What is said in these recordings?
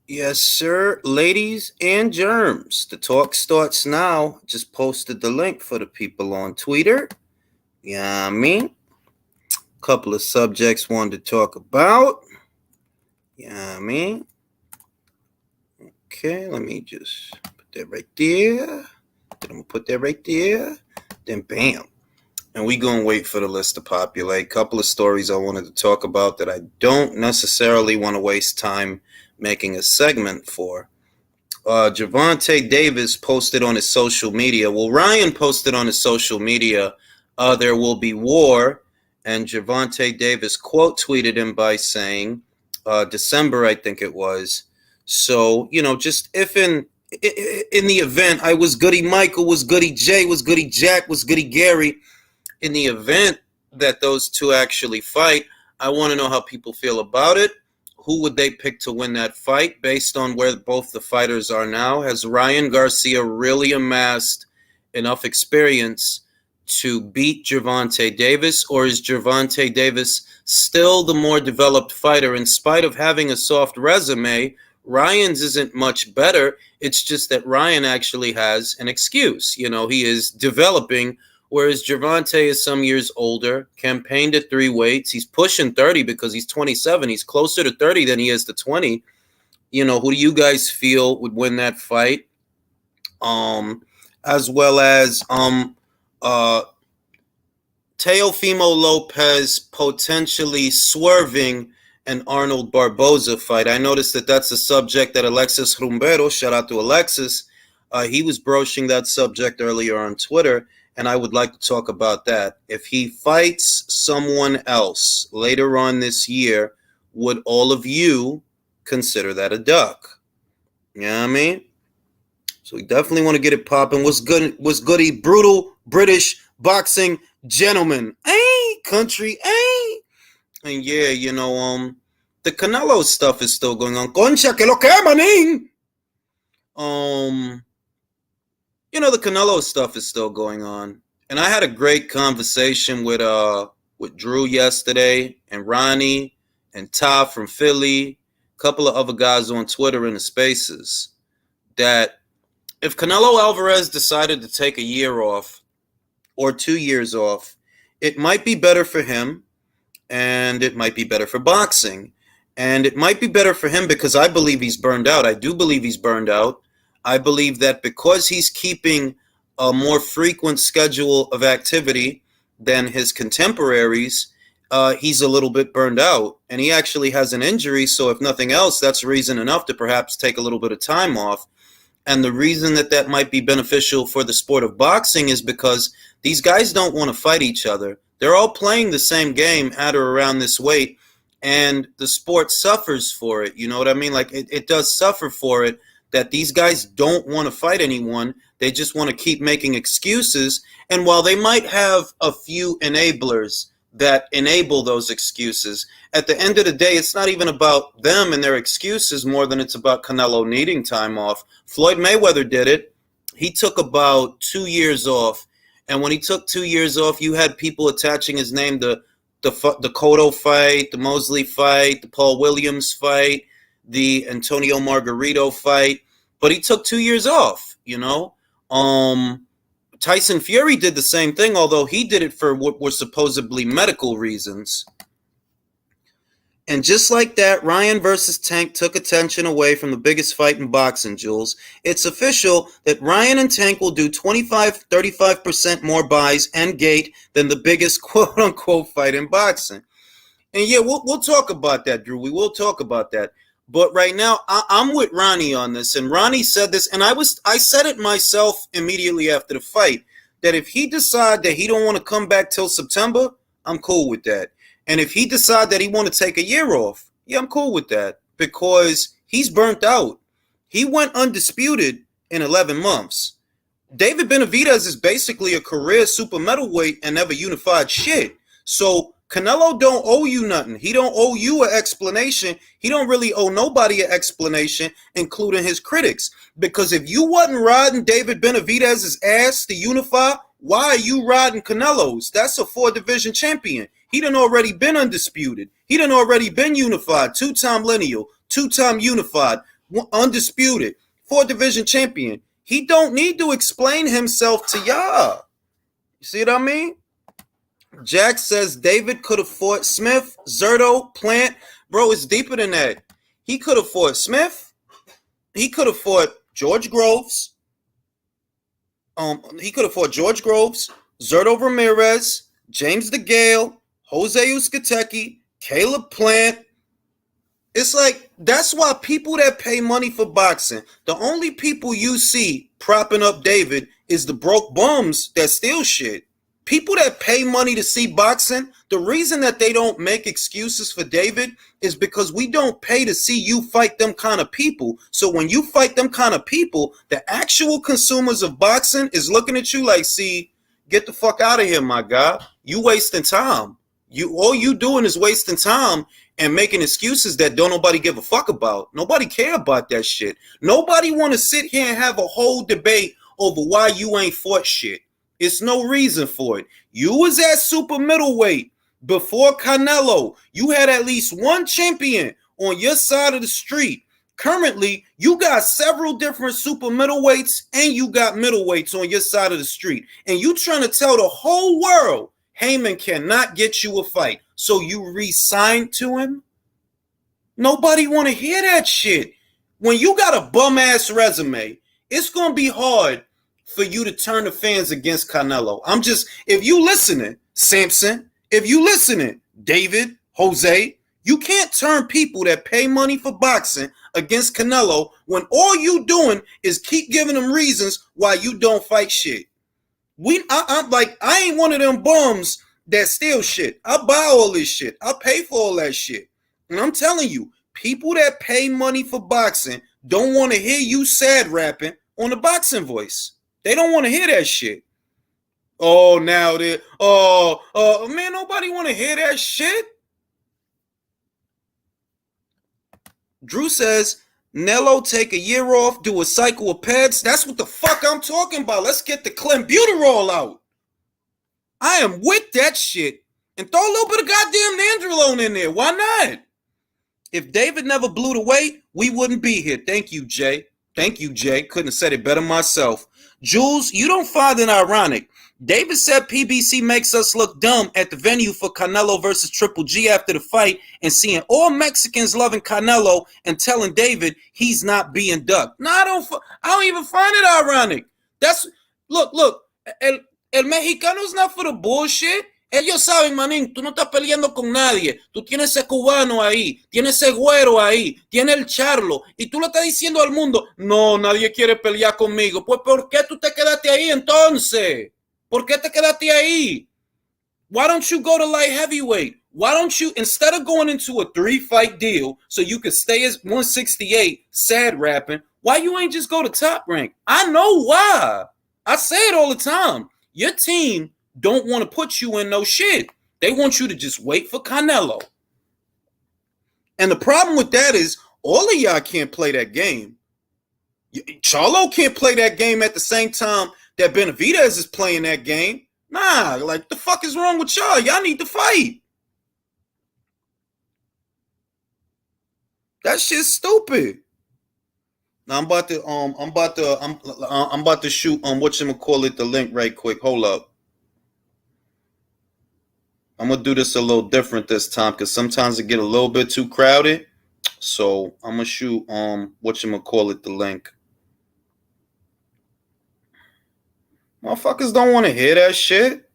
Yes, sir. Ladies and germs. The talk starts now. Just posted the link for the people on Twitter. Yeah, I mean, couple of subjects wanted to talk about. Yeah, I mean. Okay, let me just put that right there. Then I'm gonna put that right there. Then bam. And we gonna wait for the list to populate. Couple of stories I wanted to talk about that I don't necessarily want to waste time making a segment for. Gervonta Davis posted on his social media. Well, Ryan posted on his social media, there will be war. And Gervonta Davis quote tweeted him by saying, December, I think it was. So, just if in the event I was Goody Michael, was Goody Jay, was Goody Jack, was Goody Gary, in the event that those two actually fight, I want to know how people feel about it. Who would they pick to win that fight based on where both the fighters are now? Has Ryan Garcia really amassed enough experience to beat Gervonta Davis, or is Gervonta Davis still the more developed fighter? In spite of having a soft resume, Ryan's isn't much better. It's just that Ryan actually has an excuse. He is developing, whereas Gervonta is some years older, campaigned at 3 weights. He's pushing 30 because he's 27. He's closer to 30 than he is to 20. Who do you guys feel would win that fight? As well as Teofimo Lopez potentially swerving an Arnold Barboza fight. I noticed that that's a subject that Alexis Rumbero, shout out to Alexis, he was broaching that subject earlier on Twitter, and I would like to talk about that. If he fights someone else later on this year, would all of you consider that a duck? You know what I mean? So we definitely want to get it popping. What's goody? Brutal British boxing gentlemen. Hey, country, hey. And yeah, the Canelo stuff is still going on. Concha, que lo que, manín? The Canelo stuff is still going on. And I had a great conversation with Drew yesterday, and Ronnie and Todd from Philly, a couple of other guys on Twitter in the spaces, that if Canelo Alvarez decided to take a year off or 2 years off, it might be better for him, and it might be better for boxing. And it might be better for him because I believe he's burned out. I do believe he's burned out. I believe that because he's keeping a more frequent schedule of activity than his contemporaries, he's a little bit burned out. And he actually has an injury, so if nothing else, that's reason enough to perhaps take a little bit of time off. And the reason that might be beneficial for the sport of boxing is because these guys don't want to fight each other. They're all playing the same game at or around this weight, and the sport suffers for it. You know what I mean? Like, it does suffer for it, that these guys don't want to fight anyone. They just want to keep making excuses. And while they might have a few enablers that enable those excuses, at the end of the day, it's not even about them and their excuses more than it's about Canelo needing time off. Floyd Mayweather did it. He took about 2 years off. And when he took 2 years off, you had people attaching his name to the Cotto fight, the Mosley fight, the Paul Williams fight, the Antonio Margarito fight. But he took 2 years off, Tyson Fury did the same thing, although he did it for what were supposedly medical reasons. And just like that, Ryan versus Tank took attention away from the biggest fight in boxing, Jules. It's official that Ryan and Tank will do 35% more buys and gate than the biggest quote-unquote fight in boxing. And yeah, we'll talk about that, Drew. We will talk about that. But right now, I'm with Ronnie on this. And Ronnie said this, and I said it myself immediately after the fight, that if he decide that he don't want to come back till September, I'm cool with that. And if he decide that he want to take a year off, yeah, I'm cool with that, because he's burnt out. He went undisputed in 11 months. David Benavidez is basically a career super middleweight and never unified shit. So Canelo don't owe you nothing. He don't owe you an explanation. He don't really owe nobody an explanation, including his critics. Because if you wasn't riding David Benavidez's ass to unify, why are you riding Canelo's? That's a 4-division champion. He done already been undisputed. He done already been unified, 2-time lineal, 2-time unified. undisputed, 4-division champion. He don't need to explain himself to y'all. You see what I mean? Jack says David could have fought Smith, Zerto, Plant. Bro, it's deeper than that. He could have fought Smith. He could have fought George Groves. He could have fought George Groves, Zerto Ramirez, James DeGale, Jose Uzcategui, Caleb Plant. It's like, that's why people that pay money for boxing, the only people you see propping up David is the broke bums that steal shit. People that pay money to see boxing, the reason that they don't make excuses for David is because we don't pay to see you fight them kind of people. So when you fight them kind of people, the actual consumers of boxing is looking at you like, see, get the fuck out of here, my guy. You wasting time. All you doing is wasting time and making excuses that don't nobody give a fuck about. Nobody care about that shit. Nobody want to sit here and have a whole debate over why you ain't fought shit. It's no reason for it. You was at super middleweight before Canelo. You had at least one champion on your side of the street. Currently, you got several different super middleweights and you got middleweights on your side of the street. And you trying to tell the whole world Heyman cannot get you a fight. So you re-signed to him? Nobody want to hear that shit. When you got a bum-ass resume, it's going to be hard for you to turn the fans against Canelo. If you listening, Samson, if you listening, David, Jose, you can't turn people that pay money for boxing against Canelo when all you doing is keep giving them reasons why you don't fight shit. I ain't one of them bums that steal shit. I buy all this shit. I pay for all that shit. And I'm telling you, people that pay money for boxing don't want to hear you sad rapping on the boxing voice. They don't want to hear that shit. Oh, now they man, nobody want to hear that shit. Drew says, Nello take a year off, do a cycle of pads. That's what the fuck I'm talking about. Let's get the clenbuterol out. I am with that shit. And throw a little bit of goddamn nandrolone in there. Why not? If David never blew the weight, we wouldn't be here. Thank you, Jay. Thank you, Jay. Couldn't have said it better myself. Jules, you don't find it ironic. David said PBC makes us look dumb at the venue for Canelo versus Triple G after the fight and seeing all Mexicans loving Canelo and telling David he's not being ducked. No, I don't even find it ironic. Look, el mexicano is not for the bullshit. Ellos saben, manín, tú no estás peleando con nadie. Tú tienes ese cubano ahí, tienes ese güero ahí, tienes el charlo. Y tú le estás diciendo al mundo, no, nadie quiere pelear conmigo. Pues, ¿por qué tú te quedaste ahí entonces? ¿Por qué te quedaste ahí? Why don't you go to light heavyweight? Why don't you, instead of going into a 3-fight deal so you could stay as 168 sad rapping, why you ain't just go to Top Rank? I know why. I say it all the time. Your team don't want to put you in no shit. They want you to just wait for Canelo. And the problem with that is all of y'all can't play that game. Charlo can't play that game at the same time that Benavidez is playing that game. Nah, like, the fuck is wrong with y'all? Y'all need to fight. That shit's stupid. Now I'm about to shoot the link right quick. Hold up. I'm gonna do this a little different this time because sometimes it get a little bit too crowded. So I'm gonna shoot the link. Motherfuckers don't want to hear that shit.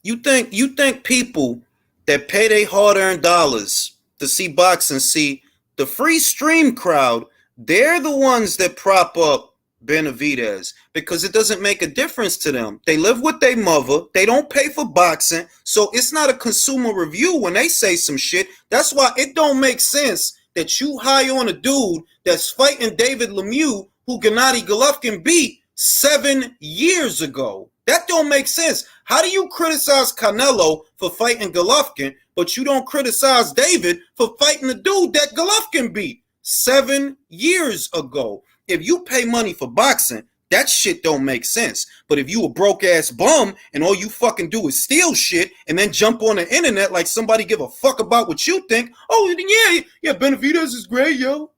You think people that pay their hard-earned dollars to see boxing, see the free stream crowd, they're the ones that prop up Benavidez because it doesn't make a difference to them. They live with their mother. They don't pay for boxing. So it's not a consumer review when they say some shit. That's why it don't make sense that you hire on a dude that's fighting David Lemieux who Gennady Golovkin beat 7 years ago. That don't make sense. How do you criticize Canelo for fighting Golovkin, but you don't criticize David for fighting the dude that Golovkin beat 7 years ago? If you pay money for boxing, That shit don't make sense. But if you a broke ass bum and all you fucking do is steal shit and then jump on the internet like somebody give a fuck about what you think, oh yeah, Benavidez is great, yo.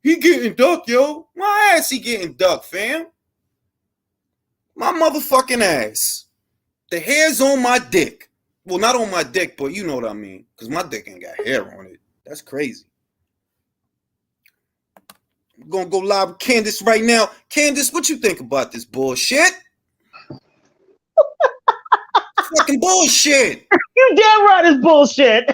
He getting ducked, yo. My ass, he getting ducked, fam. My motherfucking ass. The hair's on my dick. Well, not on my dick, but you know what I mean. Because my dick ain't got hair on it. That's crazy. I'm going to go live with Candace right now. Candace, what you think about this bullshit? Fucking bullshit. You damn right it's bullshit.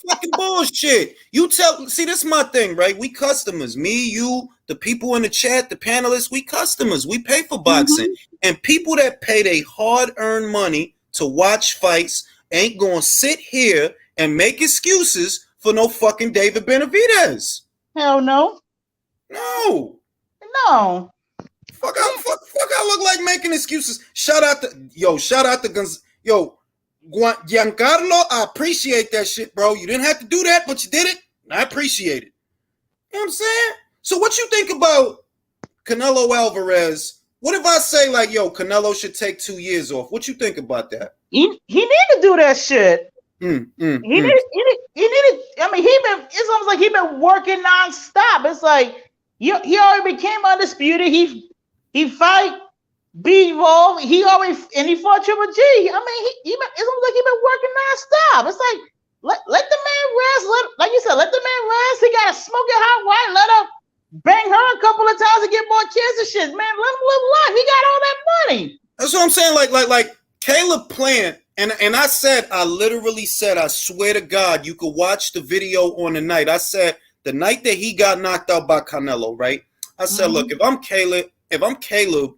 Fucking bullshit. See, this is my thing, right? We customers. Me, you, the people in the chat, the panelists, we customers. We pay for boxing. Mm-hmm. And people that pay their hard-earned money to watch fights ain't gonna sit here and make excuses for no fucking David Benavidez. Hell no. No. No. Fuck, I look like making excuses. Shout out to Guns. Yo, Giancarlo, I appreciate that shit, bro. You didn't have to do that, but you did it. I appreciate it. You know what I'm saying? So what you think about Canelo Alvarez? What if I say, like, yo, Canelo should take 2 years off? What you think about that? He need to do that shit. He needed. I mean, it's almost like he been working nonstop. It's like he already became undisputed. He fight Bivol. He fought Triple G. I mean, it's almost like he been working nonstop. It's like let the man rest. Like you said, let the man rest. He got to smoke it hot white. Let him bang her a couple of times to get more kids and shit. Man, let him live life. He got all that money. That's what I'm saying. Like Caleb Plant. And I literally said, I swear to God, you could watch the video on the night. I said, the night that he got knocked out by Canelo, right? I said, look, if I'm Caleb,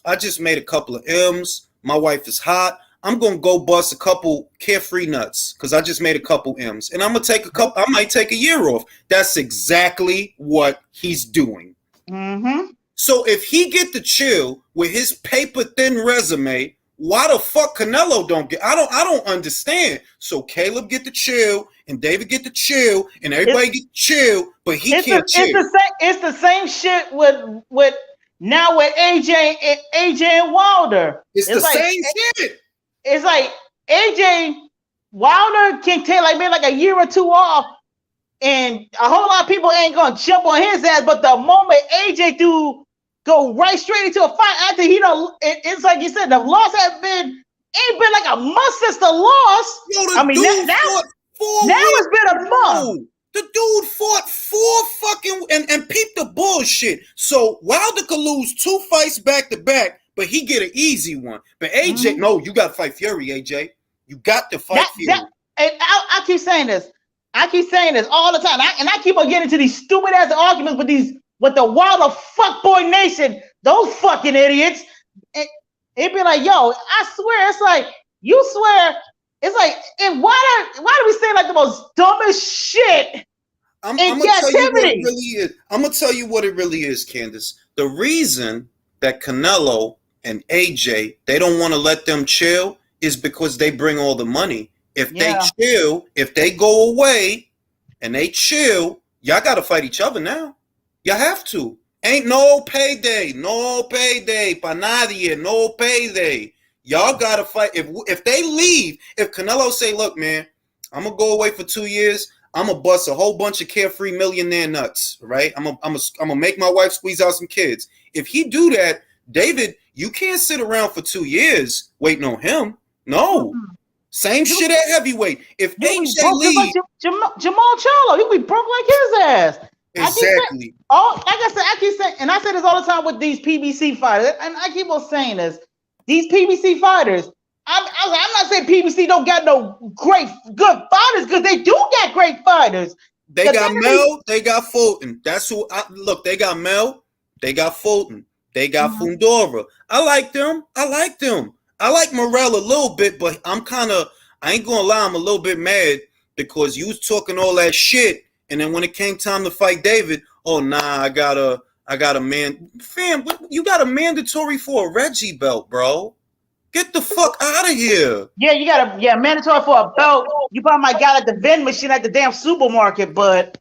I just made a couple of M's. My wife is hot. I'm going to go bust a couple carefree nuts because I just made a couple M's. And I might take a year off. That's exactly what he's doing. Mm-hmm. So if he get to chill with his paper-thin resume, why the fuck Canelo don't get? I don't understand. So Caleb get to chill, and David get to chill, and everybody get to chill, but he can't chill. It's the same shit with AJ and Wilder. It's the same shit. It's like AJ Wilder can take like a year or two off, and a whole lot of people ain't gonna jump on his ass. But the moment AJ go right straight into a fight after it's like you said, the loss ain't been like a month since the loss. Yo, now it's been a month. The dude fought 4 fucking and peeped the bullshit. So Wilder could lose 2 fights back to back, but he get an easy one. But AJ, no, you got to fight Fury, AJ. You got to fight Fury. And I keep saying this. All the time. I keep on getting into these stupid ass arguments with the Wilder fuckboy nation, those fucking idiots. It'd be like, yo, I swear, it's like, you swear, it's like, and why do we say like the most dumbest shit I'm gonna tell you what it really is, Candace. The reason that Canelo and AJ, they don't want to let them chill is because they bring all the money. If they chill, if they go away and they chill, y'all got to fight each other now. You have to. Ain't no payday pa nadie, no payday. Y'all gotta fight. If they leave, if Canelo say, look, man, I'm gonna go away for 2 years, I'm gonna bust a whole bunch of carefree millionaire nuts, right? I'm gonna make my wife squeeze out some kids. If he do that, David, you can't sit around for 2 years waiting on him. No. Same shit at heavyweight. If AJ leaves, like Jamal Charlo, he'll be broke like his ass. Exactly. I keep saying, and I say this all the time with these PBC fighters, and I keep on saying this. These PBC fighters, I'm not saying PBC don't got no good fighters, because they do got great fighters. They got Mel, they got Fulton. That's who. They got Mel, they got Fulton, they got Fundora. I like them. I like Morel a little bit, but I ain't gonna lie, I'm a little bit mad because you was talking all that shit. And then when it came time to fight David, oh nah, I got a man. Fam, you got a mandatory for a Reggie belt, bro. Get the fuck out of here. Yeah, you got mandatory for a belt. You probably might got at the vending machine at the damn supermarket, but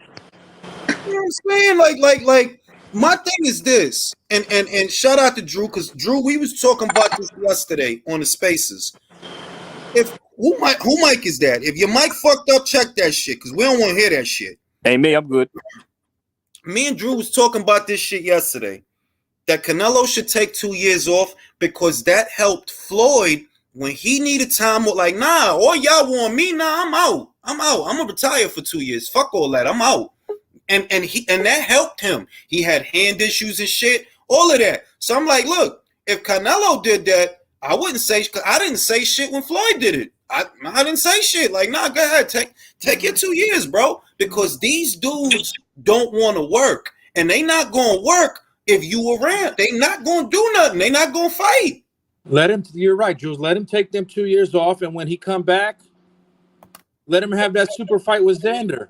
you know what I'm saying? Like My thing is this, and shout out to Drew, because Drew, we was talking about this yesterday on the Spaces. If who mic is that? If your mic fucked up, check that shit, because we don't want to hear that shit. Hey, me, I'm good. Me and Drew was talking about this shit yesterday. That Canelo should take 2 years off because that helped Floyd when he needed time. Like, nah, all y'all want me. Nah, I'm out. I'm gonna retire for 2 years. Fuck all that. I'm out. And that helped him. He had hand issues and shit, all of that. So I'm like, look, if Canelo did that, I wouldn't say. I didn't say shit when Floyd did it. I didn't say shit. Like, nah, go ahead, take your 2 years, bro. Because these dudes don't want to work, and they not gonna work if you around. They not gonna do nothing. They not gonna fight. Let him. You're right, Jules. Let him take them 2 years off, and when he come back, let him have that super fight with Xander.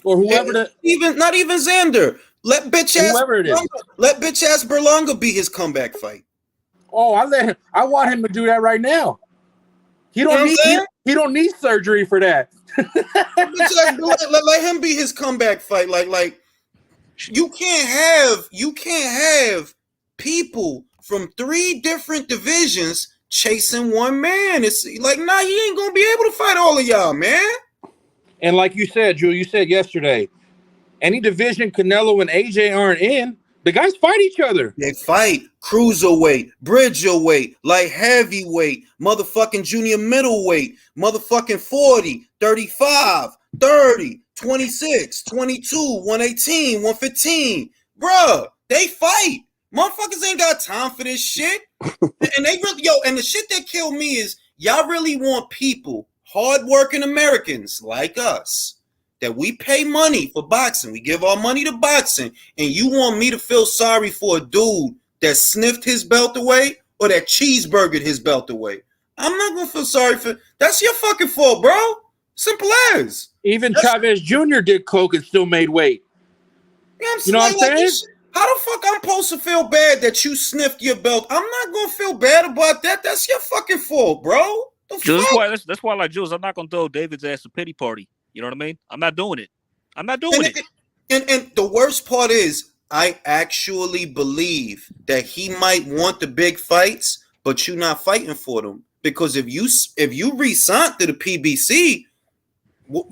Or whoever not even Xander. Let bitch ass Berlanga be his comeback fight. Oh, I want him to do that right now. He don't need surgery for that. let him be his comeback fight. Like you can't have people from 3 different divisions chasing one man. It's like, nah, he ain't gonna be able to fight all of y'all, man. And like you said, Drew, you said yesterday, any division Canelo and AJ aren't in, the guys fight each other. They fight cruiserweight, bridgerweight, light heavyweight, motherfucking junior middleweight, motherfucking 40, 35, 30, 26, 22, 118, 115. Bruh, they fight. Motherfuckers ain't got time for this shit. And they really, and the shit that killed me is y'all really want people, hardworking Americans like us, that we pay money for boxing. We give our money to boxing, and you want me to feel sorry for a dude that sniffed his belt away or that cheeseburgered his belt away. I'm not gonna feel sorry for. That's your fucking fault, bro. Simple as. Even Chavez Jr. did coke and still made weight. Yeah, you know what I'm saying? How the fuck I'm supposed to feel bad that you sniffed your belt? I'm not gonna feel bad about that. That's your fucking fault, bro. That's why, like Jules, I'm not gonna throw David's ass a pity party. You know what I mean? I'm not doing it. I'm not doing it. And the worst part is, I actually believe that he might want the big fights, but you're not fighting for them. Because if you re-signed to the PBC,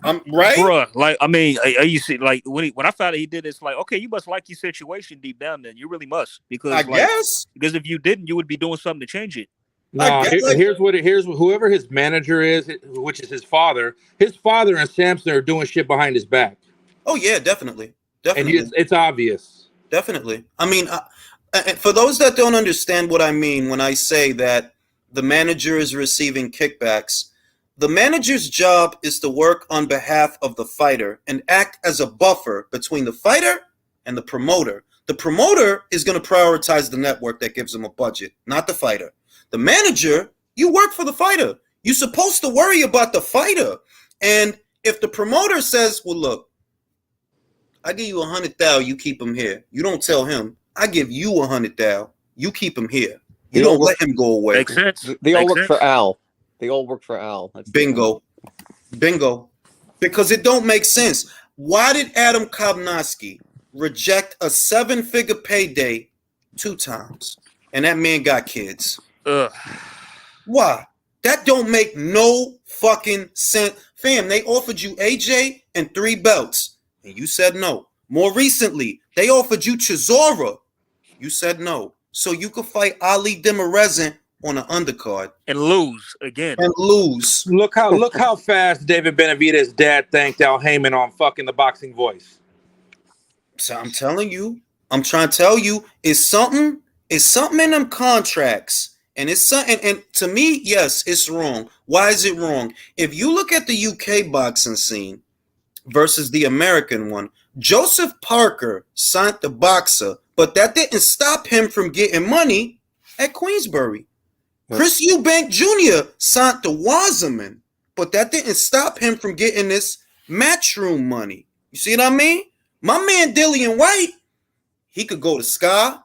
I'm right, bruh. Like, I mean, you see, like when I found out he did, it's like, okay, you must like your situation deep down. Then you really must, because I guess because if you didn't, you would be doing something to change it. No, here's whoever his manager is, which is his father. His father and Samson are doing shit behind his back. Oh yeah, definitely. And it's obvious. Definitely. I mean, for those that don't understand what I mean when I say that the manager is receiving kickbacks, the manager's job is to work on behalf of the fighter and act as a buffer between the fighter and the promoter. The promoter is going to prioritize the network that gives him a budget, not the fighter. The manager, you work for the fighter. You're supposed to worry about the fighter. And if the promoter says, well, look, I give you 100,000, you keep him here. You don't tell him, I give you 100,000, you keep him here. You don't let him go away. Makes sense. They all work for Al. They all work for Al. That's Bingo. Because it don't make sense. Why did Adam Kovnowski reject a 7-figure payday 2 times? And that man got kids. Why? That don't make no fucking sense. Fam, they offered you AJ and 3 belts, and you said no. More recently, they offered you Chisora. You said no. So you could fight Ali Demirezin on an undercard. And lose again. Look how fast David Benavidez' dad thanked Al Heyman on fucking The Boxing Voice. So I'm trying to tell you, it's something in them contracts. And it's something, and to me, yes, it's wrong. Why is it wrong? If you look at the UK boxing scene versus the American one, Joseph Parker signed the boxer, but that didn't stop him from getting money at Queensbury. Chris Eubank Jr. signed the Wasserman, but that didn't stop him from getting this matchroom money. You see what I mean? My man Dillian White, he could go to Sky,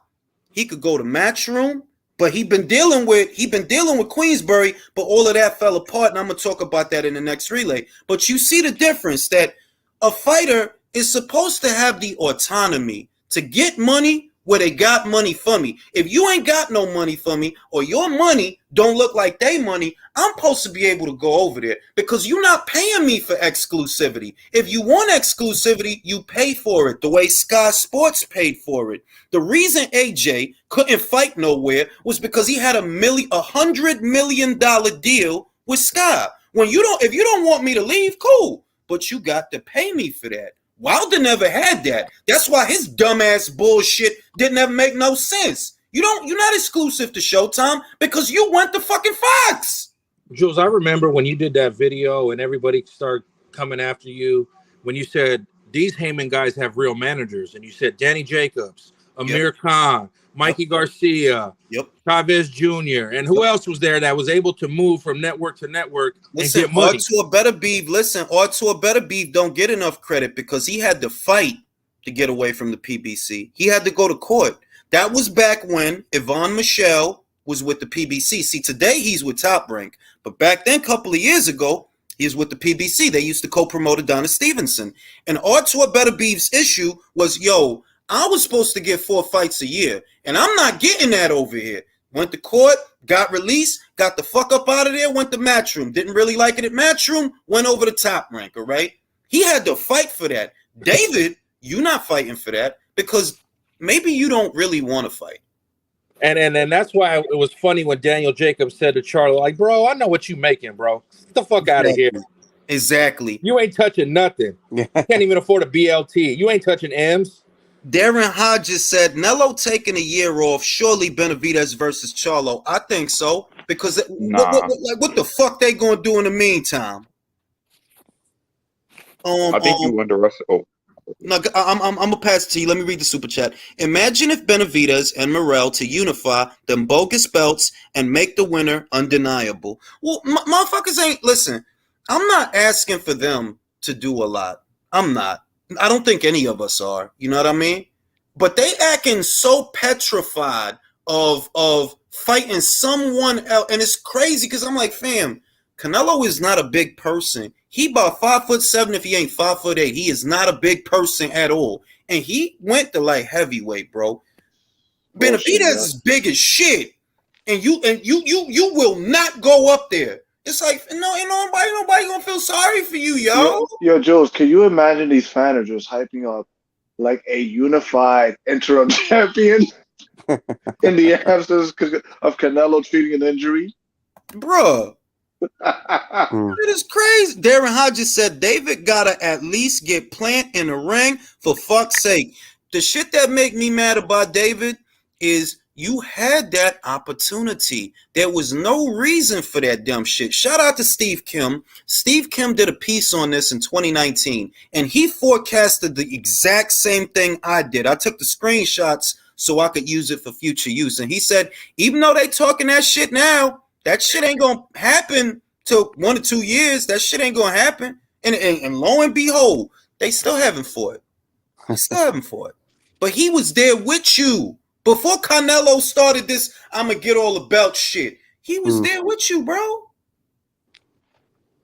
he could go to Matchroom, but he been dealing with Queensbury, but all of that fell apart, and I'm gonna talk about that in the next relay. But you see the difference, that a fighter is supposed to have the autonomy to get money where they got money for me. If you ain't got no money for me, or your money don't look like they money, I'm supposed to be able to go over there because you're not paying me for exclusivity. If you want exclusivity, you pay for it the way Sky Sports paid for it. The reason AJ couldn't fight nowhere was because he had $100 million deal with Sky. If you don't want me to leave, cool, but you got to pay me for that. Wilder never had that. That's why his dumbass bullshit didn't ever make no sense. You're not exclusive to Showtime because you went to fucking Fox. Jules, I remember when you did that video and everybody started coming after you when you said these Heyman guys have real managers, and you said Danny Jacobs, Amir Khan, Mikey Garcia, Chavez Jr., and who else was there that was able to move from network to network and get money? Artur Beterbiev don't get enough credit because he had to fight to get away from the PBC. He had to go to court. That was back when Yvonne Michelle was with the PBC. See, today he's with Top Rank, but back then, a couple of years ago, he was with the PBC. They used to co-promote Adonis Stevenson. And Artur Beterbiev's issue was, I was supposed to get 4 fights a year, and I'm not getting that over here. Went to court, got released, got the fuck up out of there, went to Matchroom. Didn't really like it at Matchroom, went over to Top Rank, all right? He had to fight for that. David, you're not fighting for that because maybe you don't really want to fight. And that's why it was funny when Daniel Jacobs said to Charlie, like, bro, I know what you making, bro. Get the fuck out of here. Exactly. You ain't touching nothing. You can't even afford a BLT. You ain't touching M's. Darren Hodges said, Nello taking a year off, surely Benavidez versus Charlo. I think so, because what the fuck they gonna do in the meantime? I think you underestimate. No, I'm gonna pass it to you. Let me read the super chat. Imagine if Benavidez and Morrell to unify them bogus belts and make the winner undeniable. Well, motherfuckers ain't listen. I'm not asking for them to do a lot. I'm not. I don't think any of us are. You know what I mean? But they acting so petrified of fighting someone else, and it's crazy because I'm like, fam, Canelo is not a big person. He about 5'7" if he ain't 5'8". He is not a big person at all. And he went to like heavyweight, bro. Benavidez is big as shit. And you will not go up there. It's like, nobody gonna feel sorry for you, yo. Yo, Jules, can you imagine these fans just hyping up like a unified interim champion in the absence of Canelo treating an injury? Bruh. It is crazy. Darren Hodges said David gotta at least get Plant in the ring for fuck's sake. The shit that make me mad about David is you had that opportunity. There was no reason for that dumb shit. Shout out to Steve Kim. Steve Kim did a piece on this in 2019, and he forecasted the exact same thing I did. I took the screenshots so I could use it for future use. And he said, even though they talking that shit now, that shit ain't gonna happen till 1 or 2 years. That shit ain't gonna happen. And lo and behold, they still haven't fought it. They still haven't fought it. But he was there with you. Before Canelo started this, I'm gonna get all the belt shit. He was there with you, bro.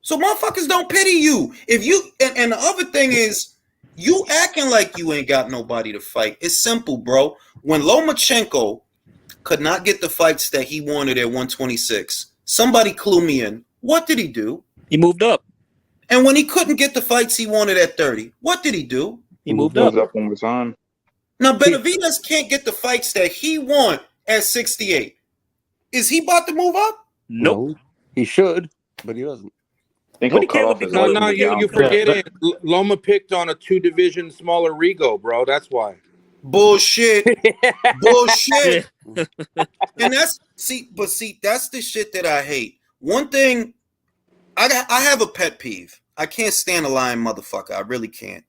So motherfuckers don't pity you. If you and the other thing is, you acting like you ain't got nobody to fight. It's simple, bro. When Lomachenko could not get the fights that he wanted at 126, somebody clue me in. What did he do? He moved up. And when he couldn't get the fights he wanted at 30, what did he do? He moved up. On his on. Now, Benavidez can't get the fights that he want at 68. Is he about to move up? Nope. No, he should, but he doesn't. Think When he'll he came cut up off his because- No, you forget it. Loma picked on a 2-division smaller Rigo, bro. That's why. Bullshit. Bullshit. And that's that's the shit that I hate. One thing, I have a pet peeve. I can't stand a lying motherfucker. I really can't.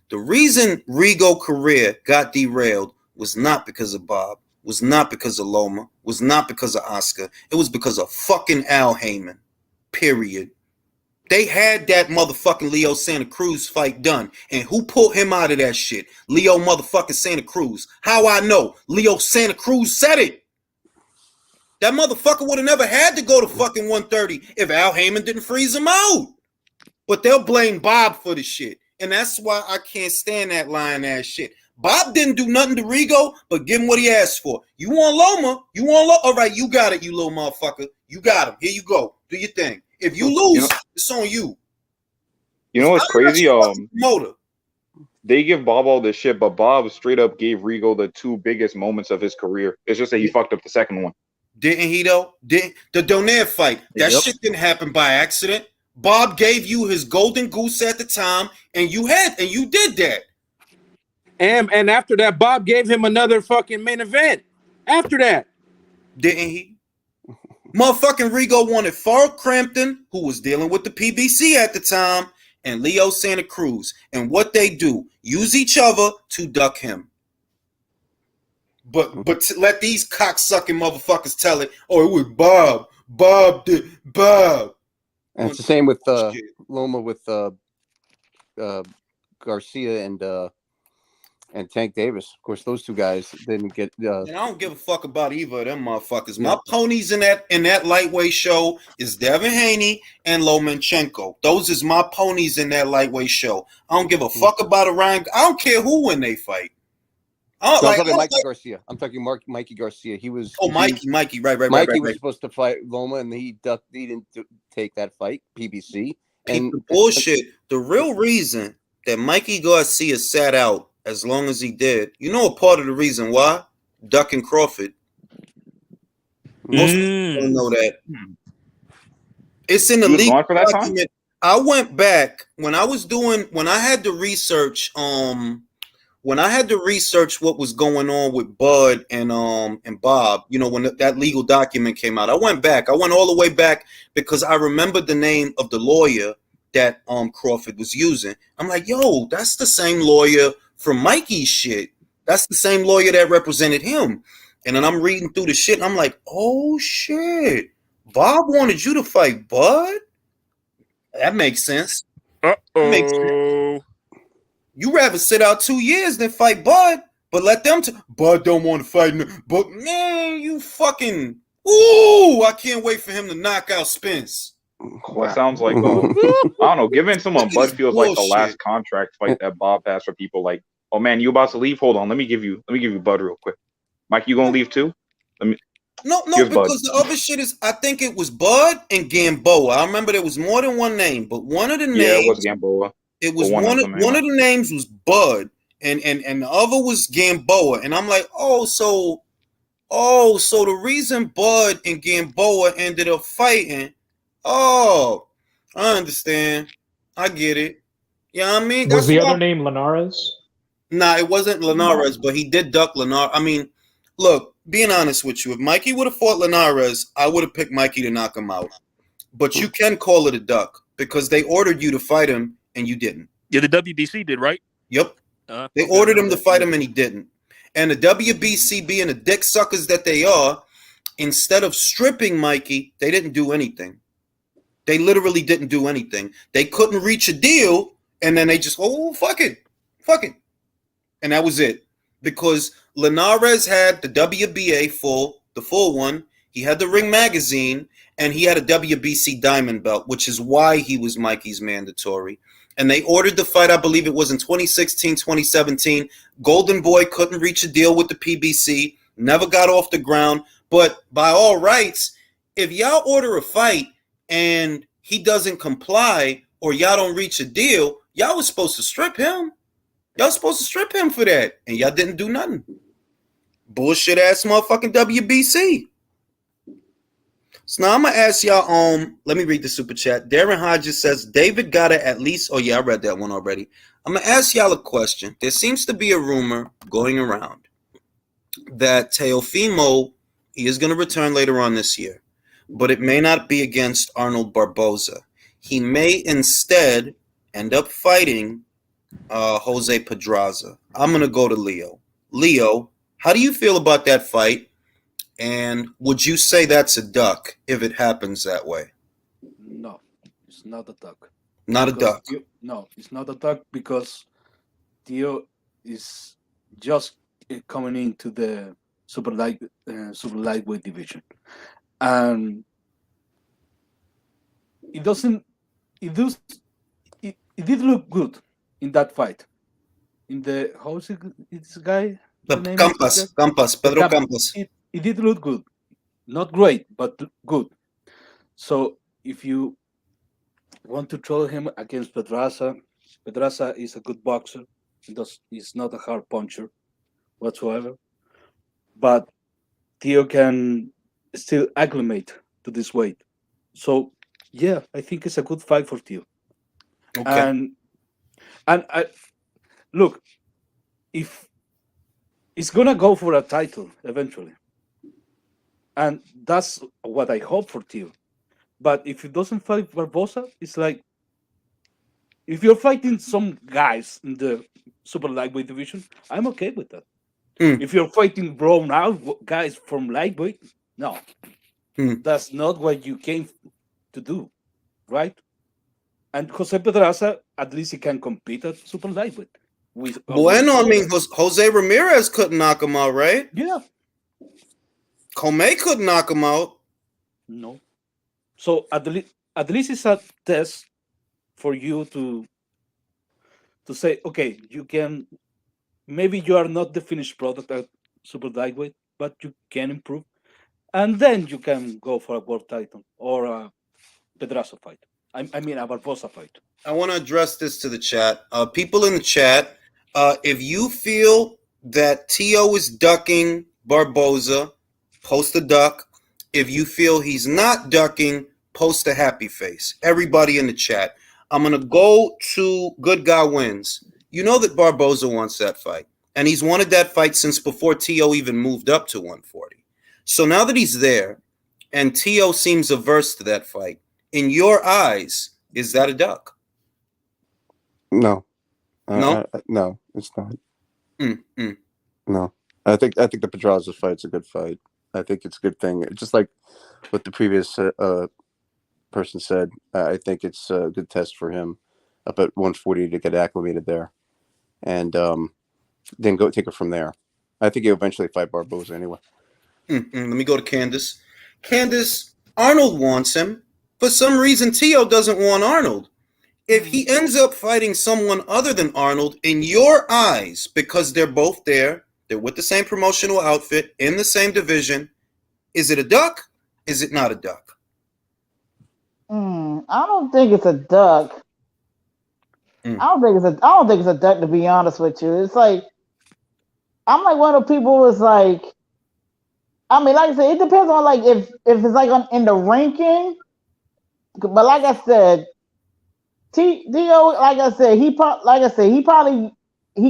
The reason Rigo career got derailed was not because of Bob, was not because of Loma, was not because of Oscar. It was because of fucking Al Heyman. Period. They had that motherfucking Leo Santa Cruz fight done. And who pulled him out of that shit? Leo motherfucking Santa Cruz. How I know? Leo Santa Cruz said it. That motherfucker would have never had to go to fucking 130 if Al Heyman didn't freeze him out. But they'll blame Bob for the shit. And that's why I can't stand that lying ass shit. Bob didn't do nothing to Rigo, but give him what he asked for. You want Loma? You want Loma? All right, you got it, you little motherfucker. You got him. Here you go. Do your thing. If you lose, it's on you. You know what's crazy? Motor. They give Bob all this shit, but Bob straight up gave Rigo the 2 biggest moments of his career. It's just that he fucked up the second one. Didn't he though? The Donaire fight. That shit didn't happen by accident. Bob gave you his golden goose at the time, and you did that. And after that, Bob gave him another fucking main event. After that, didn't he? Motherfucking Rigo wanted Farrell Crampton, who was dealing with the PBC at the time, and Leo Santa Cruz. And what they do, use each other to duck him. But to let these cocksucking motherfuckers tell it, oh, it was Bob. Bob did Bob. And it's the same with Loma with Garcia and Tank Davis. Of course, those 2 guys didn't get. And I don't give a fuck about either of them motherfuckers. My ponies in that lightweight show is Devin Haney and Lomachenko. Those is my ponies in that lightweight show. I don't give a fuck about Ryan. I don't care who when they fight. I'm talking Mikey Garcia. I'm talking Mikey Garcia. He was. Oh, Mikey, right. Mikey was supposed to fight Loma, and he didn't take that fight. PBC and the bullshit. The real reason that Mikey Garcia sat out as long as he did, you know, a part of the reason why? Ducking Crawford. Most people don't know that. It's in the legal document. I went back when I had to research what was going on with Bud and Bob, you know, when that legal document came out. I went all the way back because I remembered the name of the lawyer that Crawford was using. I'm like, yo, that's the same lawyer from Mikey's shit. That's the same lawyer that represented him. And then I'm reading through the shit and I'm like, oh shit, Bob wanted you to fight Bud? That makes sense. Uh-oh. You rather sit out 2 years than fight Bud, but let them Bud don't want to fight him. But man, you fucking I can't wait for him to knock out Spence. That sounds like I don't know, giving someone Bud feels like the last contract fight that Bob has for people like, oh man, you about to leave? Hold on, let me give you Bud real quick. Mike, you gonna leave too? No, because Bud. The other shit is, I think it was Bud and Gamboa. I remember there was more than one name, but one of the names, it was Gamboa. It was one of the names was Bud, and the other was Gamboa, and I'm like, so the reason Bud and Gamboa ended up fighting, I understand, I get it. You know what I mean? Was the other name Linares? Nah, it wasn't Linares, but he did duck Linares. I mean, look, being honest with you, if Mikey would have fought Linares, I would have picked Mikey to knock him out. But you can call it a duck because they ordered you to fight him and you didn't. Yeah, the WBC did, right? Yep. They ordered him to fight him and he didn't. And the WBC, being the dick suckers that they are, instead of stripping Mikey, they didn't do anything. They literally didn't do anything. They couldn't reach a deal, and then they just, fuck it. And that was it. Because Linares had the WBA the full one. He had the Ring magazine, and he had a WBC diamond belt, which is why he was Mikey's mandatory. And they ordered the fight, I believe it was in 2016, 2017. Golden Boy couldn't reach a deal with the PBC, never got off the ground. But by all rights, if y'all order a fight and he doesn't comply or y'all don't reach a deal, y'all was supposed to strip him. Y'all supposed to strip him for that. And y'all didn't do nothing. Bullshit ass motherfucking WBC. So now I'm going to ask y'all, let me read the super chat. Darren Hodges says, David gotta at least, I read that one already. I'm going to ask y'all a question. There seems to be a rumor going around that Teofimo, he is going to return later on this year, but it may not be against Arnold Barboza. He may instead end up fighting Jose Pedraza. I'm going to go to Leo. Leo, how do you feel about that fight? And would you say that's a duck if it happens that way? No, it's not a duck. Not a duck. No, it's not a duck because Teo is just coming into the super lightweight division, and it did look good in that fight. in the how's it this guy? The The name Campas, Pedro Campas. Campas. It did look good, not great, but good. So if you want to throw him against Pedraza is a good boxer. He's not a hard puncher whatsoever, but Tio can still acclimate to this weight. So yeah, I think it's a good fight for Tio. Okay. And I look, if it's gonna go for a title eventually, and that's what I hope for Tio. But if it doesn't fight Barboza, it's like if you're fighting some guys in the super lightweight division, I'm okay with that. If you're fighting grown out guys from lightweight, no, that's not what you came to do, right? And Jose Pedraza, at least he can compete at super lightweight. Bueno, I mean, Jose Ramirez couldn't knock him out, right? Yeah. Comey couldn't knock him out. No. So at least it's a test for you to say, okay, you can, maybe you are not the finished product at super lightweight, but you can improve, and then you can go for a world title or a Pedraza fight. I mean a Barboza fight. I want to address this to the chat. People in the chat, if you feel that Tio is ducking Barboza, post a duck. If you feel he's not ducking, post a happy face. Everybody in the chat. I'm going to go to Good Guy Wins. You know that Barboza wants that fight. And he's wanted that fight since before Tio even moved up to 140. So now that he's there, and Tio seems averse to that fight, in your eyes, is that a duck? No. No? No, it's not. No. I think the Pedraza fight's a good fight. I think it's a good thing. Just like what the previous person said, I think it's a good test for him up at 140 to get acclimated there, and then go take it from there. I think he'll eventually fight Barboza anyway. Let me go to Candace. Candace, Arnold wants him. For some reason, Tio doesn't want Arnold. If he ends up fighting someone other than Arnold, in your eyes, because they're both there, they're with the same promotional outfit, in the same division, is it a duck? Is it not a duck? I don't think it's a duck. I don't think it's a duck, to be honest with you. It's like, I'm like one of the people who's like, I mean, like I said, it depends on like if it's like in the ranking. But like I said, Tio, like I said, he probably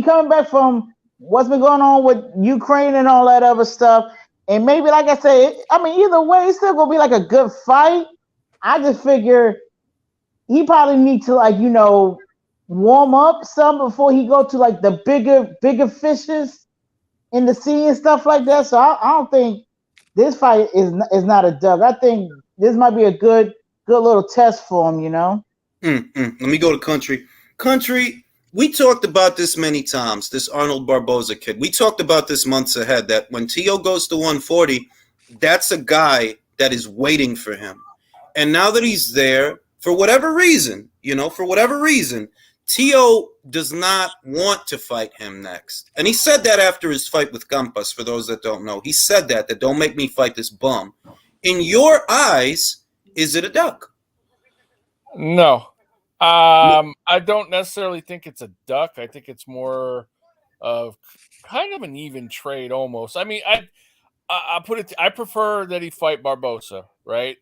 coming back from what's been going on with Ukraine and all that other stuff, and maybe like I said, I mean, either way, it's still gonna be like a good fight. I just figure he probably needs to warm up some before he go to like the bigger fishes in the sea and stuff like that. So I don't think this fight is not a dub. I think this might be a good little test for him, Let me go to Country. Country, we talked about this many times, this Arnold Barboza kid. We talked about this months ahead, that when Tio goes to 140, that's a guy that is waiting for him. And now that he's there, for whatever reason, Tio does not want to fight him next. And he said that after his fight with Campas, for those that don't know. He said that don't make me fight this bum. In your eyes, is it a duck? No. I don't necessarily think it's a duck. I think it's more of kind of an even trade almost. I mean, I prefer that he fight Barboza, right?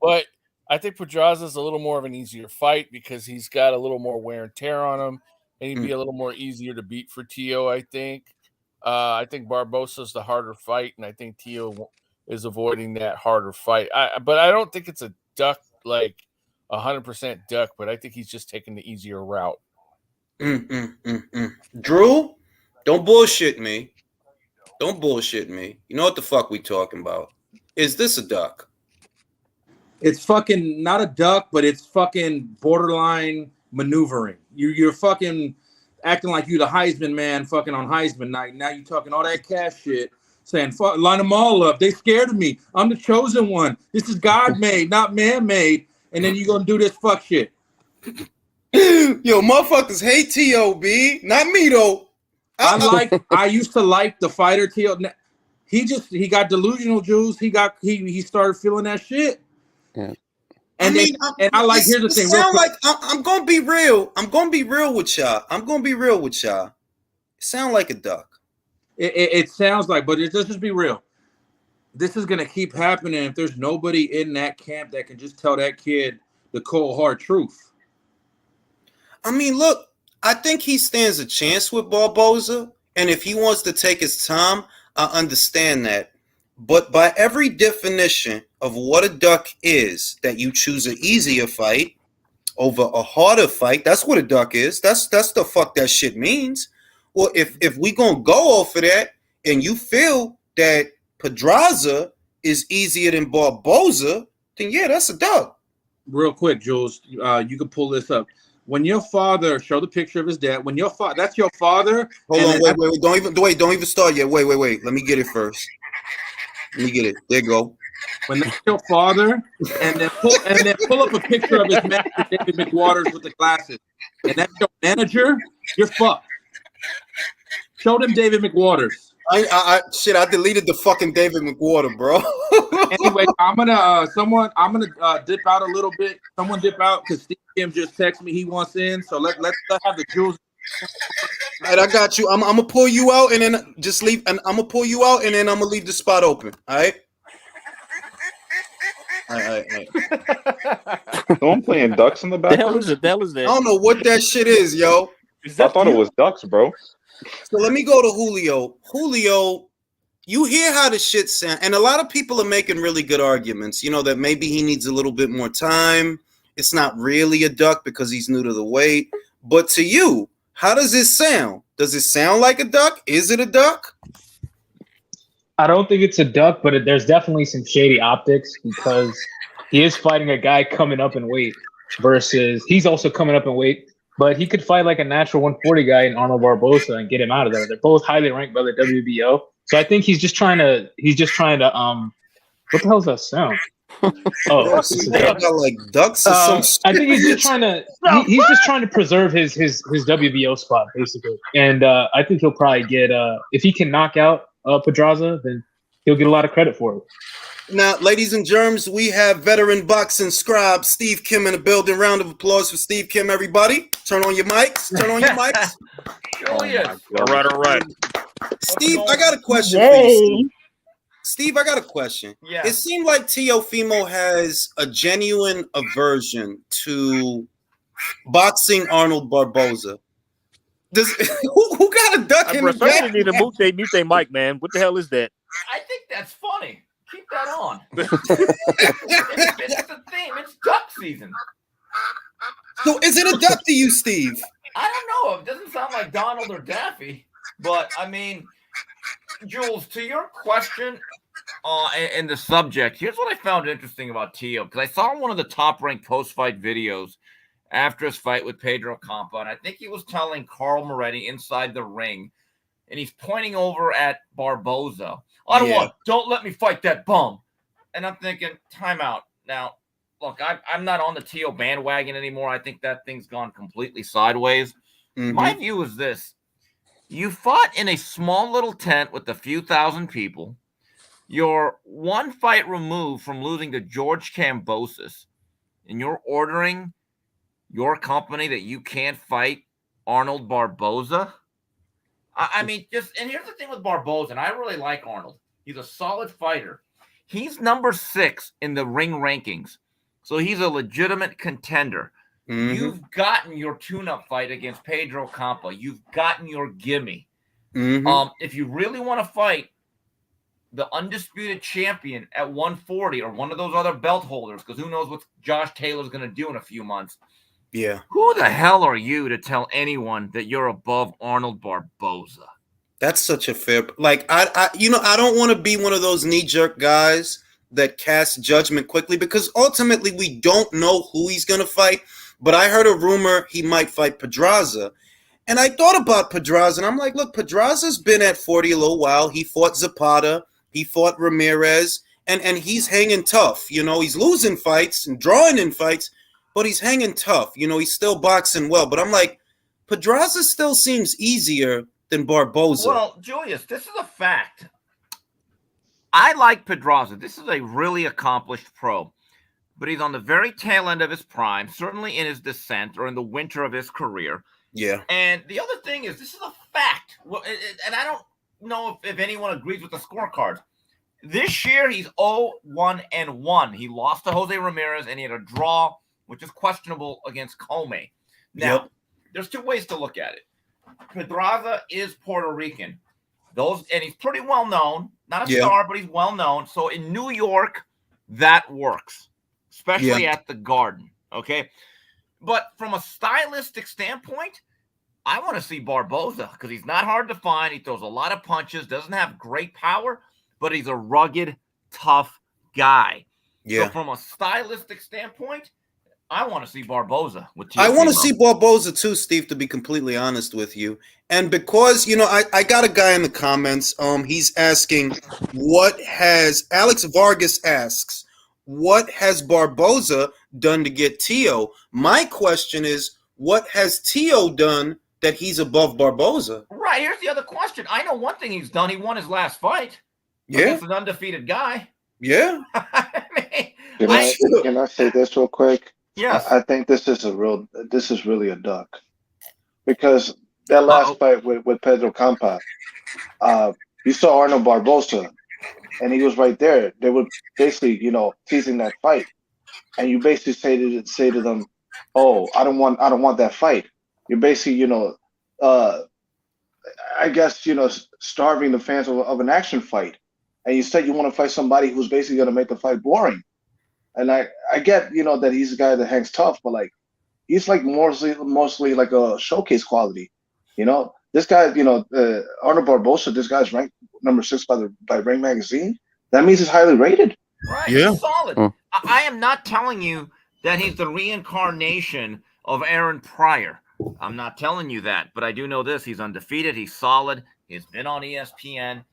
But I think Pedraza's a little more of an easier fight because he's got a little more wear and tear on him, and he'd be a little more easier to beat for Tio, I think. I think Barboza's the harder fight, and I think Tio is avoiding that harder fight. But I don't think it's a duck, like 100% duck, but I think he's just taking the easier route. Drew, don't bullshit me. Don't bullshit me. You know what the fuck we talking about. Is this a duck? It's fucking not a duck, but it's fucking borderline maneuvering. You're fucking acting like you the Heisman man fucking on Heisman night. Now you talking all that cash shit, saying, fuck, line them all up. They scared of me. I'm the chosen one. This is God-made, not man-made. And then you gonna do this fuck shit. Yo, motherfuckers hate T.O.B. Not me, though. I used to like the fighter Teo. He got delusional juice. He started feeling that shit. Yeah. And here's the thing. Sound like I'm gonna be real. I'm gonna be real with y'all. It sound like a duck. It sounds like, but let's just be real. This is gonna keep happening if there's nobody in that camp that can just tell that kid the cold hard truth. I mean, look, I think he stands a chance with Barboza, and if he wants to take his time, I understand that. But by every definition of what a duck is, that you choose an easier fight over a harder fight, that's what a duck is. That's the fuck that shit means. Well, if we gonna go off of that, and you feel that Pedraza is easier than Barboza, then yeah, that's a duck. Real quick, Jules, you can pull this up. When your father, show the picture of his dad. When your father, that's your father. Hold on, wait, don't even start yet. Wait. Let me get it first. Let me get it. There you go. When that's your father, and then pull up a picture of his manager, David McWaters, with the glasses, and that's your manager, you're fucked. Show them David McWaters. I deleted the fucking David McWater, bro. Anyway, I'm gonna dip out a little bit. Someone dip out because Steve Kim just texted me he wants in. So let's have the Jules. All right, I got you. I'm gonna pull you out and then just leave. And I'm gonna pull you out and then I'm gonna leave the spot open. All right. All right. So I'm playing ducks in the back. The hell is that? I don't know what that shit is, yo. I thought it was ducks, bro. So let me go to Julio. Julio, you hear how the shit sound, and a lot of people are making really good arguments. You know that maybe he needs a little bit more time. It's not really a duck because he's new to the weight. But to you, how does it sound? Does it sound like a duck? Is it a duck? I don't think it's a duck, but there's definitely some shady optics because he is fighting a guy coming up in weight versus he's also coming up in weight, but he could fight like a natural 140 guy in Arnold Barboza and get him out of there. They're both highly ranked by the WBO. So I think he's just trying to what the hell does that sound? Oh, like ducks or some I think he's just trying to he's just trying to preserve his WBO spot basically. And I think he'll probably get if he can knock out Pedraza, then he'll get a lot of credit for it. Now, ladies and germs, we have veteran boxing scribe Steve Kim in the building. Round of applause for Steve Kim, everybody. Turn on your mics. Julius. All right. Steve, I got a question for you, Steve, I got a question. Yeah. It seemed like Teofimo has a genuine aversion to boxing Arnold Barboza. Who got a duck in the back? Somebody need to mute their mic, man. What the hell is that? I think that's funny. Keep that on. It's a theme. It's duck season. So is it a duck to you, Steve? I don't know. It doesn't sound like Donald or Daffy. But, I mean, Jules, to your question and the subject, here's what I found interesting about Teo. Because I saw one of the top-ranked post-fight videos after his fight with Pedro Campa, and I think he was telling Carl Moretti inside the ring, and he's pointing over at Barboza. Don't let me fight that bum. And I'm thinking, timeout. Now, look, I'm not on the Teo bandwagon anymore. I think that thing's gone completely sideways. Mm-hmm. My view is this. You fought in a small little tent with a few thousand people. You're one fight removed from losing to George Kambosos, and you're ordering your company that you can't fight Arnold Barboza? I mean, and here's the thing with Barboza, and I really like Arnold. He's a solid fighter. He's number 6 in the ring rankings, so he's a legitimate contender. Mm-hmm. You've gotten your tune-up fight against Pedro Campa. You've gotten your gimme. Mm-hmm. If you really want to fight the undisputed champion at 140 or one of those other belt holders, because who knows what Josh Taylor's going to do in a few months. Yeah. Who the hell are you to tell anyone that you're above Arnold Barboza? That's such a fair, I don't want to be one of those knee-jerk guys that cast judgment quickly, because ultimately we don't know who he's going to fight. But I heard a rumor he might fight Pedraza. And I thought about Pedraza, and I'm like, look, Pedraza's been at 40 a little while. He fought Zapata. He fought Ramirez. And he's hanging tough. You know, he's losing fights and drawing in fights, but he's hanging tough. You know, he's still boxing well. But I'm like, Pedraza still seems easier than Barboza. Well, Julius, this is a fact. I like Pedraza. This is a really accomplished pro, but he's on the very tail end of his prime, certainly in his descent or in the winter of his career. Yeah. And the other thing is, this is a fact. Well, and I don't know if anyone agrees with the scorecards. This year, he's 0-1-1. He lost to Jose Ramirez, and he had a draw, which is questionable, against Comey. Now, there's two ways to look at it. Pedraza is Puerto Rican. And he's pretty well known. Not a star, but he's well known. So in New York, that works, especially at the Garden. Okay. But from a stylistic standpoint, I want to see Barboza because he's not hard to find. He throws a lot of punches, doesn't have great power, but he's a rugged, tough guy. Yeah. So from a stylistic standpoint, I want to see Barboza with Teofimo. I want to see Barboza too, Steve, to be completely honest with you. And because, I got a guy in the comments, he's asking, Alex Vargas asks, what has Barboza done to get Teo? My question is, what has Teo done that he's above Barboza? Right, here's the other question. I know one thing he's done. He won his last fight against an undefeated guy. Yeah. Can I say this real quick? Yes. I think this is really a duck. Because that last fight with Pedro Campa, you saw Arnold Barboza, and he was right there. They were basically, teasing that fight. And you basically say to them, "Oh, I don't want that fight." You're basically, I guess, starving the fans of an action fight. And you said you want to fight somebody who's basically going to make the fight boring. And I get, that he's a guy that hangs tough, but like, he's like mostly like a showcase quality. This guy, Arnold Barboza, this guy's ranked number 6 by Ring Magazine. That means he's highly rated. Right. Yeah. He's solid. I am not telling you that he's the reincarnation of Aaron Pryor. I'm not telling you that, but I do know this. He's undefeated. He's solid. He's been on ESPN.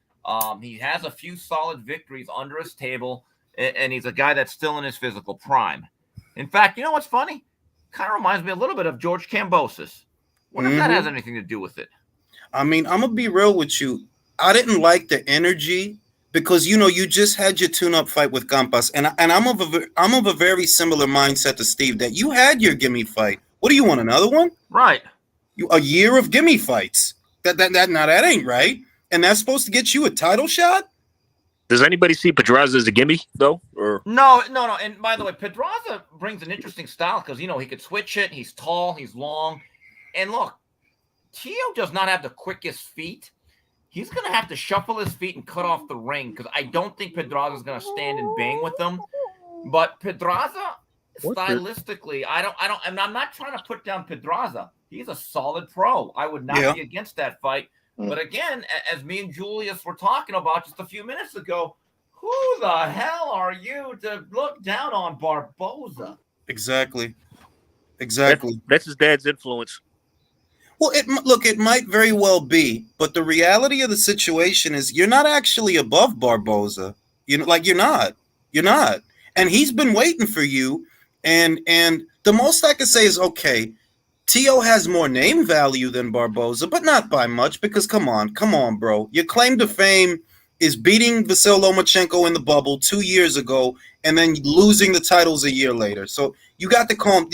He has a few solid victories under his table. And he's a guy that's still in his physical prime. In fact, you know what's funny? Kind of reminds me a little bit of George Kambosos. Wonder if that has anything to do with it. I mean, I'm going to be real with you. I didn't like the energy because, you just had your tune-up fight with Campas. And I'm of a very similar mindset to Steve that you had your gimme fight. What do you want, another one? Right. A year of gimme fights. That ain't right. And that's supposed to get you a title shot? Does anybody see Pedraza as a gimme, though? Or No. And by the way, Pedraza brings an interesting style because, he could switch it. He's tall. He's long. And look, Teo does not have the quickest feet. He's going to have to shuffle his feet and cut off the ring because I don't think Pedraza is going to stand and bang with them. But Pedraza, stylistically, I'm not trying to put down Pedraza. He's a solid pro. I would not be against that fight. But again, as me and Julius were talking about just a few minutes ago, who the hell are you to look down on Barboza? Exactly. That's his dad's influence. Well, it might very well be, but the reality of the situation is you're not actually above Barboza. You're not. And he's been waiting for you. And the most I can say is, okay, Teo has more name value than Barboza, but not by much because come on, bro. Your claim to fame is beating Vasyl Lomachenko in the bubble 2 years ago and then losing the titles a year later. So you got to calm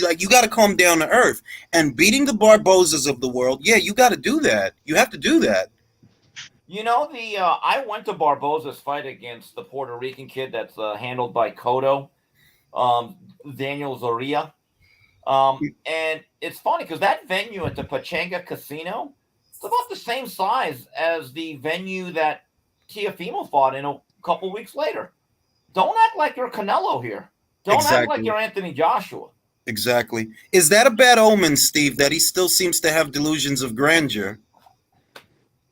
down to earth. And beating the Barbozas of the world, you got to do that. You have to do that. I went to Barboza's fight against the Puerto Rican kid that's handled by Cotto, Daniel Zoria. And it's funny because that venue at the Pachanga Casino, it's about the same size as the venue that Teofimo fought in a couple weeks later. Don't act like you're Canelo here. Don't act like you're Anthony Joshua. Exactly. Is that a bad omen, Steve, that he still seems to have delusions of grandeur?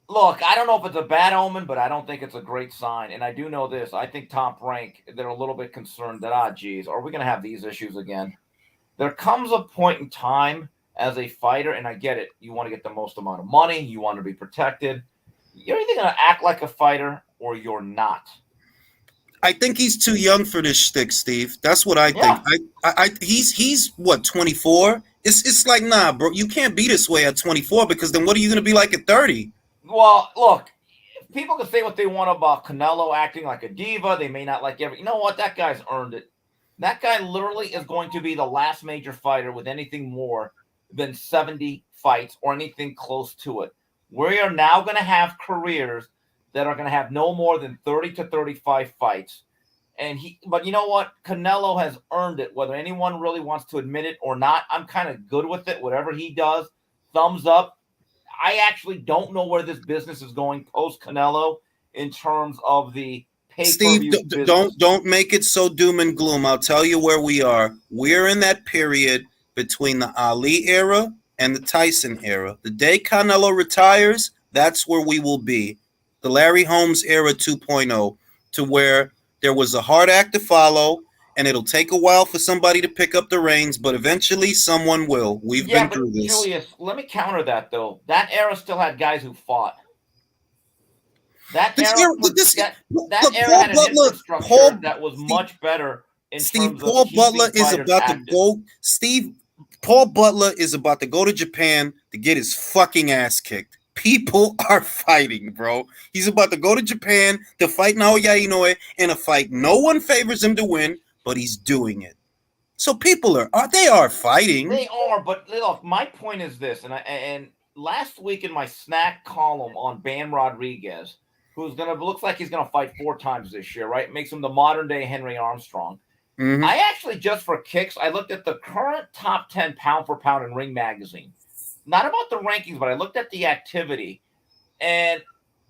Look, I don't know if it's a bad omen, but I don't think it's a great sign. And I do know this. I think Top Rank, they're a little bit concerned that, geez, are we going to have these issues again? There comes a point in time as a fighter, and I get it. You want to get the most amount of money. You want to be protected. You're either going to act like a fighter or you're not. I think he's too young for this shtick, Steve. That's what I think. He's what, 24? It's like, nah, bro. You can't be this way at 24 because then what are you going to be like at 30? Well, look, people can say what they want about Canelo acting like a diva. They may not like every. You know what? That guy's earned it. That guy literally is going to be the last major fighter with anything more than 70 fights or anything close to it. We are now going to have careers that are going to have no more than 30 to 35 fights. But you know what? Canelo has earned it, whether anyone really wants to admit it or not. I'm kind of good with it. Whatever he does, thumbs up. I actually don't know where this business is going post Canelo in terms of the Steve, don't make it so doom and gloom. I'll tell you where we are. We're in that period between the Ali era and the Tyson era. The day Canelo retires, that's where we will be. The Larry Holmes era 2.0, to where there was a hard act to follow, and it'll take a while for somebody to pick up the reins, but eventually someone will. We've been through this. Julius, let me counter that, though. That era still had guys who fought. That era had an infrastructure that was much better in terms Paul of Butler is fighters about active. to go. Paul Butler is about to go to Japan to get his fucking ass kicked. People are fighting, bro. He's about to go to Japan to fight Naoya Inoue in a fight no one favors him to win, but he's doing it. So people are fighting. They are, but look, my point is this, and last week in my snack column on Ban Rodriguez, looks like he's gonna fight 4 times this year, right? Makes him the modern day Henry Armstrong. Mm-hmm. I actually, just for kicks, I looked at the current top 10 pound for pound in Ring Magazine. Not about the rankings, but I looked at the activity. And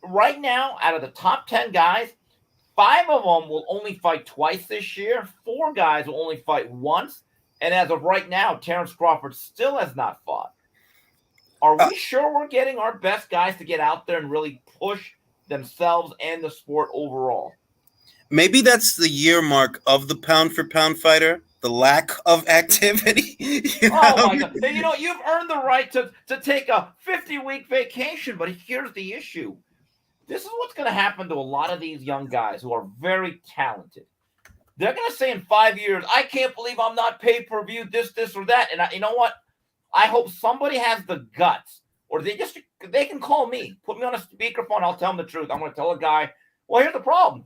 right now, out of the top 10 guys, 5 of them will only fight twice this year. 4 guys will only fight once. And as of right now, Terrence Crawford still has not fought. Are we sure we're getting our best guys to get out there and really push themselves and the sport overall? Maybe that's the year mark of the pound for pound fighter, the lack of activity. Oh my God. You know, you've earned the right to take a 50-week vacation, but here's the issue. This is what's going to happen to a lot of these young guys who are very talented. They're going to say in 5 years, I can't believe I'm not pay-per-view, this, or that. And you know what? I hope somebody has the guts, or they can call me, put me on a speakerphone. I'll tell them the truth. I'm going to tell a guy, well, here's the problem.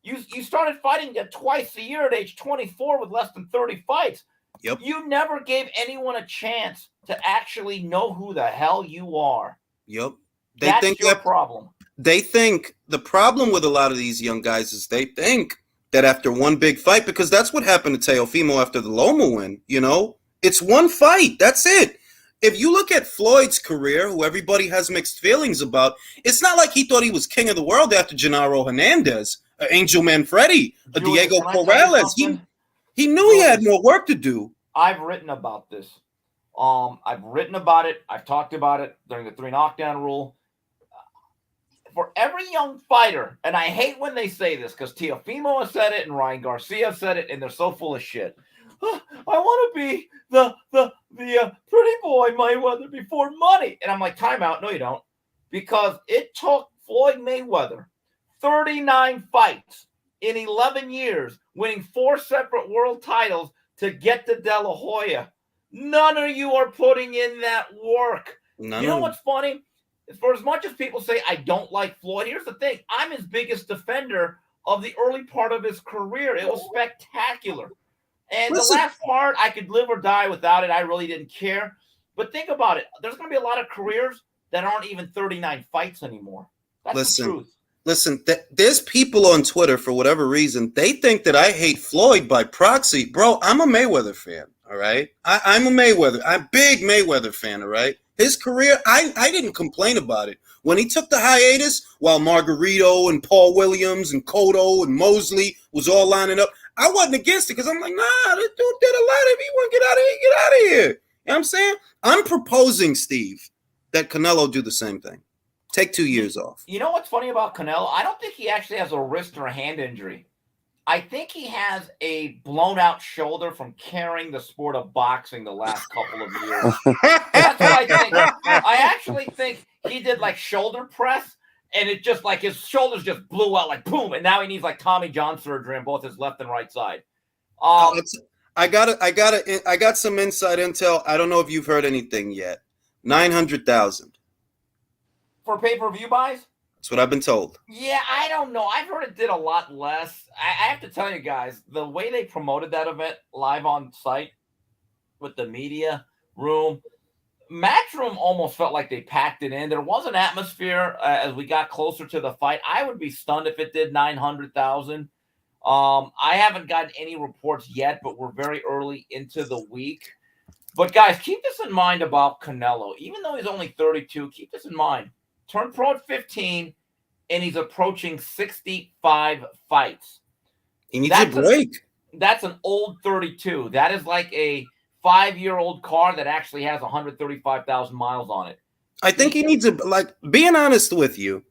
You started fighting twice a year at age 24 with less than 30 fights. Yep. You never gave anyone a chance to actually know who the hell you are. Yep. That's your problem. They think the problem with a lot of these young guys is they think that after one big fight, because that's what happened to Teofimo after the Loma win, you know? It's one fight. That's it. If you look at Floyd's career, who everybody has mixed feelings about, it's not like he thought he was king of the world after Gennaro Hernandez, Angel Manfredi, Diego Corrales. He knew he had more work to do. I've written about this. I've written about it. I've talked about it during the 3 knockdown rule. For every young fighter, and I hate when they say this because Teofimo has said it and Ryan Garcia said it, and they're so full of shit. I want to be the pretty boy Mayweather before money. And I'm like, time out. No, you don't. Because it took Floyd Mayweather 39 fights in 11 years, winning 4 separate world titles to get to De La Hoya. None of you are putting in that work. You know what's funny? For as much as people say I don't like Floyd, here's the thing. I'm his biggest defender of the early part of his career. It was spectacular. And the last part, I could live or die without it. I really didn't care. But think about it. There's going to be a lot of careers that aren't even 39 fights anymore. That's the truth. Listen, there's people on Twitter, for whatever reason, they think that I hate Floyd by proxy. Bro, I'm a Mayweather fan, all right? I'm a big Mayweather fan, all right? His career, I didn't complain about it. When he took the hiatus while Margarito and Paul Williams and Cotto and Mosley was all lining up, I wasn't against it because I'm like, nah, this dude did a lot. If he want to get out of here, get out of here. You know what I'm saying? I'm proposing, Steve, that Canelo do the same thing. Take 2 years off. You know what's funny about Canelo? I don't think he actually has a wrist or a hand injury. I think he has a blown out shoulder from carrying the sport of boxing the last couple of years. That's what I think. I actually think he did like shoulder press, and it just like his shoulders just blew out like boom, and now he needs like Tommy John surgery on both his left and right side. I got some inside intel. I don't know if you've heard anything yet. 900,000. for pay-per-view buys? That's what I've been told. Yeah, I don't know. I've heard it did a lot less. I have to tell you guys, the way they promoted that event live on site with the media room, Matchroom almost felt like they packed it in. There was an atmosphere as we got closer to the fight. I would be stunned if it did 900,000. I haven't gotten any reports yet, but we're very early into the week. But guys, keep this in mind about Canelo. Even though he's only 32, keep this in mind. Turned pro at 15, and he's approaching 65 fights. He needs a break. That's an old 32. That is like a 5-year-old car that actually has 135,000 miles on it. I think he needs being honest with you,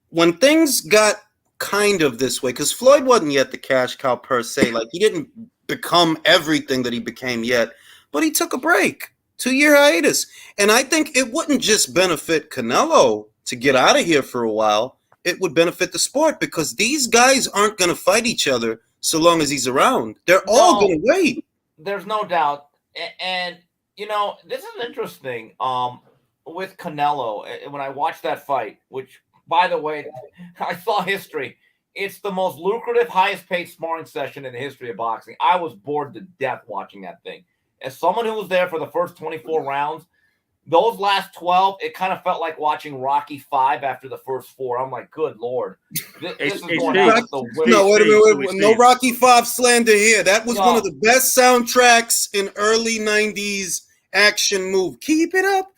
when things got kind of this way, because Floyd wasn't yet the cash cow per se. Like, he didn't become everything that he became yet, but he took a break, 2-year hiatus. And I think it wouldn't just benefit Canelo to get out of here for a while. It would benefit the sport, because these guys aren't going to fight each other so long as he's around. They're all going to wait. There's no doubt. And, you know, this is interesting with Canelo. When I watched that fight, which, by the way, I saw history. It's the most lucrative, highest-paid sparring session in the history of boxing. I was bored to death watching that thing. As someone who was there for the first 24 rounds, those last 12, it kind of felt like watching Rocky 5 after the first 4. I'm like, good Lord. This is going out with the whip. No, wait a minute. No Rocky 5 slander here. That was one of the best soundtracks in early 90s action move. Keep it up.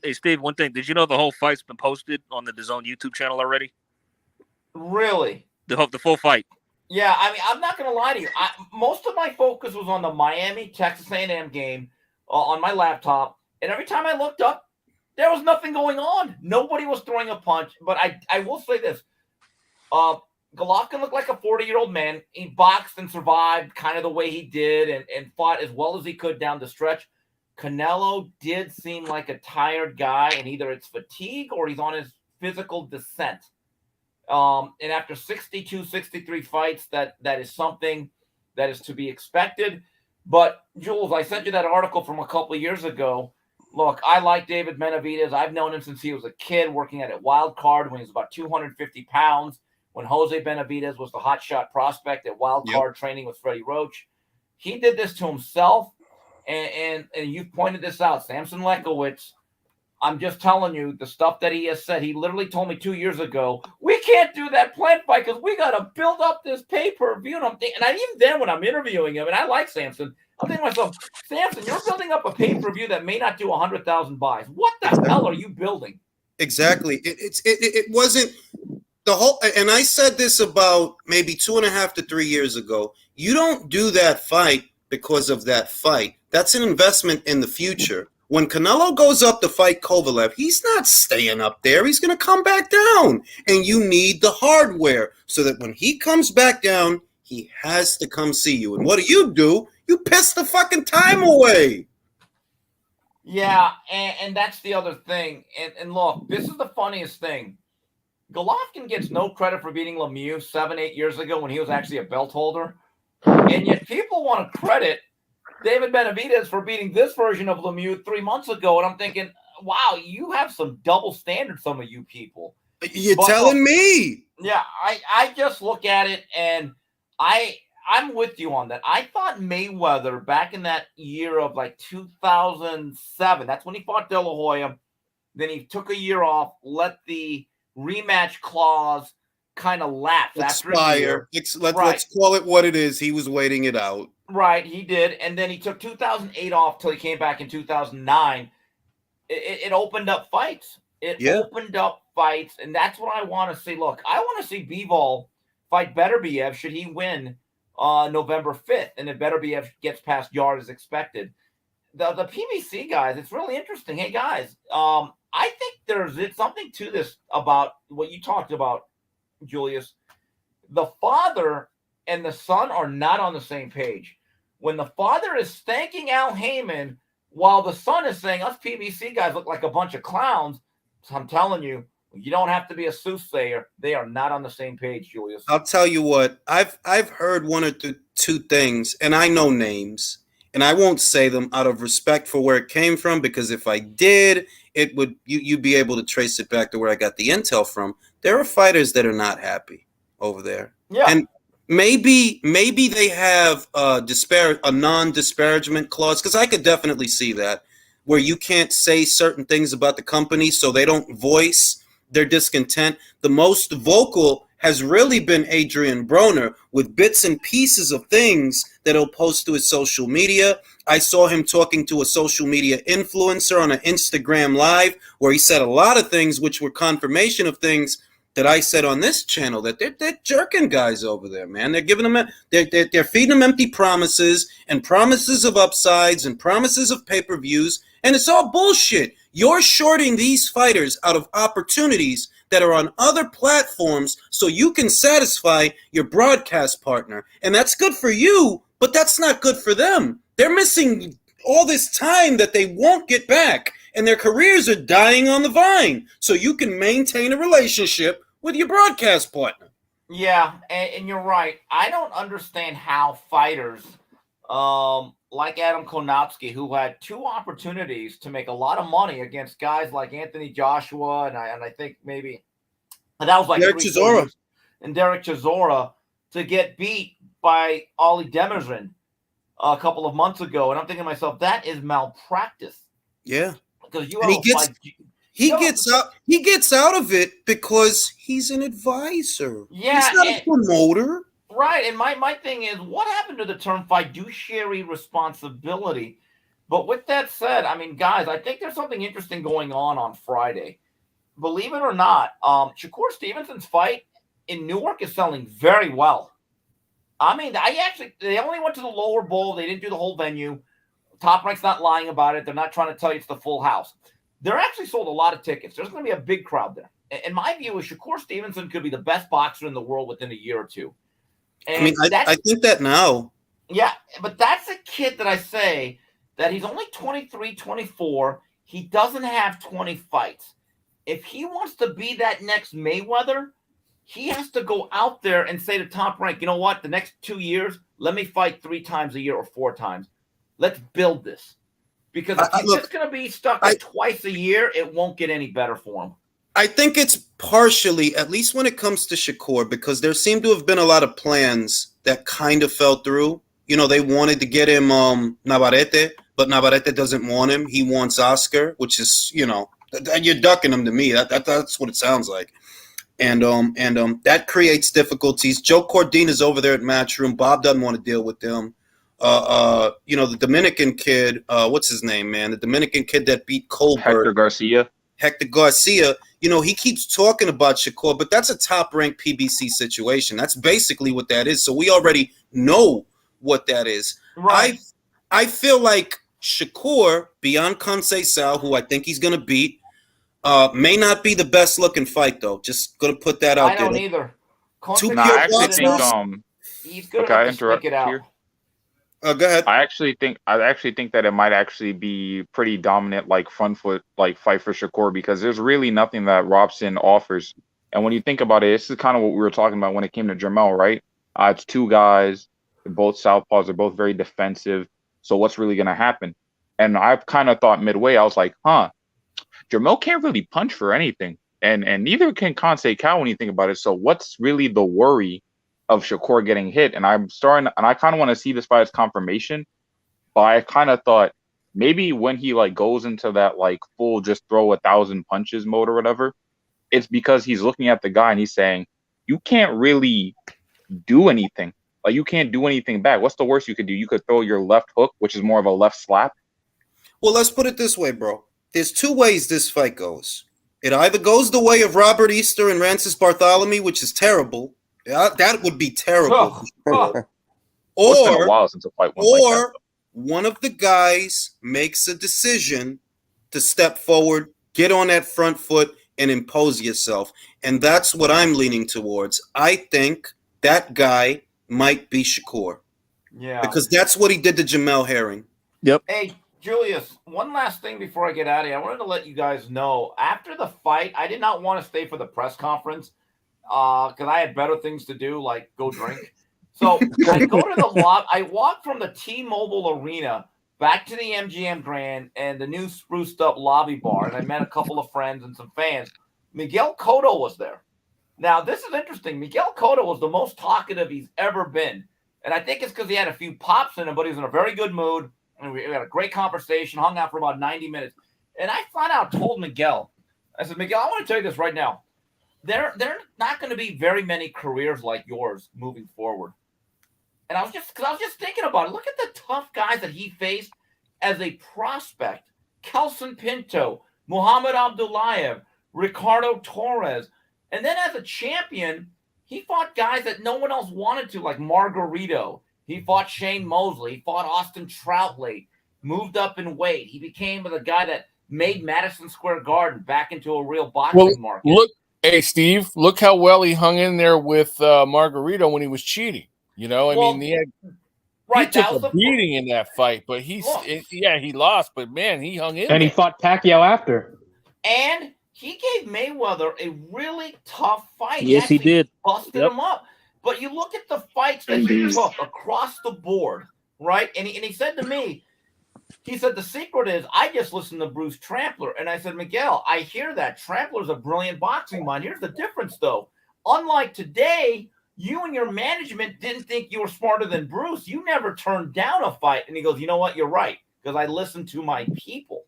Hey, Steve, one thing. Did you know the whole fight's been posted on the DAZN YouTube channel already? Really? The full fight. Yeah, I mean, I'm not going to lie to you. Most of my focus was on the Miami-Texas A&M game on my laptop, and every time I looked up, there was nothing going on. Nobody was throwing a punch, but I will say this. Golovkin looked like a 40-year-old man. He boxed and survived kind of the way he did and fought as well as he could down the stretch. Canelo did seem like a tired guy, and either it's fatigue or he's on his physical descent. And after 62, 63 fights, that is something that is to be expected. But, Jules, I sent you that article from a couple of years ago. Look, I like David Benavidez. I've known him since he was a kid working at Wild Card when he was about 250 pounds, when Jose Benavidez was the hotshot prospect at Wild Card training with Freddie Roach. He did this to himself, and you've pointed this out. Samson Lekowicz, I'm just telling you, the stuff that he has said, he literally told me 2 years ago, we can't do that plant fight because we got to build up this pay-per-view. And I'm thinking, and even then when I'm interviewing him, and I like Samson, I'm thinking to myself, Samson, you're building up a pay-per-view that may not do 100,000 buys. What the hell are you building? Exactly. It wasn't the whole, and I said this about maybe 2.5 to 3 years ago. You don't do that fight because of that fight. That's an investment in the future. When Canelo goes up to fight Kovalev, he's not staying up there. He's going to come back down. And you need the hardware so that when he comes back down, he has to come see you. And what do? You piss the fucking time away. Yeah, and that's the other thing. And look, this is the funniest thing. Golovkin gets no credit for beating Lemieux 7-8 years ago when he was actually a belt holder. And yet people want to credit David Benavidez for beating this version of Lemieux 3 months ago. And I'm thinking, wow, you have some double standards, some of you people. You're telling me. Yeah, I just look at it, and I'm with you on that. I thought Mayweather back in that year of like 2007, that's when he fought De La Hoya. Then he took a year off, let the rematch clause kind of lapse after a year. Let's call it what it is. He was waiting it out. Right, he did. And then he took 2008 off till he came back in 2009. It opened up fights. It opened up fights, and that's what I want to see. Look, I want to see Bivol fight Beterbiev should he win November 5th, and if Beterbiev gets past Yard as expected. The PBC guys, it's really interesting. Hey, guys, I think there's something to this about what you talked about, Julius. The father and the son are not on the same page. When the father is thanking Al Heyman while the son is saying us PBC guys look like a bunch of clowns, so I'm telling you, you don't have to be a soothsayer. They are not on the same page, Julius. I'll tell you what. I've heard one or two things, and I know names, and I won't say them out of respect for where it came from, because if I did, it would you'd be able to trace it back to where I got the intel from. There are fighters that are not happy over there. Yeah. And maybe they have a non-disparagement clause, because I could definitely see that, where you can't say certain things about the company so they don't voice their discontent. The most vocal has really been Adrian Broner, with bits and pieces of things that he'll post to his social media. I saw him talking to a social media influencer on an Instagram live, where he said a lot of things which were confirmation of things that I said on this channel, that they're jerking guys over there, man. They're giving them, they're feeding them empty promises, and promises of upsides, and promises of pay-per-views, and it's all bullshit. You're shorting these fighters out of opportunities that are on other platforms so you can satisfy your broadcast partner. And that's good for you, but that's not good for them. They're missing all this time that they won't get back, and their careers are dying on the vine, so you can maintain a relationship with your broadcast partner. Yeah, and you're right. I don't understand how fighters like Adam Konopsky, who had 2 opportunities to make a lot of money against guys like Anthony Joshua, and I think maybe that was like Derek Chisora, and Derek Chisora, to get beat by Ollie Demirzian a couple of months ago. And I'm thinking to myself, that is malpractice. Yeah. Because he gets out of it because he's an advisor. Yeah, he's not a promoter. Right. And my thing is, what happened to the term fiduciary responsibility? But with that said, I mean, guys, I think there's something interesting going on Friday. Believe it or not, Shakur Stevenson's fight in Newark is selling very well. I mean, they only went to the lower bowl. They didn't do the whole venue. Top Rank's not lying about it. They're not trying to tell you it's the full house. They're actually sold a lot of tickets. There's going to be a big crowd there. And my view is Shakur Stevenson could be the best boxer in the world within a year or two. And I mean, I think that now. Yeah, but that's a kid that I say that he's only 23, 24. He doesn't have 20 fights. If he wants to be that next Mayweather, he has to go out there and say to Top Rank, you know what, the next 2 years, let me fight 3 times a year or 4 times. Let's build this. Because if he's just going to be stuck at twice a year, it won't get any better for him. I think it's partially, at least when it comes to Shakur, because there seem to have been a lot of plans that kind of fell through. You know, they wanted to get him Navarrete, but Navarrete doesn't want him. He wants Oscar, which is, you know, you're ducking him to me. That's what it sounds like. And that creates difficulties. Joe Cordina's over there at Matchroom. Bob doesn't want to deal with them. You know, the Dominican kid, what's his name, man? The Dominican kid that beat Colbert. Hector Garcia. You know, he keeps talking about Shakur, but that's a top-ranked PBC situation. That's basically what that is. So we already know what that is. Right. I feel like Shakur, beyond Conceição, who I think he's going to beat, may not be the best-looking fight, though. Just going to put that out there. I don't either. I actually think he's going to stick it out. Here? Go ahead. I actually think that it might actually be pretty dominant, like front foot, like fight for Shakur, because there's really nothing that Robson offers. And when you think about it, this is kind of what we were talking about when it came to Jermell, right? It's 2 guys, they're both southpaws, they're both very defensive. So what's really going to happen? And I kind of thought midway, I was like, Jermell can't really punch for anything, and neither can Conceição when you think about it. So what's really the worry of Shakur getting hit? And I kind of want to see this fight as confirmation, but I kind of thought maybe when he like goes into that like full just throw 1,000 punches mode or whatever, it's because he's looking at the guy and he's saying, you can't really do anything. Like, you can't do anything back. What's the worst you could do? You could throw your left hook, which is more of a left slap. Well, let's put it this way, bro. There's 2 ways this fight goes. It either goes the way of Robert Easter and Rancis Bartholomew, which is terrible. That would be terrible. It's been a while since a fight went like that, one of the guys makes a decision to step forward, get on that front foot, and impose yourself. And that's what I'm leaning towards. I think that guy might be Shakur. Yeah. Because that's what he did to Jamel Herring. Yep. Hey, Julius, one last thing before I get out of here. I wanted to let you guys know, after the fight, I did not want to stay for the press conference because I had better things to do, like go drink. So I go to the lobby. I walk from the T-Mobile Arena back to the MGM Grand and the new spruced up lobby bar, and I met a couple of friends and some fans. Miguel Cotto was there. Now, this is interesting. Miguel Cotto was the most talkative he's ever been, and I think it's because he had a few pops in him, but he was in a very good mood, and we had a great conversation, hung out for about 90 minutes. And I flat out told Miguel, I said, Miguel, I want to tell you this right now. There not going to be very many careers like yours moving forward. And I was just thinking about it. Look at the tough guys that he faced as a prospect. Kelson Pinto, Muhammad Abdullayev, Ricardo Torres. And then as a champion, he fought guys that no one else wanted to, like Margarito. He fought Shane Mosley. He fought Austin Troutley. Moved up in weight. He became the guy that made Madison Square Garden back into a real boxing market. Look, hey, Steve, look how well he hung in there with Margarito when he was cheating. You know, I mean, he took a beating in that fight, but he lost, but man, he hung in there. And he fought Pacquiao after. And he gave Mayweather a really tough fight. Yes, he did. Busted him up. But you look at the fights that he took across the board, right? And he said to me, he said, the secret is I just listened to Bruce Trampler. And I said, Miguel, I hear that. Trampler's a brilliant boxing mind. Here's the difference, though. Unlike today, you and your management didn't think you were smarter than Bruce. You never turned down a fight. And he goes, you know what? You're right, because I listened to my people.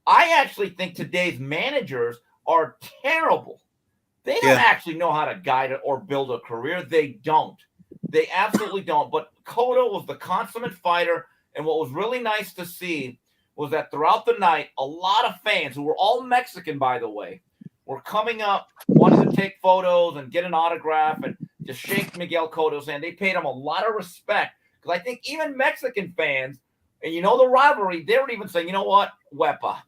I actually think today's managers are terrible. They don't actually know how to guide it or build a career. They don't. They absolutely don't. But Cotto was the consummate fighter. And what was really nice to see was that throughout the night, a lot of fans, who were all Mexican, by the way, were coming up, wanting to take photos and get an autograph and just shake Miguel Cotto's hand. They paid him a lot of respect, because I think even Mexican fans, and you know the rivalry, they were even saying, you know what, Wepa,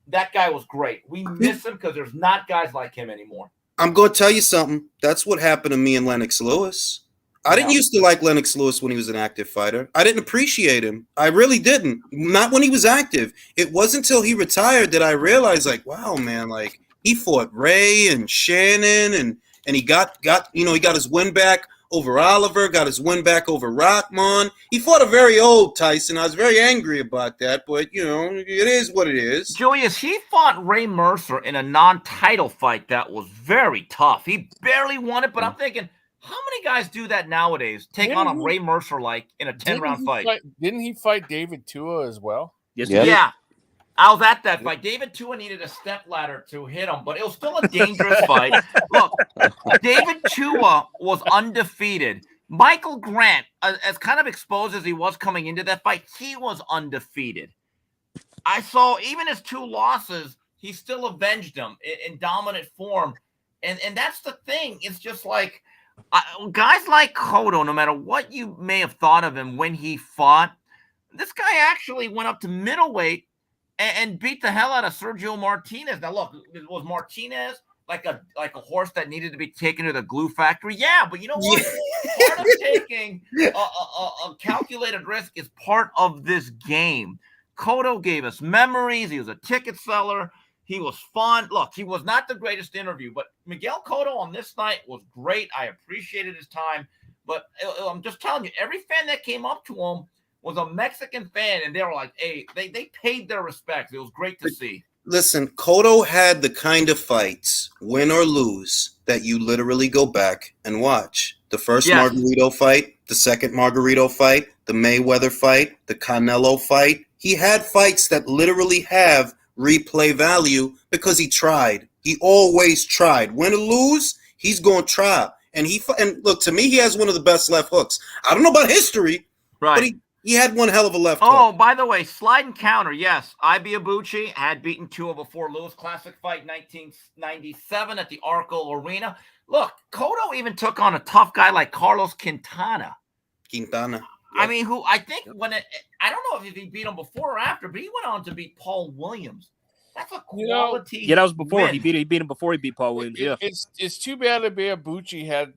that guy was great. We miss him because there's not guys like him anymore. I'm going to tell you something. That's what happened to me and Lennox Lewis. I didn't used to like Lennox Lewis when he was an active fighter. I didn't appreciate him. I really didn't. Not when he was active. It wasn't until he retired that I realized, like, wow, man, like, he fought Ray and Shannon, and he got he got his win back over Oliver, got his win back over Rockman. He fought a very old Tyson. I was very angry about that, but, it is what it is. Julius, he fought Ray Mercer in a non-title fight that was very tough. He barely won it, but I'm thinking, how many guys do that nowadays? Take on a Ray Mercer like in a 10-round fight. Didn't he fight David Tua as well? Yes. Yeah. I was at that fight. David Tua needed a stepladder to hit him, but it was still a dangerous fight. Look, David Tua was undefeated. Michael Grant, as kind of exposed as he was coming into that fight, he was undefeated. I saw even his 2 losses, he still avenged them in dominant form. And that's the thing. It's just like guys like Cotto, no matter what you may have thought of him when he fought, this guy actually went up to middleweight and beat the hell out of Sergio Martinez. Now, look, was Martinez like a horse that needed to be taken to the glue factory? Yeah, but you know what? Part of taking a calculated risk is part of this game. Cotto gave us memories. He was a ticket seller. He was fun. Look, he was not the greatest interview, but Miguel Cotto on this night was great. I appreciated his time. But I'm just telling you, every fan that came up to him was a Mexican fan, and they were like, hey, they paid their respects. It was great to see. Listen, Cotto had the kind of fights, win or lose, that you literally go back and watch. The first Margarito fight, the second Margarito fight, the Mayweather fight, the Canelo fight. He had fights that literally have replay value because he tried. He always tried. Win or lose, he's going to try. And look, to me, he has one of the best left hooks. I don't know about history, but he had one hell of a left hook. Oh, by the way, slide and counter. Yes, Ibushi had beaten Tua before Lewis Classic fight 1997 at the Arco Arena. Look, Cotto even took on a tough guy like Carlos Quintana. I mean, who I think I don't know if he beat him before or after, but he went on to beat Paul Williams. That's a quality. Yeah, that was before win. he beat him before he beat Paul Williams. Yeah, it's too bad that Ibushi had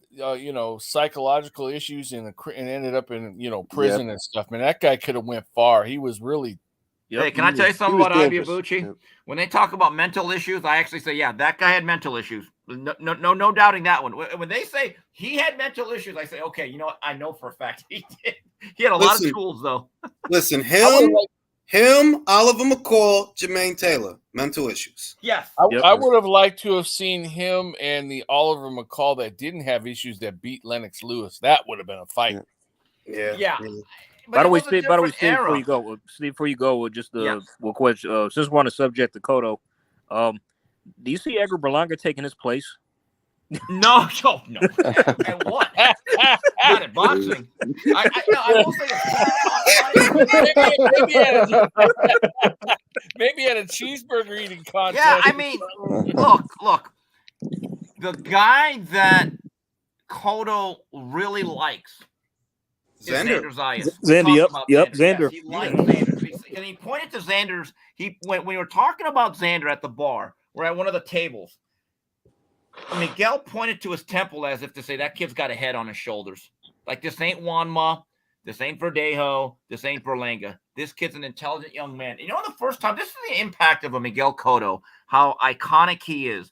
psychological issues and ended up in prison and stuff. Man, that guy could have went far. He was really. Hey, can I tell you something about Ibushi? When they talk about mental issues, I actually say, yeah, that guy had mental issues. No doubting that one. When they say he had mental issues, I say, okay, you know what? I know for a fact he did. He had a lot of tools, though. Listen, Oliver McCall, Jermaine Taylor, mental issues. Yes. I would have liked to have seen him and the Oliver McCall that didn't have issues that beat Lennox Lewis. That would have been a fight. Yeah. By the way, Steve, before you go, just one question. Since we're on the subject of Cotto, do you see Edgar Berlanga taking his place? No. And what? Not at boxing. I will say maybe at a cheeseburger eating contest. Yeah, I mean, look. The guy that Cotto really likes is Xander Zayas. Xander, yep, Yes, Xander. he likes Xander. And he pointed to Xander's. When we were talking about Xander at the bar, we're at one of the tables. Miguel pointed to his temple as if to say that kid's got a head on his shoulders. Like, this ain't Juanma, this ain't Verdejo, this ain't Berlanga. This kid's an intelligent young man. You know, the first time, this is the impact of a Miguel Cotto, how iconic he is.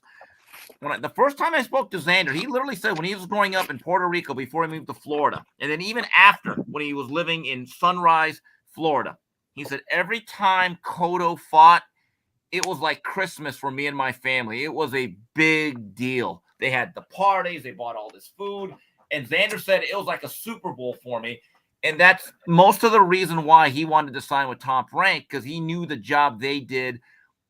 The first time I spoke to Xander, he literally said when he was growing up in Puerto Rico before he moved to Florida, and then even after when he was living in Sunrise, Florida, he said every time Cotto fought, it was like Christmas for me and my family. It was a big deal. They had the parties. They bought all this food. And Xander said it was like a Super Bowl for me. And that's most of the reason why he wanted to sign with Top Rank, because he knew the job they did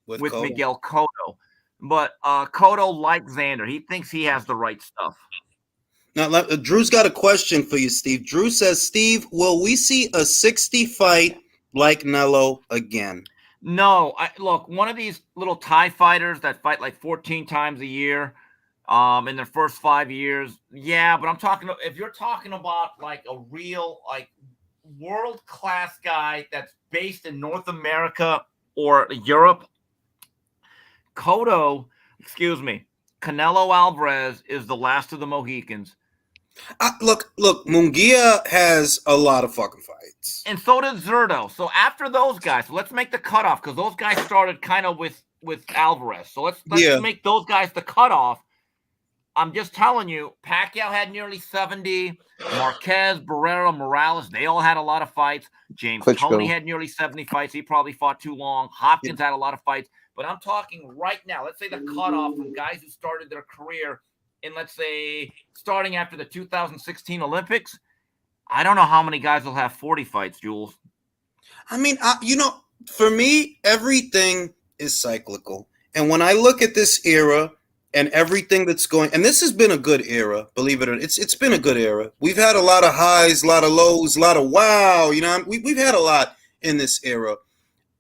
with Miguel Cotto. But Cotto likes Xander. He thinks he has the right stuff. Now, Drew's got a question for you, Steve. Drew says, Steve, will we see a 60 fight like Nello again? No, look, one of these little Thai fighters that fight like 14 times a year in their first 5 years. Yeah, but I'm talking about, if you're talking about like a real, like, world-class guy that's based in North America or Europe, Canelo Alvarez is the last of the Mohicans. Look, Munguia has a lot of fucking fights. And so does Zurdo. So after those guys, let's make the cutoff, because those guys started kind of with Alvarez. So let's make those guys the cutoff. I'm just telling you, Pacquiao had nearly 70. Marquez, Barrera, Morales, they all had a lot of fights. James Toney had nearly 70 fights. He probably fought too long. Hopkins had a lot of fights. But I'm talking right now, let's say the cutoff from guys who started their career in, let's say, starting after the 2016 Olympics. I don't know how many guys will have 40 fights, Jules. I mean, for me, everything is cyclical. And when I look at this era and everything that's going, and this has been a good era, believe it or not, it's been a good era. We've had a lot of highs, a lot of lows, a lot of wow. We've had a lot in this era.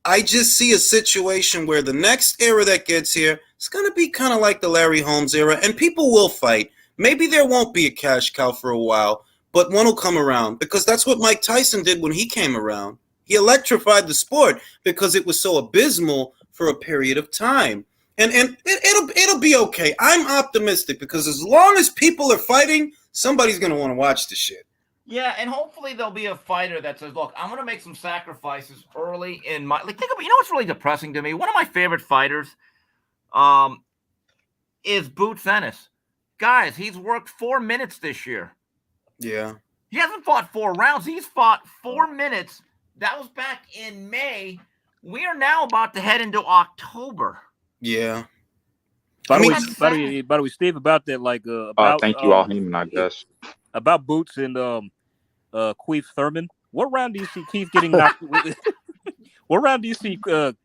I just see a situation where the next era that gets here is going to be kind of like the Larry Holmes era, and people will fight. Maybe there won't be a cash cow for a while, but one will come around, because that's what Mike Tyson did when he came around. He electrified the sport because it was so abysmal for a period of time. And it'll be okay. I'm optimistic, because as long as people are fighting, somebody's going to want to watch this shit. Yeah, and hopefully there'll be a fighter that says, look, I'm going to make some sacrifices early in my... Like, think about, you know what's really depressing to me? One of my favorite fighters is Boots Ennis. Guys, he's worked 4 minutes this year. Yeah. He hasn't fought 4 rounds. He's fought 4 minutes. That was back in May. We are now about to head into October. Yeah. By the way, Steve, about that, like, about... thank you, Al-Heyman, I guess. About Boots and Queef Thurman. What round do you see Keith getting knocked? What round do you see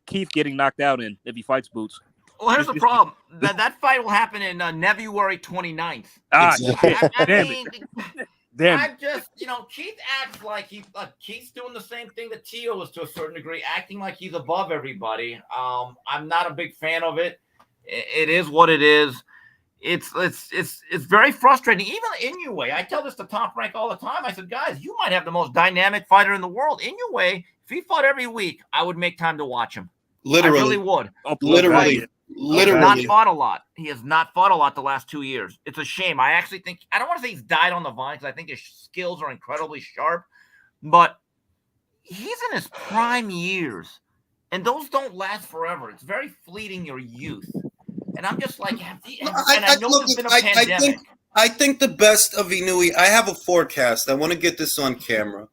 Keith getting knocked out in if he fights Boots? Well, here's the problem. That fight will happen in February 29th. Damn. I just, Keith acts like Keith's doing the same thing that Tio is to a certain degree, acting like he's above everybody. I'm not a big fan of it. It is what it is. It's very frustrating. Even Inoue, I tell this to Top Rank all the time. I said, guys, you might have the most dynamic fighter in the world. Inoue, if he fought every week, I would make time to watch him. Literally. I really would. Literally. He has not fought a lot. He has not fought a lot the last 2 years. It's a shame. I actually think, I don't want to say he's died on the vine, because I think his skills are incredibly sharp, but he's in his prime years, and those don't last forever. It's very fleeting, your youth. And I'm just like, I know there's been a pandemic. I think the best of Inoue, I have a forecast. I want to get this on camera.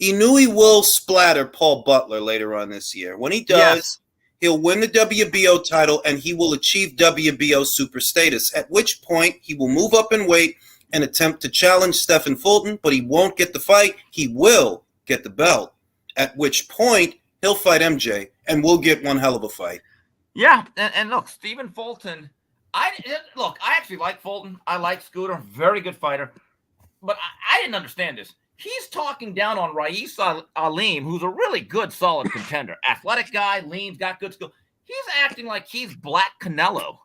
Inoue will splatter Paul Butler later on this year. When he does, he'll win the WBO title and he will achieve WBO super status, at which point he will move up in weight and attempt to challenge Stephen Fulton, but he won't get the fight. He will get the belt, at which point he'll fight MJ and we'll get one hell of a fight. Yeah, and look, Stephen Fulton, I actually like Fulton. I like Scooter, very good fighter. But I didn't understand this. He's talking down on Rais Alim, who's a really good, solid contender. Athletic guy, lean, got good skill. He's acting like he's Black Canelo.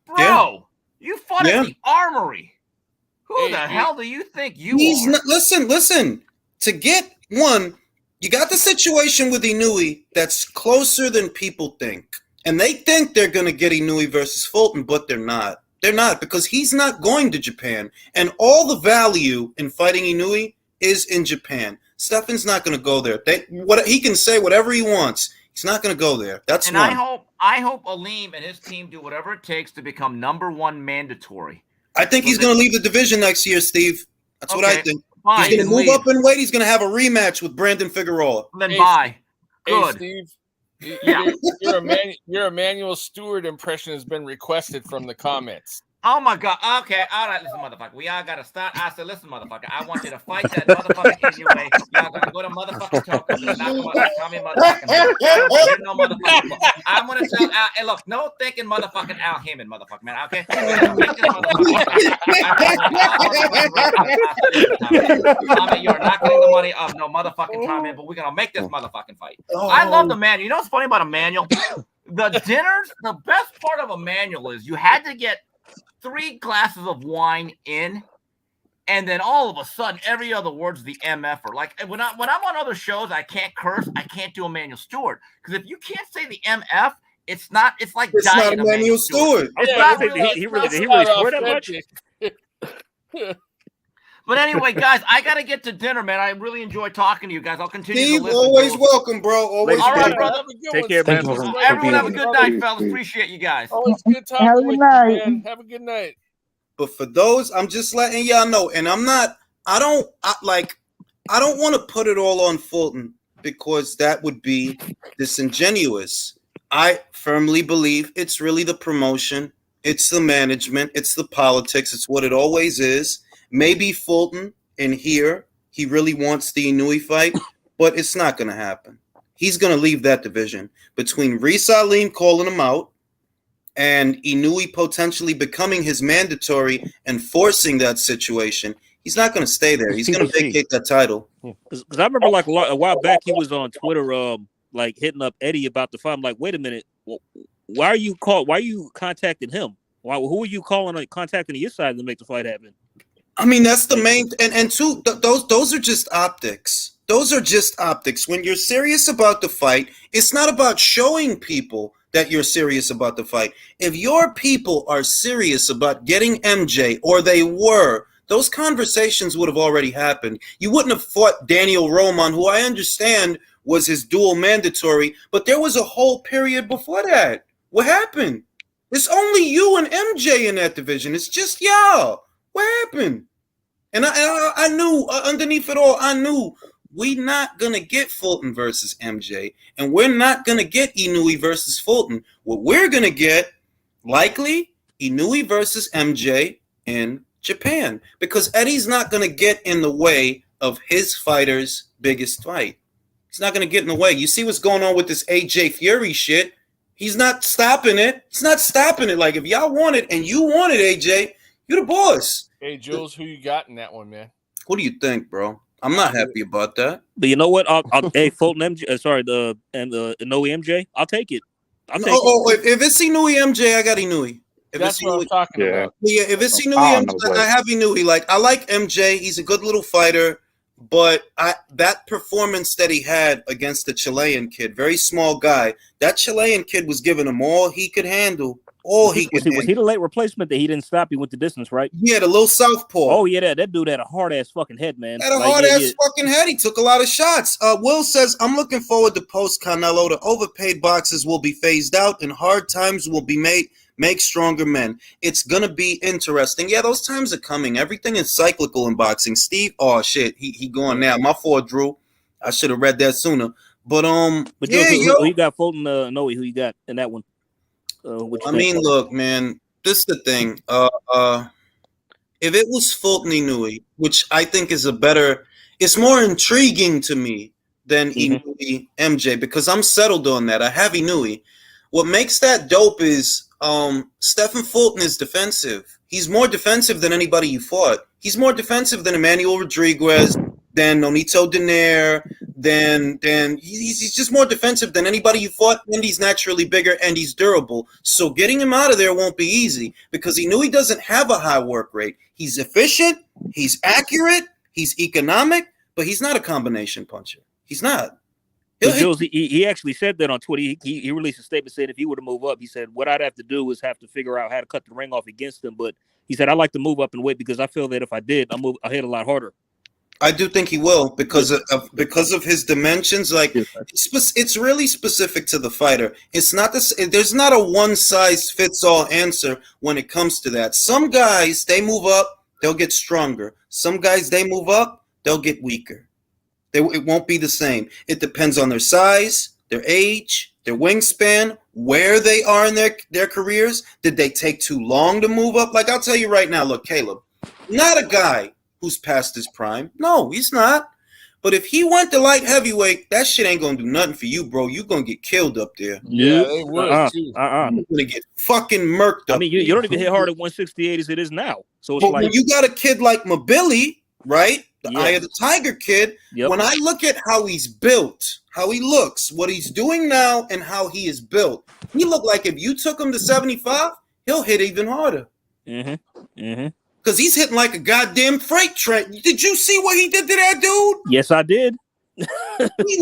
Bro, you fought at the Armory. Who the hell do you think you are? Listen. To get one, you got the situation with Inoue that's closer than people think. And they think they're going to get Inoue versus Fulton, but they're not. They're not, because he's not going to Japan. And all the value in fighting Inoue is in Japan. Stefan's not going to go there. He can say whatever he wants. He's not going to go there. That's one. I hope Alim and his team do whatever it takes to become #1 mandatory. I think he's going to leave the division next year, Steve. That's what I think. Fine, he's going to move up in weight. He's going to have a rematch with Brandon Figueroa. Then bye. Good. Hey, Steve. Your Emmanuel Stewart impression has been requested from the comments. Oh my God. Okay. All right. Listen, motherfucker. We all got to start. I said, listen, motherfucker. I want you to fight that motherfucker Inoue. Y'all got to go to motherfucking Tawks. Tell me motherfucking. No motherfucking. I'm going to tell Al. Hey, look, no thinking motherfucking Al Heyman, motherfucker, man. Okay. Tommy, you're not getting the money of no motherfucking time, man, but we're going to make this motherfucking fight. I love the manual. You know what's funny about a manual? The dinners, the best part of a manual is you had to get 3 glasses of wine in, and then all of a sudden, every other word's the MF-er. Like when I'm on other shows, I can't curse. I can't do Emmanuel Stewart because if you can't say the MF, it's like it's not Emmanuel Stewart. It's not he really scored that much. But anyway, guys, I got to get to dinner, man. I really enjoy talking to you guys. I'll continue Steve, to listen. always welcome, bro. Always all right, welcome. brother. Take care, man. Everyone have a good night, fellas. Appreciate you guys. Always good talking with you, man. Have a good night. But for those, I'm just letting y'all know, and I don't want to put it all on Fulton because that would be disingenuous. I firmly believe it's really the promotion, it's the management, it's the politics, it's what it always is. Maybe Fulton in here, he really wants the Inoue fight, but it's not going to happen. He's going to leave that division. Between Reese Alim calling him out and Inoue potentially becoming his mandatory and forcing that situation, he's not going to stay there. He's going to vacate that title. Because I remember like a while back, he was on Twitter like hitting up Eddie about the fight. I'm like, wait a minute. Why are you contacting him? Who are you contacting your side to make the fight happen? I mean, that's the main and two. Those are just optics. Those are just optics. When you're serious about the fight, it's not about showing people that you're serious about the fight. If your people are serious about getting MJ, or they were, those conversations would have already happened. You wouldn't have fought Daniel Roman, who I understand was his dual mandatory, but there was a whole period before that. What happened? It's only you and MJ in that division. It's just y'all. What happened? And I knew underneath it all, I knew we're not going to get Fulton versus MJ, and we're not going to get Inoue versus Fulton. What we're going to get, likely, Inoue versus MJ in Japan, because Eddie's not going to get in the way of his fighter's biggest fight. He's not going to get in the way. You see what's going on with this AJ Fury shit? He's not stopping it. He's not stopping it. Like, if y'all want it and you want it, AJ, you're the boss. Hey, Jules, who you got in that one, man? What do you think, bro? I'm not happy about that. But you know what? Hey, Fulton MJ, the Inoue MJ, I'll take it. If it's Inoue MJ, I got Inoue. That's what I'm talking about. Yeah, if it's Inoue MJ, I have Inoue. Like, I like MJ. He's a good little fighter. But that performance that he had against the Chilean kid, very small guy, that Chilean kid was giving him all he could handle. Was he the late replacement that he didn't stop? He went the distance, right? Yeah, the little southpaw. Oh, yeah, that dude had a hard-ass fucking head, man. Had a hard-ass fucking head. He took a lot of shots. Will says, I'm looking forward to post-Canelo. The overpaid boxes will be phased out, and hard times will be make stronger men. It's gonna be interesting. Yeah, those times are coming. Everything is cyclical in boxing. Steve, oh shit, he going now. My fault, Drew. I should have read that sooner. But yeah, who you got Fulton? Noe, who you got in that one? I mean, look, man, this is the thing. If it was Fulton Inoue, which I think is it's more intriguing to me than Inoue MJ, because I'm settled on that. I have Inoue. What makes that dope is Stephen Fulton is defensive. He's more defensive than anybody you fought. He's more defensive than Emmanuel Rodriguez, than Nonito Donaire, then he's just more defensive than anybody you fought, and he's naturally bigger and he's durable. So getting him out of there won't be easy because Inoue doesn't have a high work rate. He's efficient, he's accurate, he's economic, but he's not a combination puncher. He's not. Jules, he actually said that on Twitter. He released a statement saying if he were to move up, he said what I'd have to do is have to figure out how to cut the ring off against him. But he said I like to move up in weight because I feel that if I did, I hit a lot harder. I do think he will because of his dimensions. Like it's really specific to the fighter. It's not this. There's not a one size fits all answer when it comes to that. Some guys they move up, they'll get stronger. Some guys they move up, they'll get weaker. It won't be the same. It depends on their size, their age, their wingspan, where they are in their careers. Did they take too long to move up? Like I'll tell you right now. Look, Caleb, not a guy who's past his prime. No, he's not. But if he went to light heavyweight, that shit ain't gonna do nothing for you, bro. You're gonna get killed up there. Yeah, they would too. You're gonna get fucking murked up. I mean, you don't even hit hard at 168 as it is now. So it's but when you got a kid like Mabili, right? The Eye of the Tiger kid. Yep. When I look at how he's built, how he looks, what he's doing now, and how he is built, he look like if you took him to 75, he'll hit even harder. Because he's hitting like a goddamn freight train. Did you see what he did to that dude? Yes, I did. He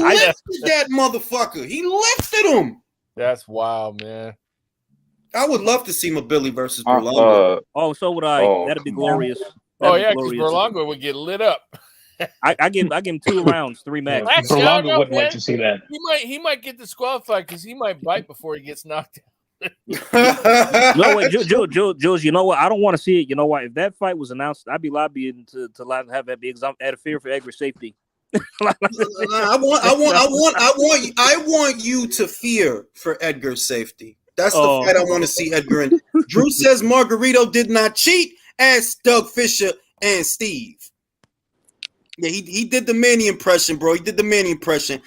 lifted that motherfucker. He lifted him. That's wild, man. I would love to see Mabili versus Berlanga. So would I. That'd be glorious. Yeah, because Berlanga would get lit up. I give him 2 rounds, 3 max. Berlanga wouldn't like to see that. He might get disqualified because he might bite before he gets knocked out. No, wait, Jules, you know what? I don't want to see it. You know what? If that fight was announced, I'd be lobbying to have that because I'm out of fear for Edgar's safety. I want you to fear for Edgar's safety. That's the fight I want to see Edgar in. Drew says Margarito did not cheat. Ask Doug Fisher and Steve. Yeah, he did the Manny impression, bro. He did the Manny impression.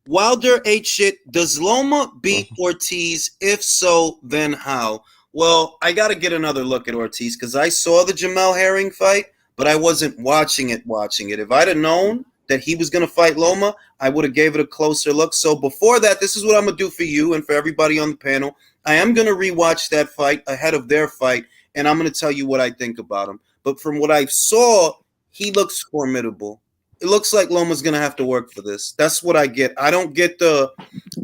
Wilder ate shit. Does Loma beat Ortiz? If so, then how? Well, I got to get another look at Ortiz because I saw the Jamel Herring fight, but I wasn't watching it. If I'd have known that he was going to fight Loma, I would have gave it a closer look. So before that, this is what I'm going to do for you and for everybody on the panel. I am going to rewatch that fight ahead of their fight, and I'm going to tell you what I think about him. But from what I saw, he looks formidable. It looks like Loma's gonna have to work for this. That's what I get. I don't get the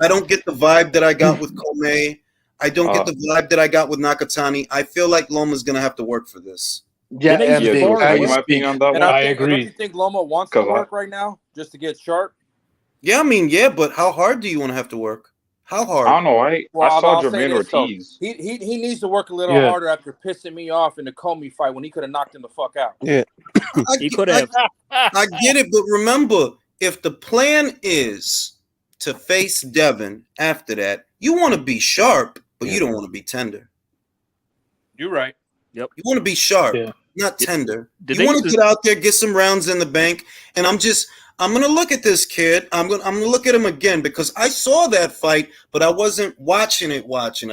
vibe that I got with Comey. I don't get the vibe that I got with Nakatani. I feel like Loma's gonna have to work for this. Yeah, my opinion on that one. I agree. Don't you think Loma wants to work right now just to get sharp? Yeah, I mean, yeah, but how hard do you want to have to work? How hard? I don't know. I saw Jermaine Ortiz. He needs to work a little harder after pissing me off in the Comey fight when he could have knocked him the fuck out. Yeah. He could have. I get it, but remember, if the plan is to face Devin after that, you want to be sharp, but you don't want to be tender. You're right. Yep. You want to be sharp, not tender. You want to get out there, get some rounds in the bank, and I'm going to look at this kid. I'm going to look at him again because I saw that fight, but I wasn't watching it.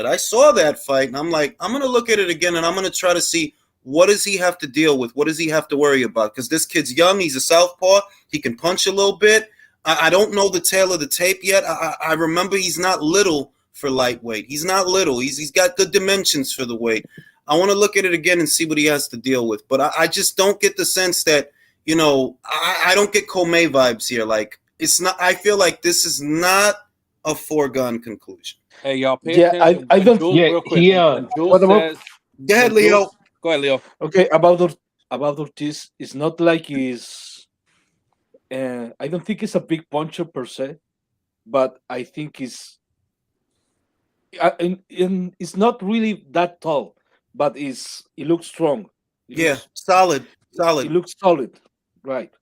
I saw that fight, and I'm like, I'm going to look at it again, and I'm going to try to see what does he have to deal with? What does he have to worry about? Because this kid's young. He's a southpaw. He can punch a little bit. I don't know the tail of the tape yet. I remember he's not little for lightweight. He's not little. He's got good dimensions for the weight. I want to look at it again and see what he has to deal with. But I just don't get the sense that, you know, I don't get Comey vibes here. Like, it's not. I feel like this is not a foregone conclusion. Hey, y'all, pay attention. I don't. Jules, real quick. What about? Go ahead, Leo. Go ahead, Leo. Okay, about Ortiz, it's not like he's. I don't think he's a big puncher per se, but I think it's not really that tall, but it looks strong. Looks, solid. It looks solid, right?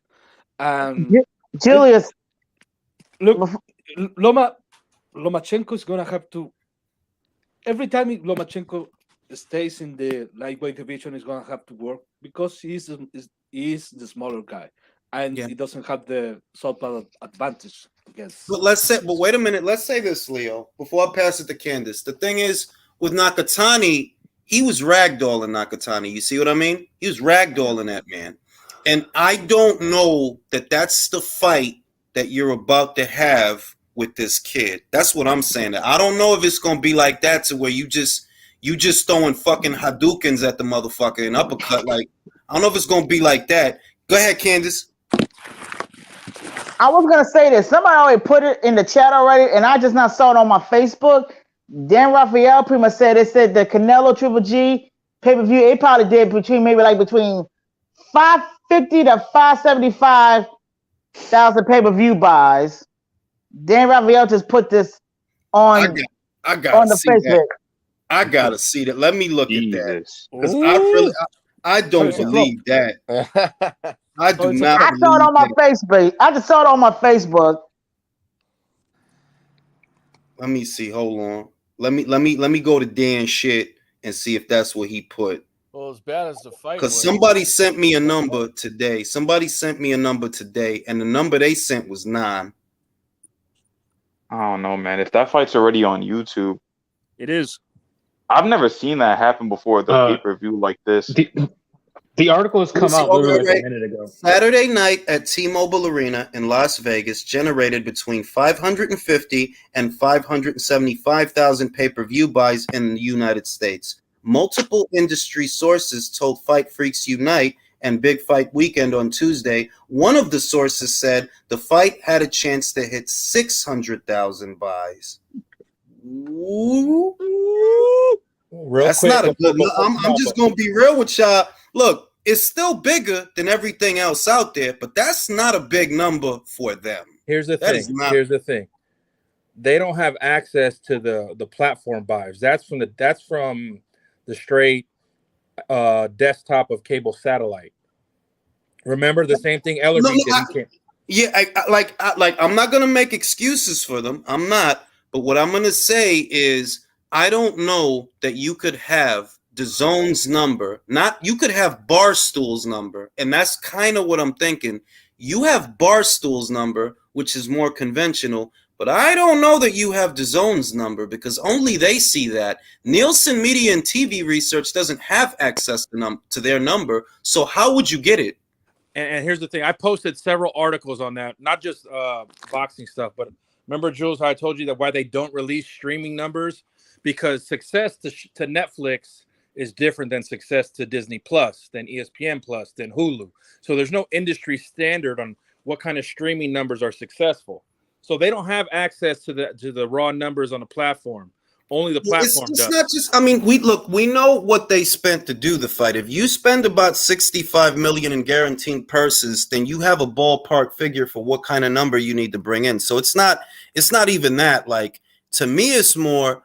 And Julius, look, Lomachenko is gonna have to. Every time Lomachenko stays in the lightweight division, is gonna have to work because he's the smaller guy, and he doesn't have the southpaw advantage against. But wait a minute. Let's say this, Leo, before I pass it to Candace. The thing is, with Nakatani, he was ragdolling Nakatani. You see what I mean? He was ragdolling that man. And I don't know that that's the fight that you're about to have with this kid. That's what I'm saying. I don't know if it's going to be like that to where you just throwing fucking Hadoukens at the motherfucker and uppercut. Like, I don't know if it's going to be like that. Go ahead, Candace. I was going to say this. Somebody already put it in the chat already, and I just not saw it on my Facebook. Dan Raphael pretty much said the Canelo Triple G pay-per-view, it probably did between 550 to 575,000 pay-per-view buys. Dan Raphael just put this on I gotta see Facebook. That. I gotta see that. Let me look at that. Because I don't believe that. I do not. I saw it on my Facebook. I just saw it on my Facebook. Let me see. Hold on. Let me go to Dan's shit and see if that's what he put. Well, as bad as the fight. Because somebody sent me a number today. And the number they sent was 9. I don't know, man. If that fight's already on YouTube, it is. I've never seen that happen before. The pay-per-view like this. The article has come out literally a minute ago. Saturday night at T-Mobile Arena in Las Vegas generated between 550 and 575,000 pay-per-view buys in the United States. Multiple industry sources told Fight Freaks Unite and Big Fight Weekend on Tuesday. One of the sources said the fight had a chance to hit 600,000 buys. Ooh. That's not a good. I'm just gonna be real with y'all. Look, it's still bigger than everything else out there, but that's not a big number for them. Here's the thing. They don't have access to the platform buys. That's from the straight desktop of cable satellite. Remember the same thing Ellerby did. I'm not gonna make excuses for them. I'm not. But what I'm gonna say is, I don't know that you could have DAZN's number. You could have Barstool's number, and that's kind of what I'm thinking. You have Barstool's number, which is more conventional, but I don't know that you have DAZN's number because only they see that. Nielsen Media and TV Research doesn't have access to their number, so how would you get it? And here's the thing. I posted several articles on that, not just boxing stuff, but remember, Jules, how I told you that why they don't release streaming numbers? Because success to Netflix is different than success to Disney Plus, than ESPN Plus, than Hulu. So there's no industry standard on what kind of streaming numbers are successful. So they don't have access to the raw numbers on the platform. Only the platform does. It's not just. I mean, we know what they spent to do the fight. If you spend about $65 million in guaranteed purses, then you have a ballpark figure for what kind of number you need to bring in. So it's not even that. Like, to me, it's more,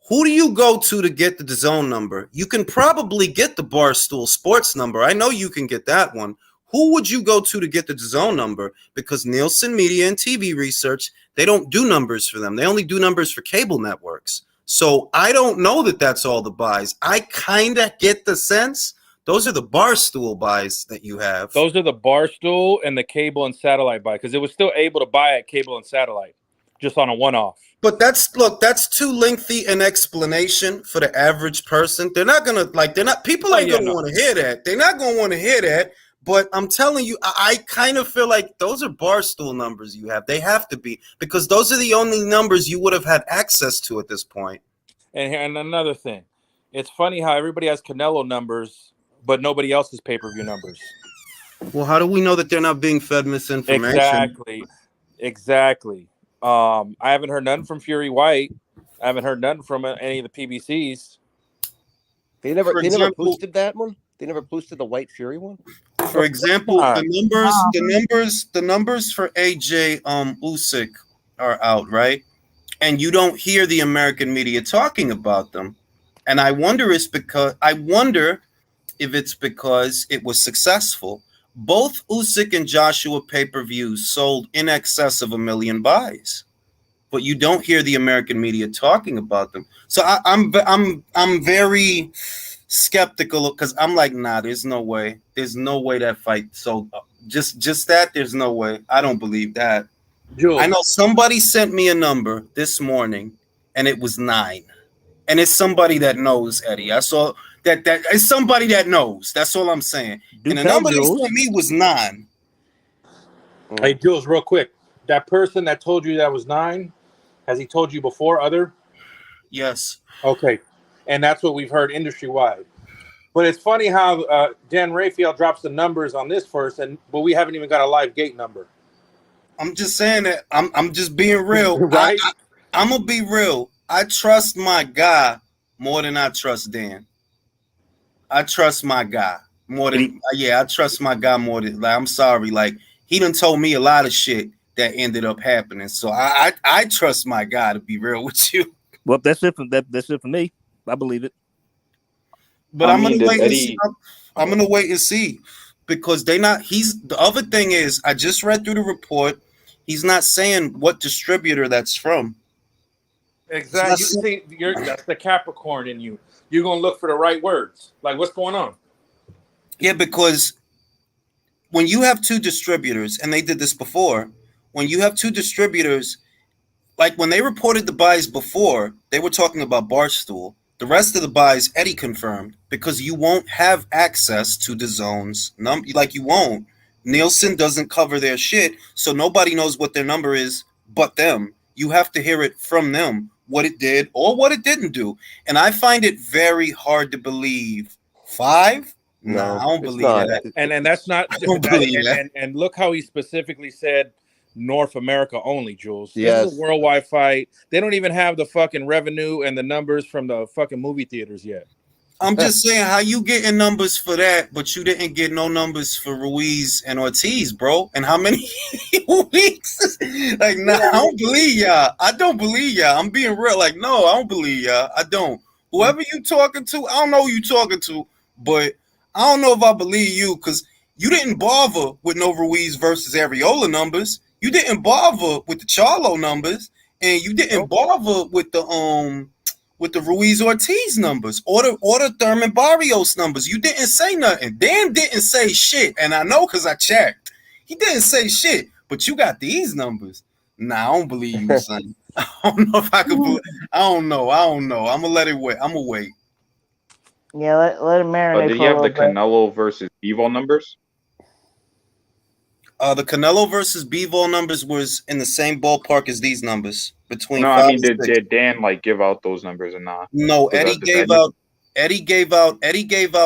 who do you go to get the DAZN number? You can probably get the Barstool Sports number. I know you can get that one. Who would you go to get the DAZN number? Because Nielsen Media and TV Research, they don't do numbers for them. They only do numbers for cable networks. So I don't know that that's all the buys. I kind of get the sense those are the Barstool buys that you have. Those are the Barstool and the cable and satellite buy, because it was still able to buy at cable and satellite just on a one-off. But that's too lengthy an explanation for the average person. They're not gonna people ain't gonna want to hear that. They're not gonna want to hear that. But I'm telling you, I kind of feel like those are Barstool numbers you have. They have to be, because those are the only numbers you would have had access to at this point. And another thing, it's funny how everybody has Canelo numbers, but nobody else's pay-per-view numbers. Well, how do we know that they're not being fed misinformation? Exactly. I haven't heard none from Fury White. I haven't heard none from any of the PBCs. They never boosted that one. They never boosted the White Fury one. For example, the numbers for AJ Usyk are out, right? and you don't hear the American media talking about them. And I wonder if it's because it was successful. Both Usyk and Joshua pay-per-views sold in excess of 1 million buys, but you don't hear the American media talking about them. So I'm very skeptical because I'm like, nah, there's no way that fight sold. Just that, there's no way. I don't believe that. Jules. I know somebody sent me a number this morning, and it was 9. And it's somebody that knows, Eddie. I saw that it's somebody that knows. That's all I'm saying. And the number they sent me was 9. Hey, Jules, real quick. That person that told you that was 9, has he told you before other? Yes. Okay. And that's what we've heard industry-wide. But it's funny how Dan Raphael drops the numbers on this first, but we haven't even got a live gate number. I'm just saying that. I'm just being real. Right? I'm going to be real. I trust my guy more than I trust Dan. I trust my guy more than I trust my guy more than, like, I'm sorry, like, he done told me a lot of shit that ended up happening. So I trust my guy, to be real with you. Well, that's it for me. I believe it. But I'm gonna wait and see. I'm gonna wait and see because the other thing is, I just read through the report. He's not saying what distributor that's from. Exactly. You see, that's the Capricorn in you. You're gonna look for the right words. Like, what's going on? Yeah, because when you have 2 distributors, and they did this before, when you have 2 distributors, like when they reported the buys before, they were talking about Barstool. The rest of the buys, Eddie confirmed, because you won't have access to the zones. Like, you won't. Nielsen doesn't cover their shit, so nobody knows what their number is but them. You have to hear it from them, what it did or what it didn't do. And I find it very hard to believe. 5? No, I don't believe that. And that's not. I don't believe that. And look how he specifically said North America only, Jules. Yes. This is a worldwide fight. They don't even have the fucking revenue and the numbers from the fucking movie theaters yet. I'm just saying, how you getting numbers for that, but you didn't get no numbers for Ruiz and Ortiz, bro? And how many weeks? Like, nah, I don't believe y'all. I don't believe y'all. I'm being real. Like, no, I don't believe y'all. I don't. Whoever you talking to, I don't know who you talking to, but I don't know if I believe you, because you didn't bother with no Ruiz versus Areola numbers. You didn't bother with the Charlo numbers, and you didn't bother with the Ruiz Ortiz numbers or the Thurman Barrios numbers. You didn't say nothing. Dan didn't say shit, and I know because I checked. He didn't say shit, but you got these numbers. Nah, I don't believe you, son. I don't know if I could believe. I don't know. I'm gonna let it wait. I'm gonna wait. Yeah, let it marinate. Did he have the Canelo versus Bivol numbers? The Canelo versus Bivol numbers was in the same ballpark as these numbers. Between no, I mean, did Dan like give out those numbers or not? No, Eddie gave out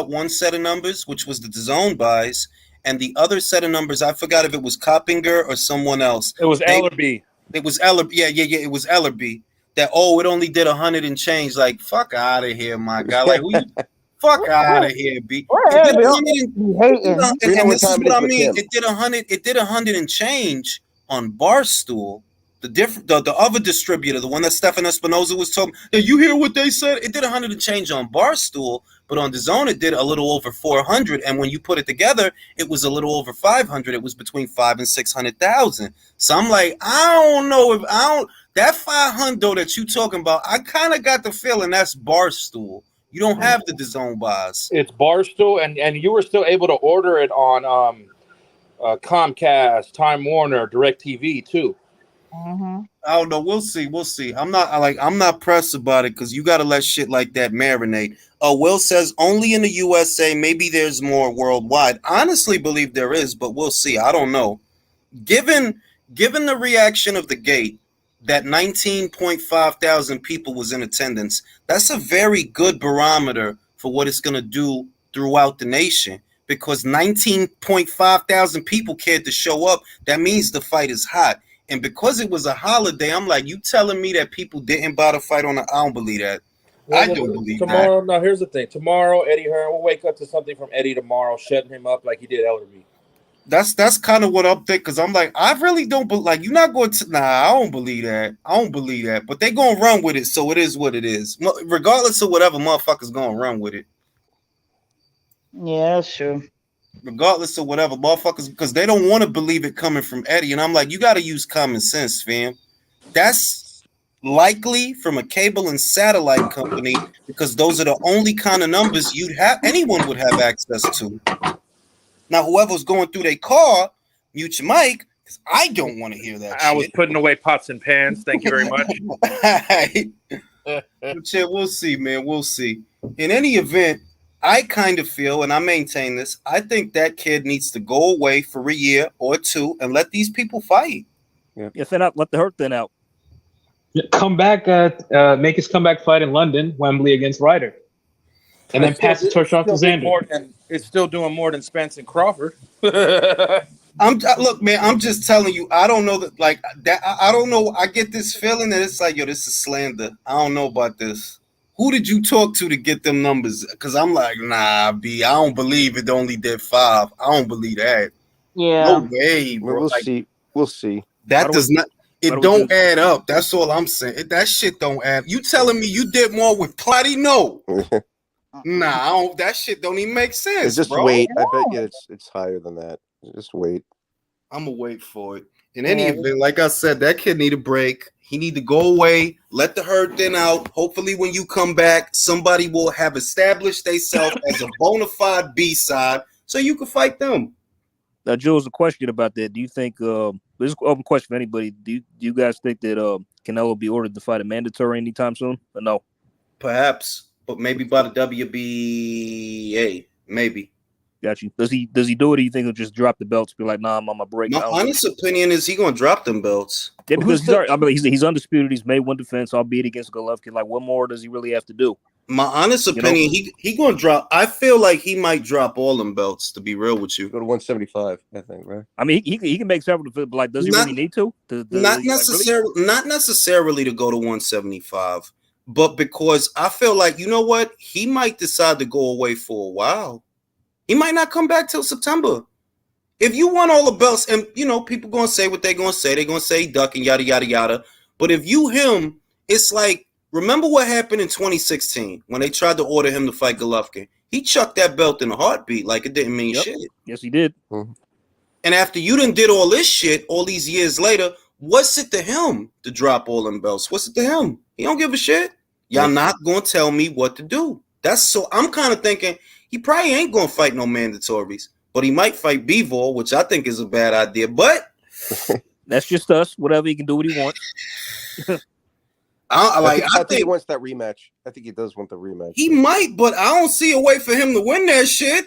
one set of numbers, which was the DAZN buys, and the other set of numbers, I forgot if it was Coppinger or someone else. It was Ellerby. It was Ellerby. Yeah. It was Ellerby. That it only did 100 and change. Like, fuck out of here, my guy. Like, who? Fuck out of here, B. And this is what I mean. It did 100. It did 100 and change on Barstool. The other distributor, the one that Stefan Espinoza was talking. Did you hear what they said? It did 100 and change on Barstool, but on DAZN it did a little over 400. And when you put it together, it was a little over 500. It was between 500 and 600,000. So I'm like, I don't know that 500 that you talking about. I kind of got the feeling that's Barstool. You don't have the DAZN buys. It's Barstool, and you were still able to order it on Comcast, Time Warner, DirecTV too. Mm-hmm. I don't know. We'll see. I'm not pressed about it because you got to let shit like that marinate. Will says only in the USA. Maybe there's more worldwide. Honestly, believe there is, but we'll see. I don't know. Given the reaction of the gate, that 19.5 thousand people was in attendance. That's a very good barometer for what it's going to do throughout the nation, because 19.5 thousand people cared to show up. That means the fight is hot. And because it was a holiday, I'm like, you telling me that people didn't buy the fight on I don't believe that. I don't believe tomorrow, that. Now, here's the thing. Tomorrow, Eddie Hearn will wake up to something from Eddie tomorrow, shutting him up like he did Ellerby. That's kind of what I'm thinking, because I'm like, I really don't like you're not going to. Nah, I don't believe that. I don't believe that. But they gonna run with it, so it is what it is. Regardless of whatever, motherfuckers gonna run with it. Yeah, that's true. Regardless of whatever, motherfuckers, because they don't want to believe it coming from Eddie. And I'm like, you got to use common sense, fam. That's likely from a cable and satellite company, because those are the only kind of numbers anyone would have access to. Now, whoever's going through their car, mute your mic, because I don't want to hear that shit. I was putting away pots and pans. Thank you very much. But yeah, we'll see, man. We'll see. In any event, I kind of feel, and I maintain this, I think that kid needs to go away for a year or two and let these people fight. Yeah, thin out. Let the hurt thin out. Come back, make his comeback fight in London, Wembley against Ryder. And then pass the torch off to Xander. It's still doing more than Spence and Crawford. Look, man, I'm just telling you, I don't know that, like that. I don't know. I get this feeling that it's like, yo, this is slander. I don't know about this. Who did you talk to get them numbers? Because I'm like, nah, B, I don't believe it only did 5. I don't believe that. Yeah. No way, bro. We'll see. We'll see. That does not. It don't add up. That's all I'm saying. That shit don't add. You telling me you did more with Platty? No. Nah, that shit don't even make sense. Just bro. wait. I bet you it's higher than that. Just wait. I'm gonna wait for it. In any event, like I said, that kid need a break. He need to go away. Let the hurt thin out. Hopefully, when you come back, somebody will have established themselves as a bona fide B-side, so you can fight them. Now, Jules, a question about that. Do you think this is an open question for anybody? Do you guys think that Canelo will be ordered to fight a mandatory anytime soon? Or no? Perhaps, but maybe by the WBA, maybe. Got you. Does he do it? Or do you think he'll just drop the belts? Be like, nah, I'm on my break. My honest opinion is he gonna drop them belts. Yeah, because he's undisputed. He's made one defense, albeit against Golovkin. Like, what more does he really have to do? My honest opinion, he gonna drop. I feel like he might drop all them belts. To be real with you, go to 175. I think, right? I mean, he can make several. But like, does he really need to? Not necessarily to go to 175, but because I feel like, you know what, he might decide to go away for a while. He might not come back till September. If you want all the belts, and people gonna say what they're gonna say. They're gonna say duck and yada yada yada. But if you him, it's like, remember what happened in 2016 when they tried to order him to fight Golovkin? He chucked that belt in a heartbeat like it didn't mean shit. Yes, he did. Mm-hmm. And after you done did all this shit, all these years later, what's it to him to drop all them belts? What's it to him? He don't give a shit. Y'all not gonna tell me what to do. I'm kind of thinking he probably ain't gonna fight no mandatories, but he might fight Bivol, which I think is a bad idea. But that's just us. Whatever, he can do what he wants. I think he wants that rematch. I think he does want the rematch. He might, but I don't see a way for him to win that shit.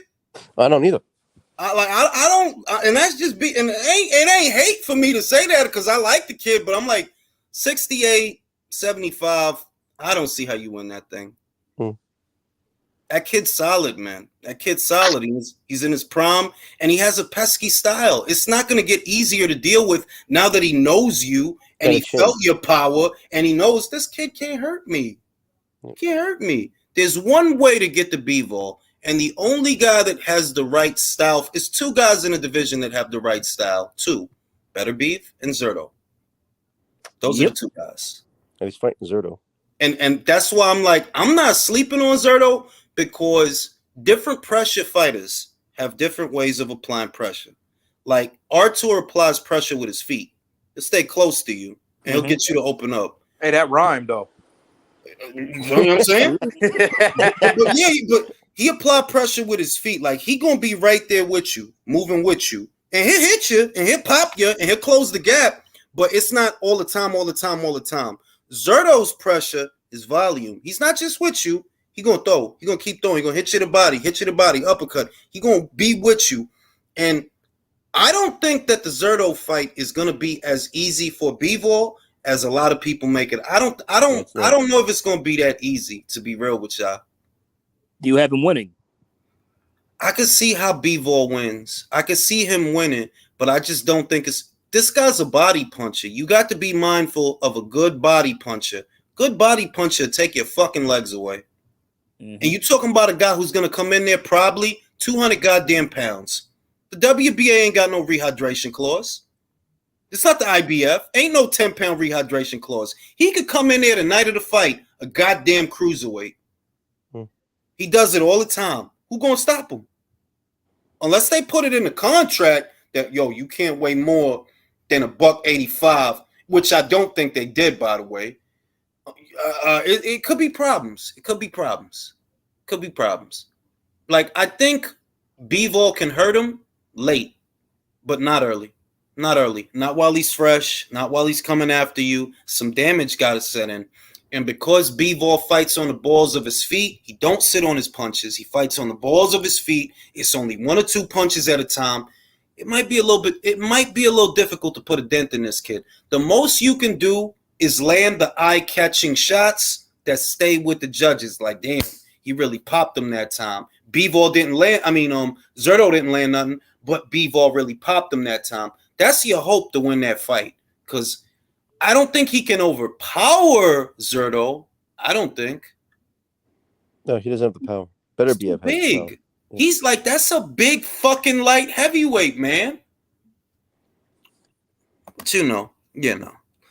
I don't either. I don't, and that's just and it ain't hate for me to say that because I like the kid, but I'm like 68, 75. I don't see how you win that thing. That kid's solid, man. That kid's solid. He's in his prime, and he has a pesky style. It's not going to get easier to deal with now that he knows you, and he felt your power, and he knows this kid can't hurt me. Can't hurt me. There's one way to get to Bivol, and the only guy that has the right style is 2 guys in the division that have the right style. 2, Better Beef and Zerto. Those are the 2 guys. And he's fighting Zerto. And that's why I'm like, I'm not sleeping on Zerto, because different pressure fighters have different ways of applying pressure. Like Artur applies pressure with his feet. He'll stay close to you, and he'll get you to open up. Hey, that rhymed though. You know what I'm saying? but he apply pressure with his feet. Like he gonna be right there with you, moving with you, and he'll hit you, and he'll pop you, and he'll close the gap. But it's not all the time. Zerto's pressure is volume. He's not just with you. He gonna throw. He gonna keep throwing. He gonna hit you in the body, uppercut. He gonna be with you. And I don't think that the Zerto fight is gonna be as easy for Bivol as a lot of people make it. I don't know if it's gonna be that easy, to be real with y'all. Do you have him winning? I could see how Bivol wins. I could see him winning, but I just don't think this guy's a body puncher. You got to be mindful of a good body puncher. Good body puncher take your fucking legs away. And you're talking about a guy who's going to come in there probably 200 goddamn pounds. The WBA ain't got no rehydration clause. It's not the IBF. Ain't no 10-pound rehydration clause. He could come in there the night of the fight, a goddamn cruiserweight. He does it all the time. Who gonna stop him? Unless they put it in the contract that, yo, you can't weigh more than $185, which I don't think they did, by the way. It could be problems. It could be problems. Could be problems. Like, I think Bivol can hurt him late, but not early. Not early. Not while he's fresh. Not while he's coming after you. Some damage got to set in. And because Bivol fights on the balls of his feet, he don't sit on his punches. He fights on the balls of his feet. It's only 1 or 2 punches at a time. It might be a little difficult to put a dent in this kid. The most you can do is land the eye-catching shots that stay with the judges. Like, damn, he really popped them that time. Bivol didn't land. Zurdo didn't land nothing, but Bivol really popped them that time. That's your hope to win that fight, because I don't think he can overpower Zurdo. I don't think. No, he doesn't have the power. Better be big. He's like, that's a big fucking light heavyweight, man. But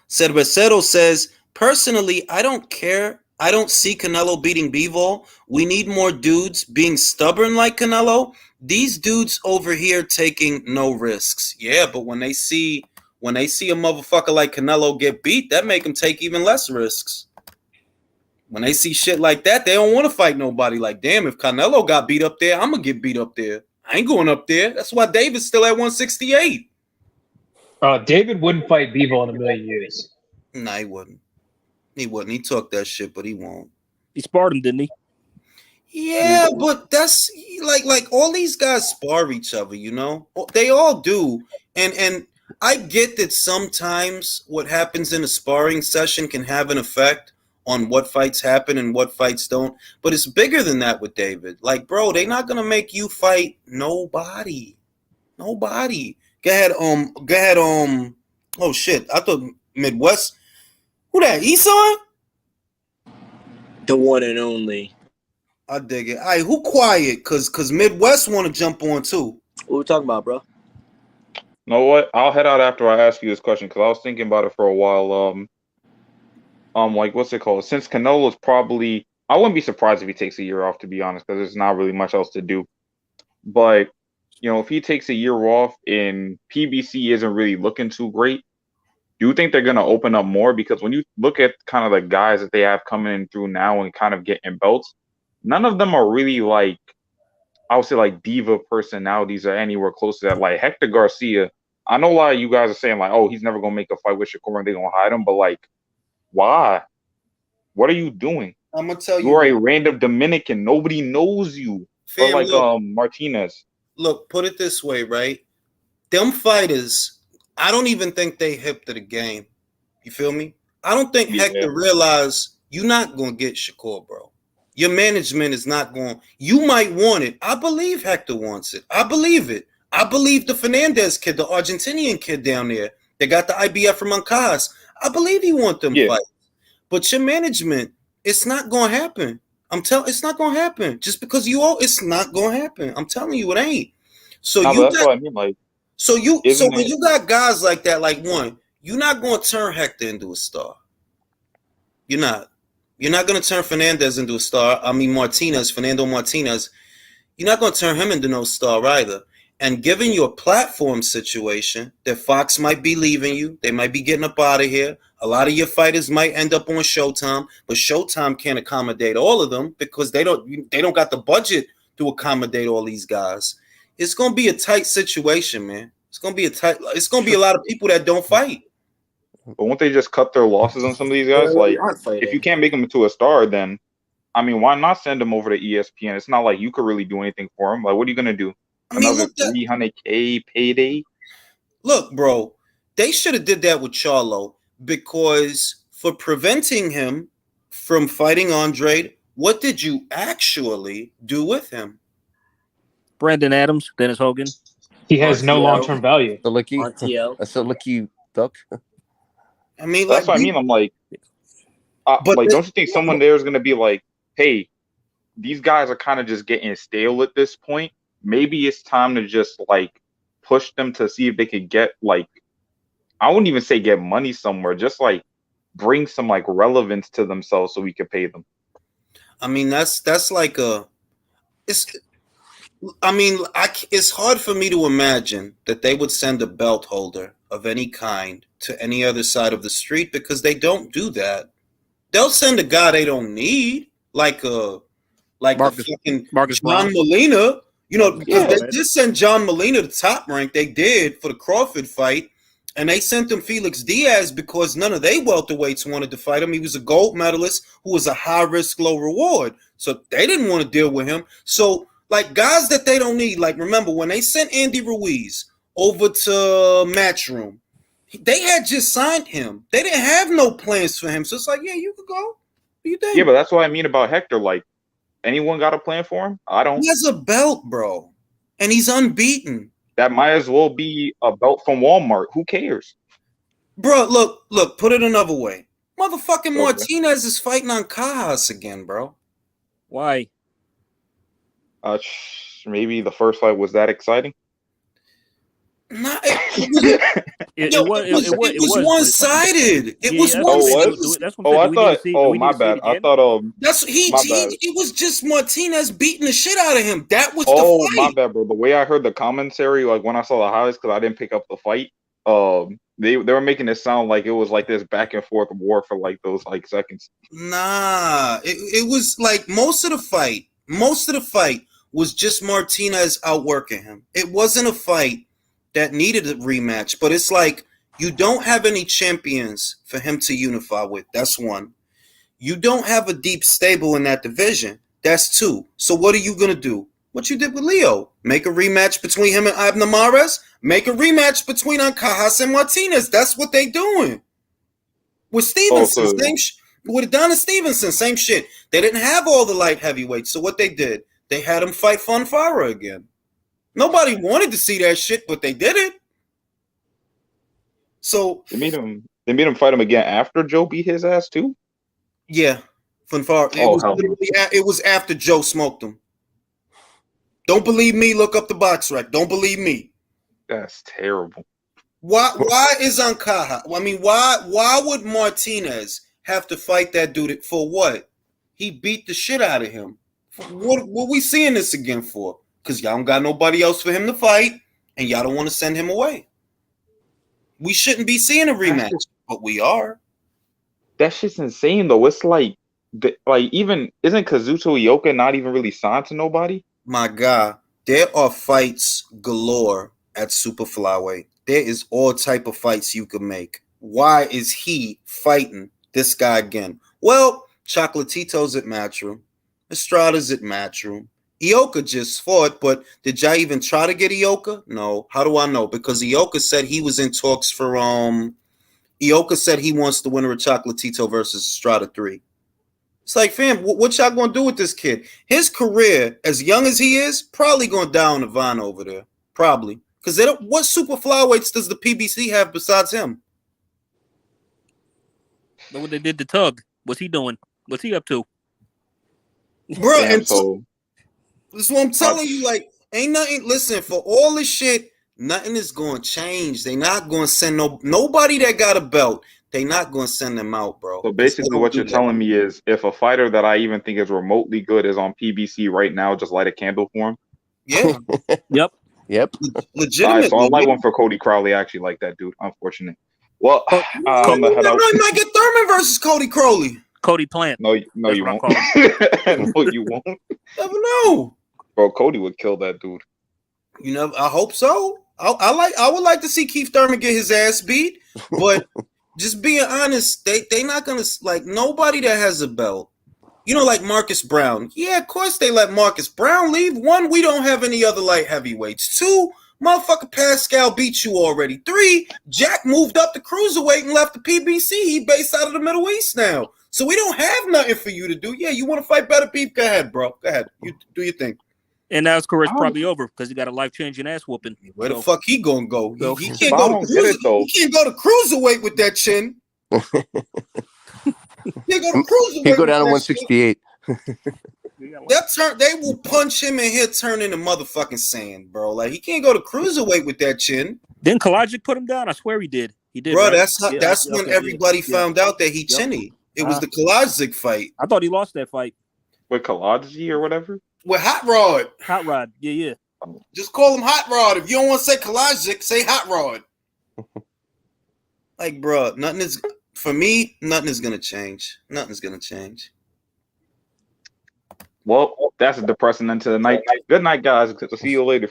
Cervecero says, personally, I don't care. I don't see Canelo beating Bivol. We need more dudes being stubborn like Canelo. These dudes over here taking no risks. Yeah, but when they see a motherfucker like Canelo get beat, that make them take even less risks. When they see shit like that, they don't want to fight nobody. Like, damn, if Canelo got beat up there, I'm going to get beat up there. I ain't going up there. That's why David's still at 168. David wouldn't fight Bivol in a million years. Nah, he wouldn't. He wouldn't. He talked that shit, but he won't. He sparred him, didn't he? Yeah, but that's like all these guys spar each other, you know? They all do. And I get that sometimes what happens in a sparring session can have an effect on what fights happen and what fights don't. But it's bigger than that with David. Like, bro, they're not gonna make you fight nobody. Nobody. Go ahead. Oh shit. I thought Midwest. Who that? Esau? The one and only. I dig it. All right, who quiet? Cause Midwest want to jump on too. What we talking about, bro? You know what? I'll head out after I ask you this question because I was thinking about it for a while. Like what's it called? Since Canelo's probably, I wouldn't be surprised if he takes a year off, to be honest, because there's not really much else to do. But if he takes a year off and PBC isn't really looking too great, do you think they're gonna open up more? Because when you look at kind of the guys that they have coming in through now and kind of getting belts, none of them are really like, I would say, like diva personalities or anywhere close to that. Like Hector Garcia, I know a lot of you guys are saying like, oh, he's never gonna make a fight with Shakur and they're gonna hide him, but like, why? What are you doing? I'm gonna tell you. You're a random Dominican. Nobody knows you. Or like Martinez. Look, put it this way, right? Them fighters, I don't even think they hip to the game. You feel me? I don't think Hector realized you're not gonna get Shakur, bro. Your management is not going. You might want it. I believe Hector wants it. I believe it. I believe the Fernandez kid, the Argentinian kid down there, they got the IBF from Uncas. I believe he wants them fights. But your management, it's not going to happen. It's not going to happen. Just because it's not going to happen. I'm telling you, it ain't. So that's what I mean. Like, so when you got guys like that, like one, you're not going to turn Hector into a star. You're not. You're not going to turn Fernandez into a star. I mean, Fernando Martinez. You're not going to turn him into no star either. And given your platform situation, that Fox might be leaving you, they might be getting up out of here. A lot of your fighters might end up on Showtime, but Showtime can't accommodate all of them because they don't got the budget to accommodate all these guys. It's going to be a tight situation, man. It's going to be a lot of people that don't fight. But won't they just cut their losses on some of these guys? Like, if you can't make them into a star, then, I mean, why not send them over to ESPN? It's not like you could really do anything for them. Like, what are you going to do? Another $300K payday? Look, bro, they should have did that with Charlo because for preventing him from fighting Andre, what did you actually do with him? Brandon Adams, Dennis Hogan. He has no long-term value. That's a lucky duck. I mean, that's what I mean. I'm like, don't you think someone there is going to be like, hey, these guys are kind of just getting stale at this point. Maybe it's time to just like push them to see if they could get like, I wouldn't even say get money somewhere, just like bring some like relevance to themselves so we could pay them. I mean, that's like it's hard for me to imagine that they would send a belt holder of any kind to any other side of the street, because they don't do that. They'll send a guy they don't need, like Marcus John Brown. Molina. You know, because they did send John Molina to Top Rank. They did for the Crawford fight. And they sent him Felix Diaz because none of they welterweights wanted to fight him. He was a gold medalist who was a high risk, low reward. So they didn't want to deal with him. So, like, guys that they don't need, like, remember when they sent Andy Ruiz over to Matchroom, they had just signed him. They didn't have no plans for him. So it's like, yeah, you could go. What do you think? Yeah, but that's what I mean about Hector. Like, anyone got a plan for him? I don't. He has a belt, bro. And he's unbeaten. That might as well be a belt from Walmart. Who cares? Bro, look, put it another way. Motherfucking Martinez is fighting on Cajas again, bro. Why? Maybe the first fight was that exciting. It was one-sided. It was one-sided. I thought. Oh, my bad. I thought. It was just Martinez beating the shit out of him. That was the fight. My bad, bro. The way I heard the commentary, like when I saw the highlights, because I didn't pick up the fight. They were making it sound like it was like this back and forth war for like those like seconds. Nah, it was like most of the fight was just Martinez outworking him. It wasn't a fight that needed a rematch, but it's like you don't have any champions for him to unify with. That's one. You don't have a deep stable in that division. That's two. So what are you going to do? What you did with Leo. Make a rematch between him and Abner Mares. Make a rematch between Cajas and Martinez. That's what they doing. With Stevenson, with Adonis Stevenson, same shit. They didn't have all the light heavyweights. So what they did, they had him fight Fonfara again. Nobody wanted to see that shit, but they did it. So they made him fight him again after Joe beat his ass too. Yeah, Fonfara. It was after Joe smoked him. Don't believe me? Look up the box rec. Don't believe me? That's terrible. Why is Cajas? I mean, why would Martinez have to fight that dude for what? He beat the shit out of him. What we seeing this again for? Because y'all don't got nobody else for him to fight, and y'all don't want to send him away. We shouldn't be seeing a rematch, but we are. That shit's insane, though. It's like even isn't Kazuto Ioka not even really signed to nobody? My God, there are fights galore at super flyweight. There is all type of fights you can make. Why is he fighting this guy again? Well, Chocolatito's at Matchroom. Estrada's at Matchroom. Ioka just fought, but did y'all even try to get Ioka? No. How do I know? Because Ioka said he was in talks for Ioka said he wants the winner of Chocolatito versus Estrada 3. It's like, fam, what y'all gonna do with this kid? His career, as young as he is, probably gonna die on the vine over there. Probably. Because they don't. What super flyweights does the PBC have besides him? Look what they did to Tug. What's he doing? What's he up to? Bro, and so this is what I'm telling you. Like, ain't nothing. Listen, for all this shit, nothing is going to change. They not going to send nobody that got a belt. They not going to send them out, bro. So basically, what you're telling me is, if a fighter that I even think is remotely good is on PBC right now, just light a candle for him. Yeah. Yep. Legitimately. So I like one for Cody Crowley. I actually like that dude. Unfortunate. Well, I'm gonna head out. Might get Thurman versus Cody Crowley. Cody Plant. No, you won't. No, you won't. Never know. Bro, Cody would kill that dude. You know, I hope so. I would like to see Keith Thurman get his ass beat, but just being honest, they not gonna like nobody that has a belt. You know, like Marcus Brown. Yeah, of course they let Marcus Brown leave. One, we don't have any other light heavyweights. Two, motherfucker Pascal beat you already. Three, Jack moved up to cruiserweight and left the PBC. He based out of the Middle East now. So we don't have nothing for you to do. Yeah, you want to fight better beef? Go ahead, bro. Go ahead. You do your thing. And now his career's probably over because he got a life-changing ass whooping. Where the fuck he gonna go? He can't go to cruiserweight with that chin. He go down to 168. They will punch him and he'll turn into motherfucking sand, bro. Like he can't go to cruiserweight with that chin. Didn't Kalajic put him down? I swear he did. He did. Bro, right? that's when everybody found out that he chinny. It was the Kalajic fight. I thought he lost that fight. With Kalajic or whatever? With Hot Rod. Hot Rod. Yeah. Just call him Hot Rod. If you don't want to say Kalajic, say Hot Rod. Like, bro, nothing is gonna change. Nothing's gonna change. Well, that's a depressing end to the night. Good night, guys. See you later.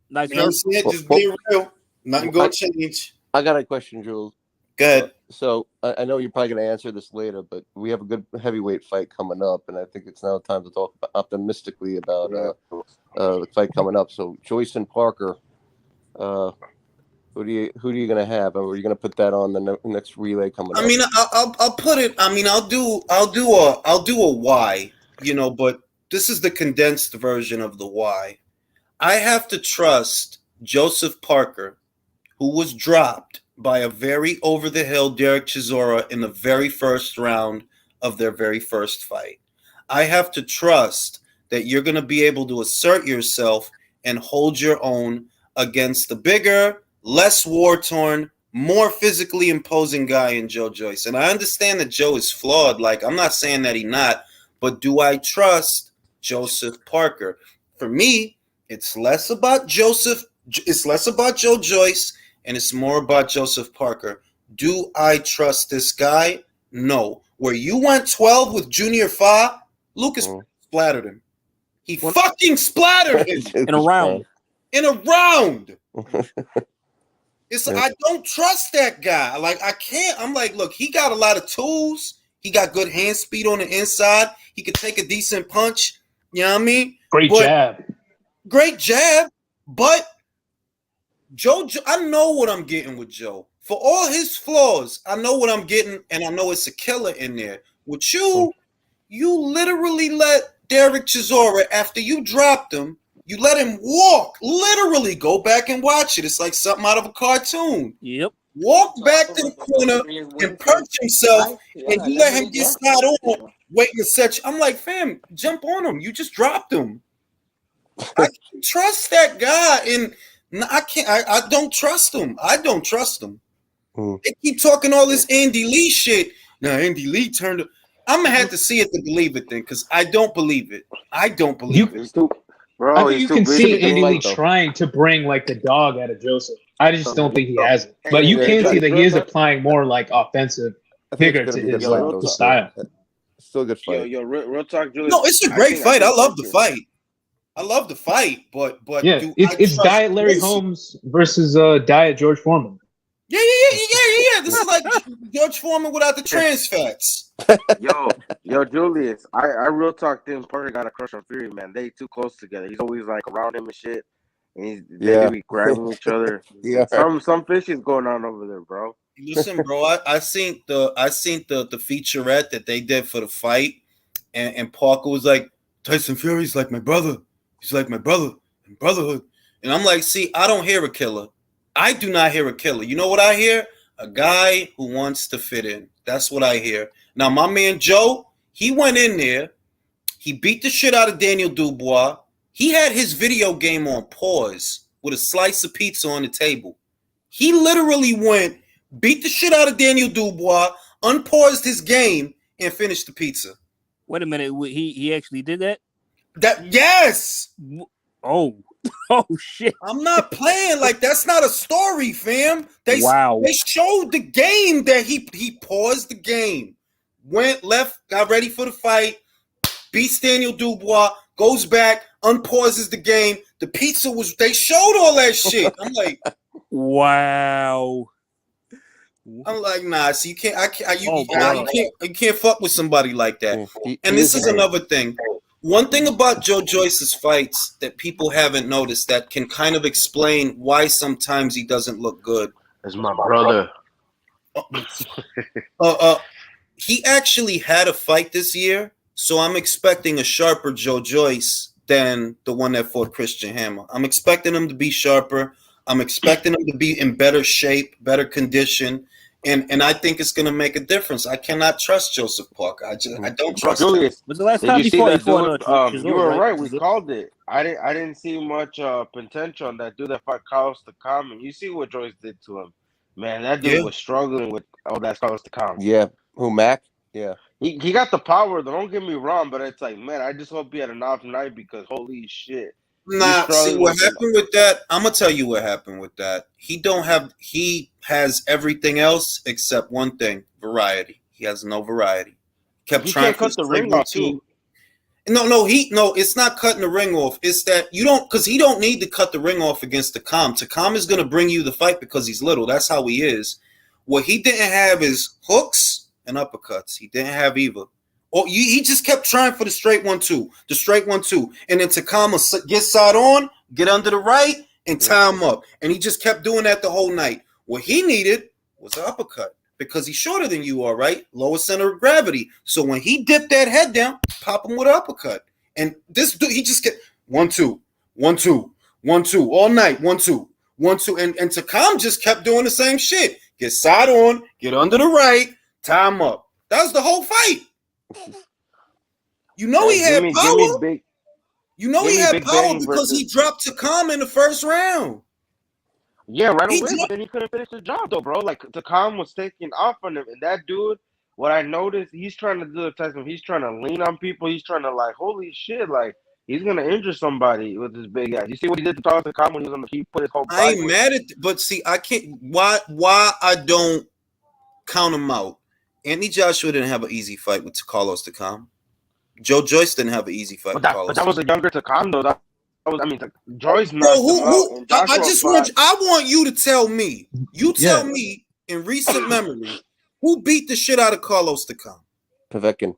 Nice. You know what I'm saying? Just be real. Nothing gonna change. I got a question, Jules. Go ahead. So I know you're probably going to answer this later, but we have a good heavyweight fight coming up, and I think it's now time to talk optimistically about the fight coming up. So Joyce and Parker, who are you going to have? Or are you going to put that on the next relay coming up? I mean, I'll put it. I mean, I'll do a why, but this is the condensed version of the why. I have to trust Joseph Parker, who was dropped by a very over-the-hill Derek Chisora in the very first round of their very first fight. I have to trust that you're going to be able to assert yourself and hold your own against the bigger, less war-torn, more physically imposing guy in Joe Joyce. And I understand that Joe is flawed. Like, I'm not saying that he's not, but do I trust Joseph Parker? For me, it's less about Joe Joyce, and it's more about Joseph Parker. Do I trust this guy? No. Where you went 12 with Junior Fa, Lucas splattered him. He fucking splattered him. In a round. I don't trust that guy. Like, I can't. I'm like, look, he got a lot of tools. He got good hand speed on the inside. He could take a decent punch. You know what I mean? Great jab. But Joe, I know what I'm getting with Joe. For all his flaws, I know what I'm getting, and I know it's a killer in there. With you literally let Derek Chisora, after you dropped him, you let him walk. Literally, go back and watch it. It's like something out of a cartoon. Yep. Walk back to the corner and perch himself, and you let him get slide on, waiting to set you. I'm like, fam, jump on him. You just dropped him. I can't trust that guy, and I can't. I don't trust him. I don't trust him. They keep talking all this Andy Lee shit. Now Andy Lee turned. I'm gonna have to see it to believe it then, because I don't believe it. I don't believe it. Bro, I think you can see Andy Lee trying to bring like the dog out of Joseph. I just don't think he has it. But you can see that he is applying more like offensive vigor to his style. Still a good fight. Yo, real talk, Julius. No, it's a great fight. I love the fight. But yeah, it's Diet Larry Holmes versus Diet George Foreman. Yeah. This is like George Foreman without the trans fats. Yo, Julius, I real talk them. Parker got a crush on Fury, man. They too close together. He's always like around him and shit. And they be grabbing each other. Yeah. Some fishes going on over there, bro. Listen, bro, I seen the featurette that they did for the fight, and Parker was like, Tyson Fury's like my brother. He's like my brother in brotherhood. And I'm like, see, I don't hear a killer. I do not hear a killer. You know what I hear? A guy who wants to fit in. That's what I hear. Now, my man Joe, he went in there. He beat the shit out of Daniel Dubois. He had his video game on pause with a slice of pizza on the table. He literally went, beat the shit out of Daniel Dubois, unpaused his game, and finished the pizza. Wait a minute. He actually did that? Yes. Oh shit. I'm not playing. Like, that's not a story, fam. They showed the game that he paused the game, went left, got ready for the fight, beats Daniel Dubois, goes back, unpauses the game. The pizza they showed all that shit. I'm like, wow. I'm like, nah. So you can't. You can't fuck with somebody like that. And this is another thing. One thing about Joe Joyce's fights that people haven't noticed that can kind of explain why sometimes he doesn't look good. That's my brother. He actually had a fight this year, so I'm expecting a sharper Joe Joyce than the one that fought Christian Hammer. I'm expecting him to be sharper. I'm expecting him to be in better shape, better condition. And I think it's going to make a difference. I cannot trust Joseph Parker. I don't trust Julius. him. But the last Did time you he see fought, that dude? Chisora, You were right. We Chisora. called it. I didn't see much potential on that dude that fought Carlos Takam, and you see what Joyce did to him. Man, that dude was struggling with that's Carlos Takam. Yeah, who Mac? Yeah, he got the power. Don't get me wrong, but it's like, man, I just hope he had an off night because holy shit. Nah, see what happened with that. I'm gonna tell you what happened with that. He has everything else except one thing: variety. He has no variety. Kept trying to cut the ring off too. No, it's not cutting the ring off. It's that because he don't need to cut the ring off against Takam. Takam is gonna bring you the fight because he's little. That's how he is. What he didn't have is hooks and uppercuts. He didn't have either. Or he just kept trying for the straight 1-2, and then Takama get side on, get under the right, and tie him up. And he just kept doing that the whole night. What he needed was an uppercut because he's shorter than you are, right? Lower center of gravity. So when he dipped that head down, pop him with an uppercut. And this dude, he just kept 1-2, 1-2, 1-2 all night, 1-2, 1-2, and Takam just kept doing the same shit. Get side on, get under the right, tie him up. That was the whole fight. You know he had power. He had power because he dropped Takam in the first round. Yeah, right away. But then he couldn't finish the job though, bro. Like Takam was taking off on him, and that dude. What I noticed, he's trying to do the Tyson. He's trying to lean on people. He's trying to like, holy shit, like he's gonna injure somebody with his big ass. You see what he did to Takam when he was on the he put his whole. I ain't mad at, but see, I can't. Why I don't count him out? Anthony Joshua didn't have an easy fight with Carlos Takam. Joe Joyce didn't have an easy fight with Carlos. But that was a younger Takam though. That was, I mean, Joyce. I want you to tell me. You tell me in recent memory who beat the shit out of Carlos Takam. Povetkin.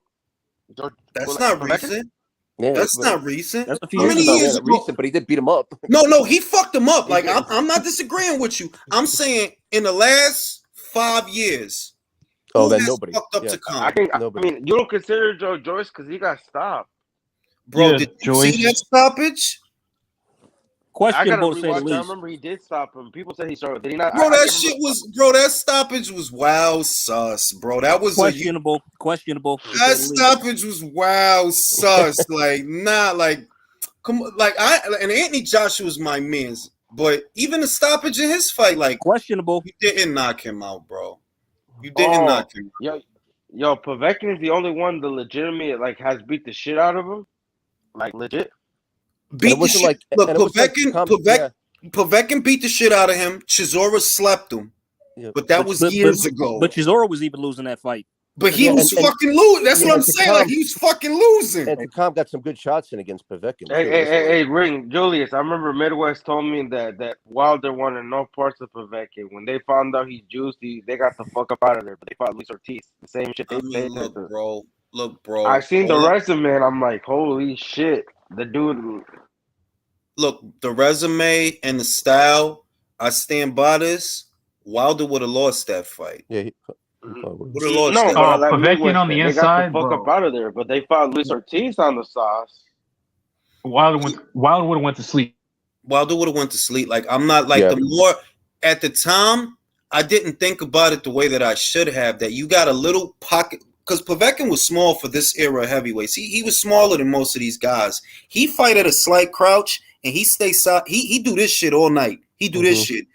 That's not recent. Yeah, that's not recent. That's a few years ago. Recent, but he did beat him up. No, he fucked him up. Like I'm not disagreeing with you. I'm saying in the last 5 years. Oh, then nobody. I mean, you don't consider Joe Joyce because he got stopped. Bro, did you see that stoppage? Questionable to say the least. I remember he did stop him. People said he started. Did he not? Bro, that stoppage was wild sus, bro. That was questionable. That stoppage was wild sus. Come on, and Anthony Joshua's my man's, but even the stoppage in his fight, like questionable. You didn't knock him out, bro. You didn't knock him. Yo, Povetkin is the only one that legitimately has beat the shit out of him, like legit. Beat the shit. Look, Povetkin beat the shit out of him. Chisora slept him, but that was years ago. But Chisora was even losing that fight. But he was fucking losing. That's what I'm saying. Like he was fucking losing. And Takam got some good shots in against Povetkin. Hey, Ring, Julius. I remember Midwest told me that Wilder wanted no parts of Povetkin. When they found out he's juicy, they got the fuck up out of there. But they fought Luis Ortiz. The same shit. Look, bro. I seen the resume, and I'm like, holy shit, the dude. Look, the resume and the style. I stand by this. Wilder would have lost that fight. Yeah. Povetkin on the inside, they got the fuck up out of there. But they fought Luis Ortiz on the sauce. Wilder would have went to sleep. Wilder would have went to sleep. Like I'm not like the more at the time. I didn't think about it the way that I should have. That you got a little pocket because Povetkin was small for this era of heavyweights. He was smaller than most of these guys. He fight at a slight crouch and he stays. He do this shit all night. He do this shit.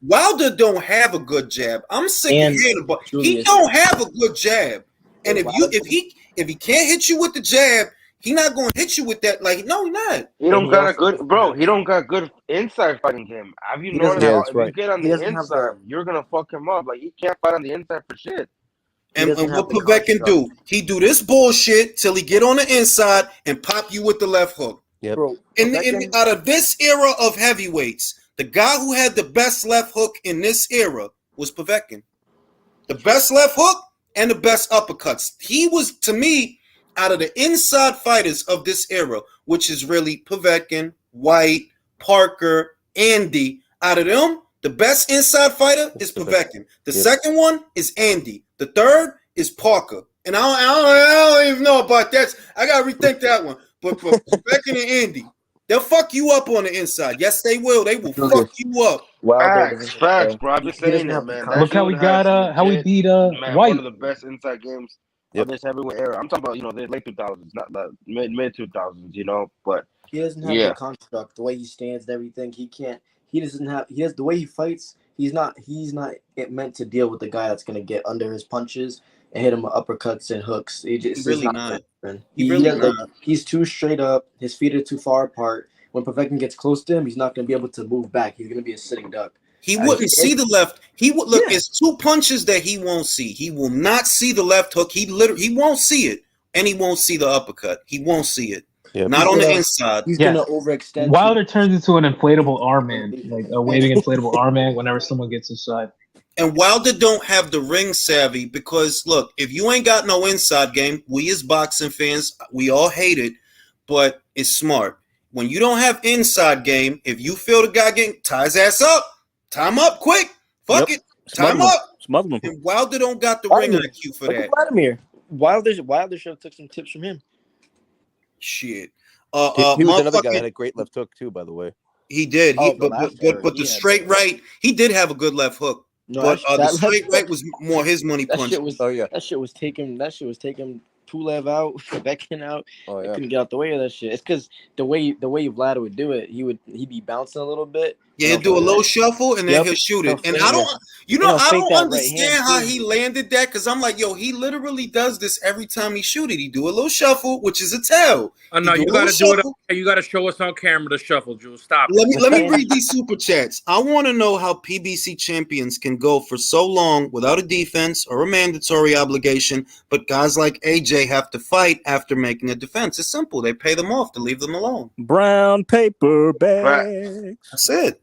Wilder don't have a good jab. I'm sick of hearing about. He don't have a good jab, and if he can't hit you with the jab, he not going to hit you with that. Like no, he not. He don't got a good bro. He don't got good inside fighting him. Have you noticed? If you get on the inside, you're gonna fuck him up. Like he can't fight on the inside for shit. And what Povetkin do? He do this bullshit till he get on the inside and pop you with the left hook. Yeah, bro. Out of this era of heavyweights. The guy who had the best left hook in this era was Povetkin. The best left hook and the best uppercuts. He was, to me, out of the inside fighters of this era, which is really Povetkin, White, Parker, Andy. Out of them, the best inside fighter is Povetkin. The second one is Andy. The third is Parker. And I don't even know about that. I got to rethink that one. But Povetkin and Andy. They'll fuck you up on the inside. Yes, they will. They will fuck you up. Facts, bro. I've been saying it, man. Look how we got how we beat man, White. one of the best inside games of this heavyweight era. I'm talking about, you know, the late 2000s, not the mid 2000s, you know. But he doesn't have the construct, the way he stands and everything. He can't. He doesn't have. He has the way he fights. He's not meant to deal with the guy that's gonna get under his punches and hit him with uppercuts and hooks. He's really not. He's too straight up. His feet are too far apart. When Povetkin gets close to him, he's not gonna be able to move back. He's gonna be a sitting duck. He wouldn't see the left. He would look. It's two punches that he won't see. He will not see the left hook. He won't see it, and he won't see the uppercut. He won't see it. Yeah, not on the inside. He's gonna overextend. Wilder turns into an inflatable arm man, like a waving inflatable arm man whenever someone gets inside. And Wilder don't have the ring savvy because look, if you ain't got no inside game, we as boxing fans, we all hate it, but it's smart. When you don't have inside game, if you feel the guy getting tie his ass up, tie him up quick. Fuck it. Tie him up. Smother him. And Wilder don't got the ring IQ for that. Vladimir. Wilder should have took some tips from him. Shit. He was another guy that had a great left hook too, by the way. He did. But the straight right, he did have a good left hook. No, but the straight right was more his money punch. That shit was taking Pulev out, Povetkin out. He couldn't get out the way of that shit. It's because the way Vlad would do it, he'd be bouncing a little bit. Yeah, he'll do a little shuffle and then he'll shoot it. And I don't understand how he landed that because I'm like, yo, he literally does this every time he shoot it. He do a little shuffle, which is a tell. Oh no, you gotta do it. You gotta show us on camera the shuffle, Jules. Stop. Let me read these super chats. I want to know how PBC champions can go for so long without a defense or a mandatory obligation, but guys like AJ have to fight after making a defense. It's simple. They pay them off to leave them alone. Brown paper bags. That's it.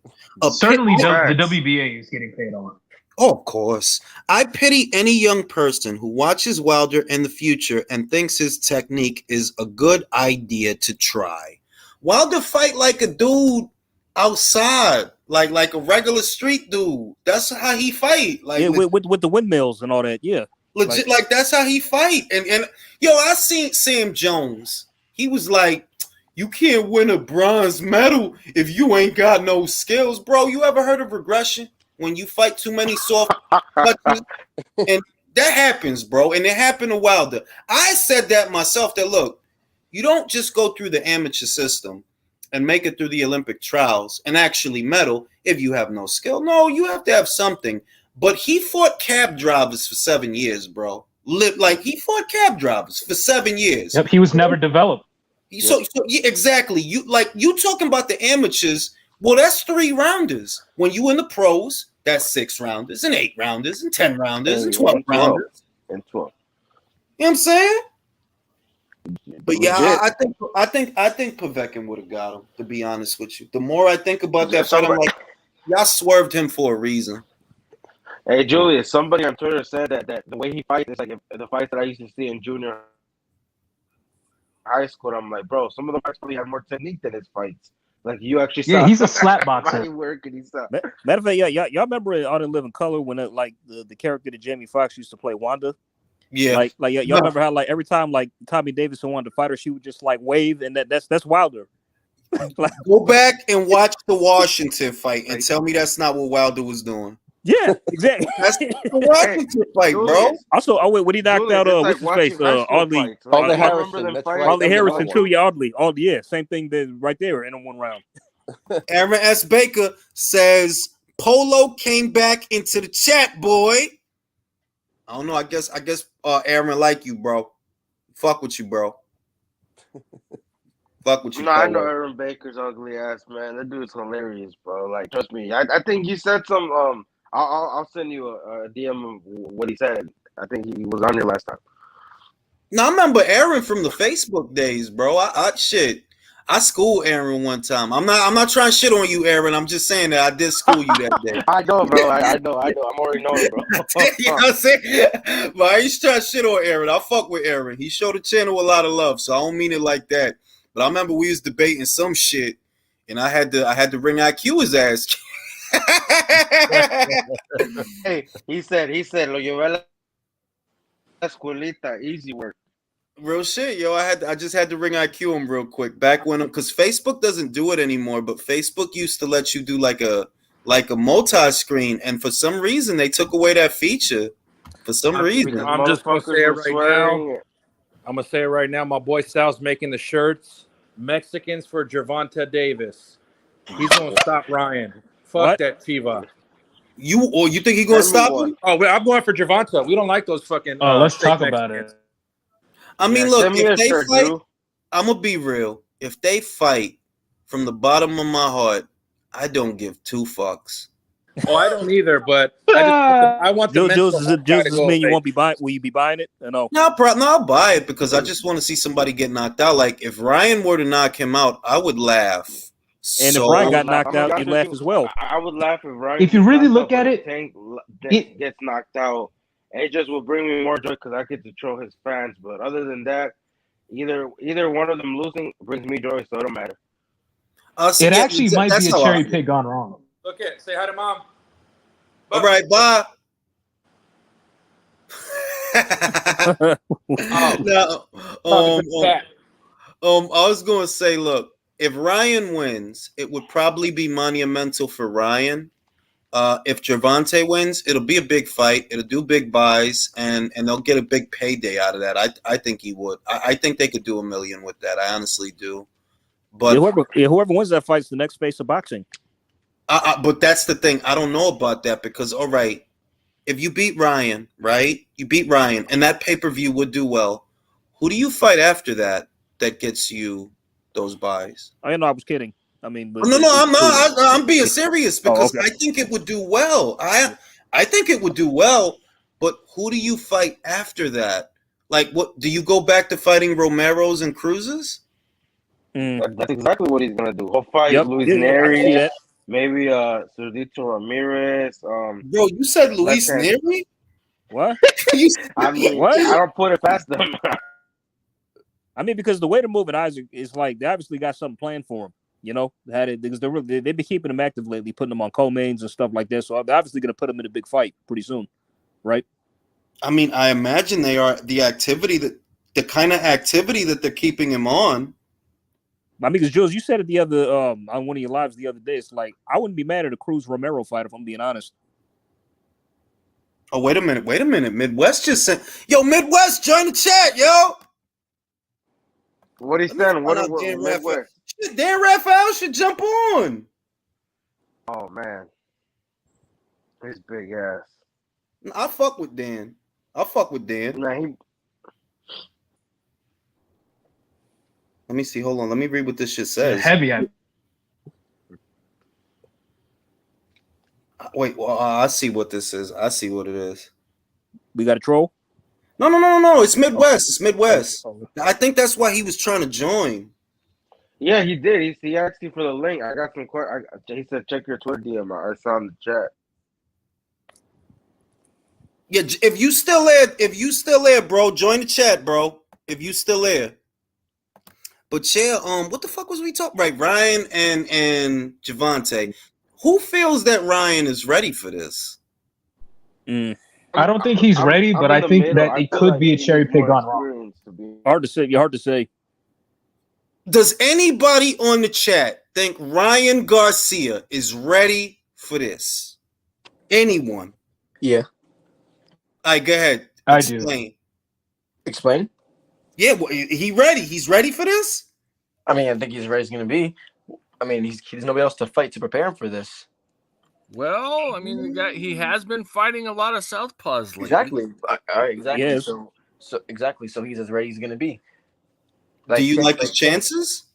Certainly, the WBA is getting paid on. Oh, of course. I pity any young person who watches Wilder in the future and thinks his technique is a good idea to try. Wilder fight like a dude outside, like a regular street dude. That's how he fight. Like with the windmills and all that. Yeah, legit. Like that's how he fight. And yo, I seen Sam Jones. He was like, you can't win a bronze medal if you ain't got no skills, bro. You ever heard of regression? When you fight too many soft punches, and that happens, bro. And it happened to Wilder. I said that myself. That look, you don't just go through the amateur system and make it through the Olympic trials and actually medal if you have no skill. No, you have to have something. But he fought cab drivers for 7 years, bro. He fought cab drivers for 7 years. Yep, he was never developed. So yeah, exactly. You talking about the amateurs. Well, that's 3 rounders. When you in the pros, that's 6 rounders and 8 rounders and 10 rounders and 12 rounders. And 12. You know what I'm saying? But yeah, I think Povetkin would have got him, to be honest with you. The more I think about that fight, I'm like, y'all swerved him for a reason. Hey Julius, somebody on Twitter said that the way he fights is like the fights that I used to see in junior high school. I'm like, bro, some of them actually have more technique than his fights. Like you actually saw he's a slap boxer. Matter of fact, y'all remember Out in Living Color when the character that Jamie Foxx used to play, Wanda? Yeah. Y'all remember how every time Tommy Davidson wanted to fight her, she would just wave, and that's Wilder. Go back and watch the Washington fight and tell me that's not what Wilder was doing. Yeah, exactly. That's the Washington fight, bro. Also, when he knocked out what's his face, Audley Harrison too. Yeah, Audley. Yeah, same thing. Right there in 1 round. Aaron S. Baker says Polo came back into the chat, boy. I don't know. I guess Aaron like you, bro. Fuck with you, bro. Fuck with you. No, I know Aaron Baker's ugly ass, man. That dude's hilarious, bro. Like, trust me. I think he said some. I'll send you a DM of what he said. I think he was on here last time. No, I remember Aaron from the Facebook days, bro. I schooled Aaron one time. I'm not trying to shit on you, Aaron. I'm just saying that I did school you that day. I know, bro. I know. I'm already knowing, bro. You know what I'm saying? But I used to try to shit on Aaron. I fuck with Aaron. He showed the channel a lot of love, so I don't mean it like that. But I remember we was debating some shit, and I had to ring IQ his ass. Hey, he said, lo llevé a la escuelita, easy work. Real shit, yo. I just had to ring IQ him real quick. Back when, because Facebook doesn't do it anymore, but Facebook used to let you do like a multi-screen, and for some reason they took away that feature. For some reason, I'm just gonna say it right now. I'm gonna say it right now. My boy Sal's making the shirts. Mexicans for Gervonta Davis. He's gonna stop Ryan. Fuck that Tiva. You think he's gonna stop him? Oh, I'm going for Gervonta. We don't like those fucking. Let's talk fake about Mexicans. it. I mean, look, if they fight, I'm gonna be real. If they fight, from the bottom of my heart, I don't give two fucks. Oh, I don't either, but I want the mental. Does this mean you won't be buying? Will you be buying it? No. No, I'll buy it because I just want to see somebody get knocked out. Like if Ryan were to knock him out, I would laugh. And if Ryan got knocked out, you'd laugh as well. I would laugh if Ryan. If you really look at it, Tank gets knocked out. It just will bring me more joy because I get to troll his fans. But other than that, either one of them losing brings me joy, so it don't matter. It actually might be a cherry pick gone wrong. Okay, say hi to mom. All right, bye. No, I was gonna say, look, if Ryan wins, it would probably be monumental for Ryan. If Gervonta wins, it'll be a big fight. It'll do big buys, and they'll get a big payday out of that. I think he would. I think they could do $1 million with that. I honestly do. But whoever wins that fight's the next face of boxing. But that's the thing. I don't know about that because, all right, if you beat Ryan, right? You beat Ryan, and that pay-per-view would do well. Who do you fight after that gets you those buys? I know, I was kidding. I mean, but no, I'm not. I'm being serious because I think it would do well. I think it would do well, but who do you fight after that? Like, what do you go back to fighting Romero's and Cruz's? That's exactly what he's gonna do. He'll fight Luis Neri, maybe Cerdito Ramirez. Bro, you said Luis Neri? What? I mean, what? I don't put it past them. I mean, because the way they're moving Isaac is like they obviously got something planned for him. You know, because they've been keeping him active lately, putting him on co-mains and stuff like that. So they're obviously going to put him in a big fight pretty soon, right? I mean, I imagine they are the kind of activity that they're keeping him on. I mean, because Jules, you said it the other on one of your lives the other day. It's like I wouldn't be mad at a Cruz Romero fight if I'm being honest. Oh, wait a minute. Midwest just sent Midwest, join the chat, yo. What he's saying? What Midwest? Dan Raphael should jump on. Oh man, his big ass. I fuck with Dan. Man, Let me see. Hold on. Let me read what this shit says. Heavy. Wait. Well, I see what this is. I see what it is. We got a troll? No. It's Midwest. It's Midwest. I think that's why he was trying to join. Yeah, he did. He asked you for the link. I got some questions. He said, check your Twitter DM. I saw in the chat. Yeah, if you still there, bro, join the chat, bro. If you still there. But yeah, what the fuck was we talking? Right, Ryan and Gervonta. Who feels that Ryan is ready for this? I don't think he's ready, but I think that it could be a cherry pick gone wrong. Hard to say. Does anybody on the chat think Ryan Garcia is ready for this? Anyone? Yeah. All right, go ahead. Explain? Yeah, well, he ready. He's ready for this? I mean, I think he's ready as going to be. I mean, there's nobody else to fight to prepare him for this. Well, I mean, he has been fighting a lot of southpaws lately. Exactly. Exactly. Yes. So exactly. So he's as ready as he's going to be. Do you like his chances?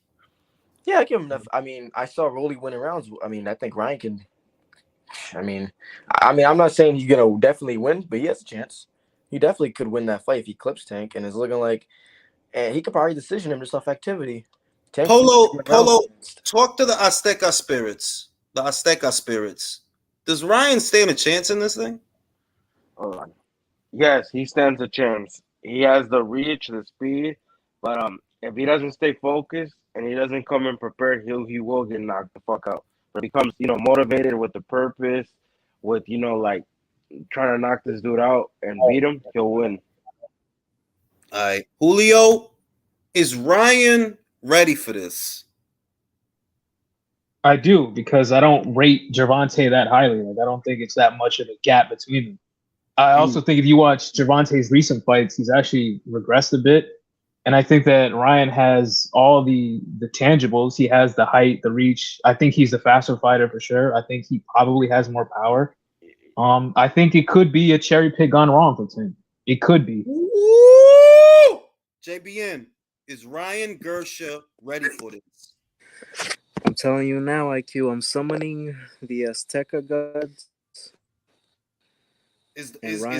Yeah, I give him enough. I mean, I saw Rolly winning rounds. I mean, I think Ryan can. I mean, I'm not saying he's gonna definitely win, but he has a chance. He definitely could win that fight if he clips Tank, and it's looking like, and he could probably decision him just off activity. Tank Polo, talk to the Azteca spirits. The Azteca spirits. Does Ryan stand a chance in this thing? Yes, he stands a chance. He has the reach, the speed, but if he doesn't stay focused and he doesn't come in prepared, he will get knocked the fuck out. But he comes, motivated with the purpose, with like trying to knock this dude out and beat him, he'll win. All right, Julio, is Ryan ready for this? I do, because I don't rate Gervonta that highly. Like, I don't think it's that much of a gap between them. I also think if you watch Gervonta's recent fights, he's actually regressed a bit. And I think that Ryan has all the tangibles. He has the height, the reach. I think he's the faster fighter for sure. I think he probably has more power. I think it could be a cherry pick gone wrong for Tim. It could be. Woo! JBN, is Ryan Garcia ready for this? I'm telling you now, IQ, I'm summoning the Azteca gods. Is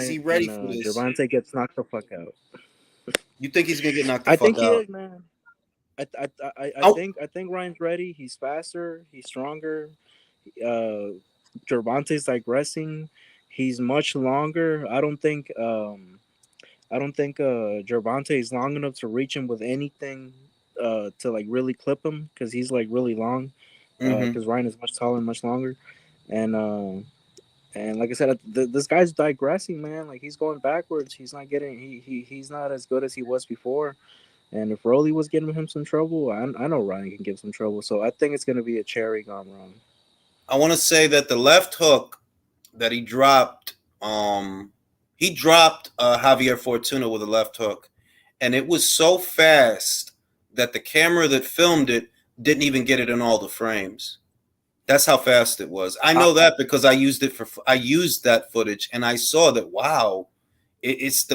he ready for this? Gervonta gets knocked the fuck out. You think he's gonna get knocked the I fuck think out? He is, man. I think Ryan's ready. He's faster. He's stronger. Gervonta's digressing. He's much longer. I don't think Gervonta is long enough to reach him with anything to like really clip him, because he's like really long. Because Ryan is much taller and much longer, and like I said, this guy's digressing, man. Like, he's going backwards. He's not getting. He's not as good as he was before. And if Rolly was giving him some trouble, I know Ryan can give some trouble. So I think it's going to be a cherry gone wrong. I want to say that the left hook that he dropped Javier Fortuna with a left hook, and it was so fast that the camera that filmed it didn't even get it in all the frames. That's how fast it was. I know that because I used that footage, and I saw that. Wow, it's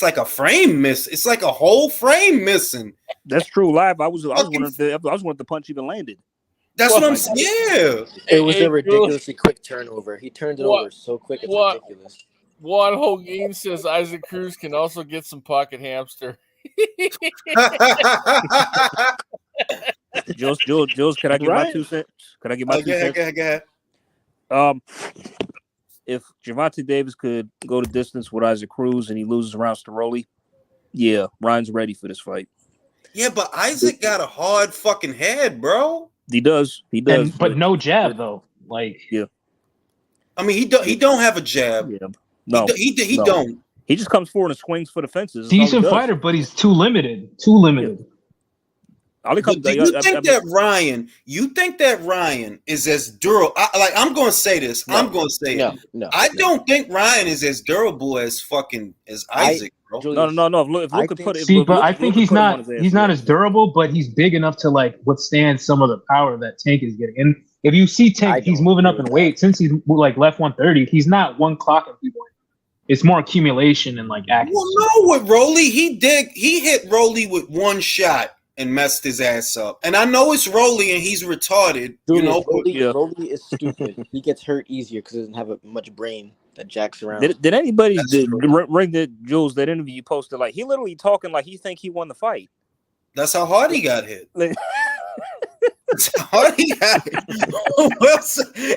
like a frame miss. It's like a whole frame missing. That's true. Live, I was wondering if the punch even landed. That's what I'm saying. Yeah, it was a ridiculously quick turnover. He turned it over so quick. It's ridiculous. Juan Holguin says Isaac Cruz can also get some pocket hamster. Jules, can I get my 2 cents? Can I get my 2 cents? Go ahead. If Gervonta Davis could go the distance with Isaac Cruz and he loses rounds to Rolly, yeah, Ryan's ready for this fight. Yeah, but Isaac got a hard fucking head, bro. He does. But no jab though. Like, yeah. I mean, he don't have a jab. Yeah. No, he don't. He just comes forward and swings for the fences. Decent fighter, but he's too limited. Yeah. You think that Ryan is as durable? I'm going to say this. No, I'm going to say it. No, I don't think Ryan is as durable as Isaac, bro. No. I think he's not. He's not as durable, but he's big enough to like withstand some of the power that Tank is getting. And if you see Tank, he's moving up in weight since he's like left 130. He's not one clocking people. It's more accumulation and like accuracy. Well, no, with Rolly, he hit Rolly with one shot and messed his ass up. And I know it's Rolly and he's retarded. Dude, Rolly is stupid. He gets hurt easier because he doesn't have much brain that jacks around. Did anybody ring the Jules that interview you posted? Like, he literally talking like he think he won the fight. That's how hard he got hit. That's how hard he got hit.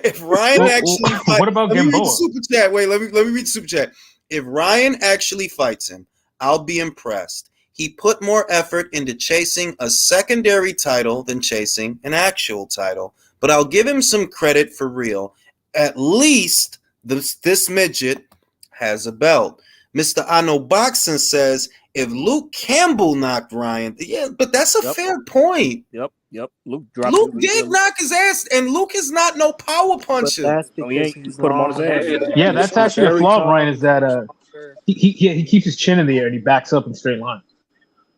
If Ryan actually fights, what about Gamboa? Super chat. Wait, let me read super chat. If Ryan actually fights him, I'll be impressed. He put more effort into chasing a secondary title than chasing an actual title. But I'll give him some credit for real. At least this midget has a belt. Mr. Ano Boxing says, if Luke Campbell knocked Ryan, yeah, but that's a fair point. Yep. Luke did knock his ass, and Luke is not no power puncher. That's because he's put him on his ass. Yeah, that's actually a flaw of Ryan, is that he keeps his chin in the air and he backs up in straight line.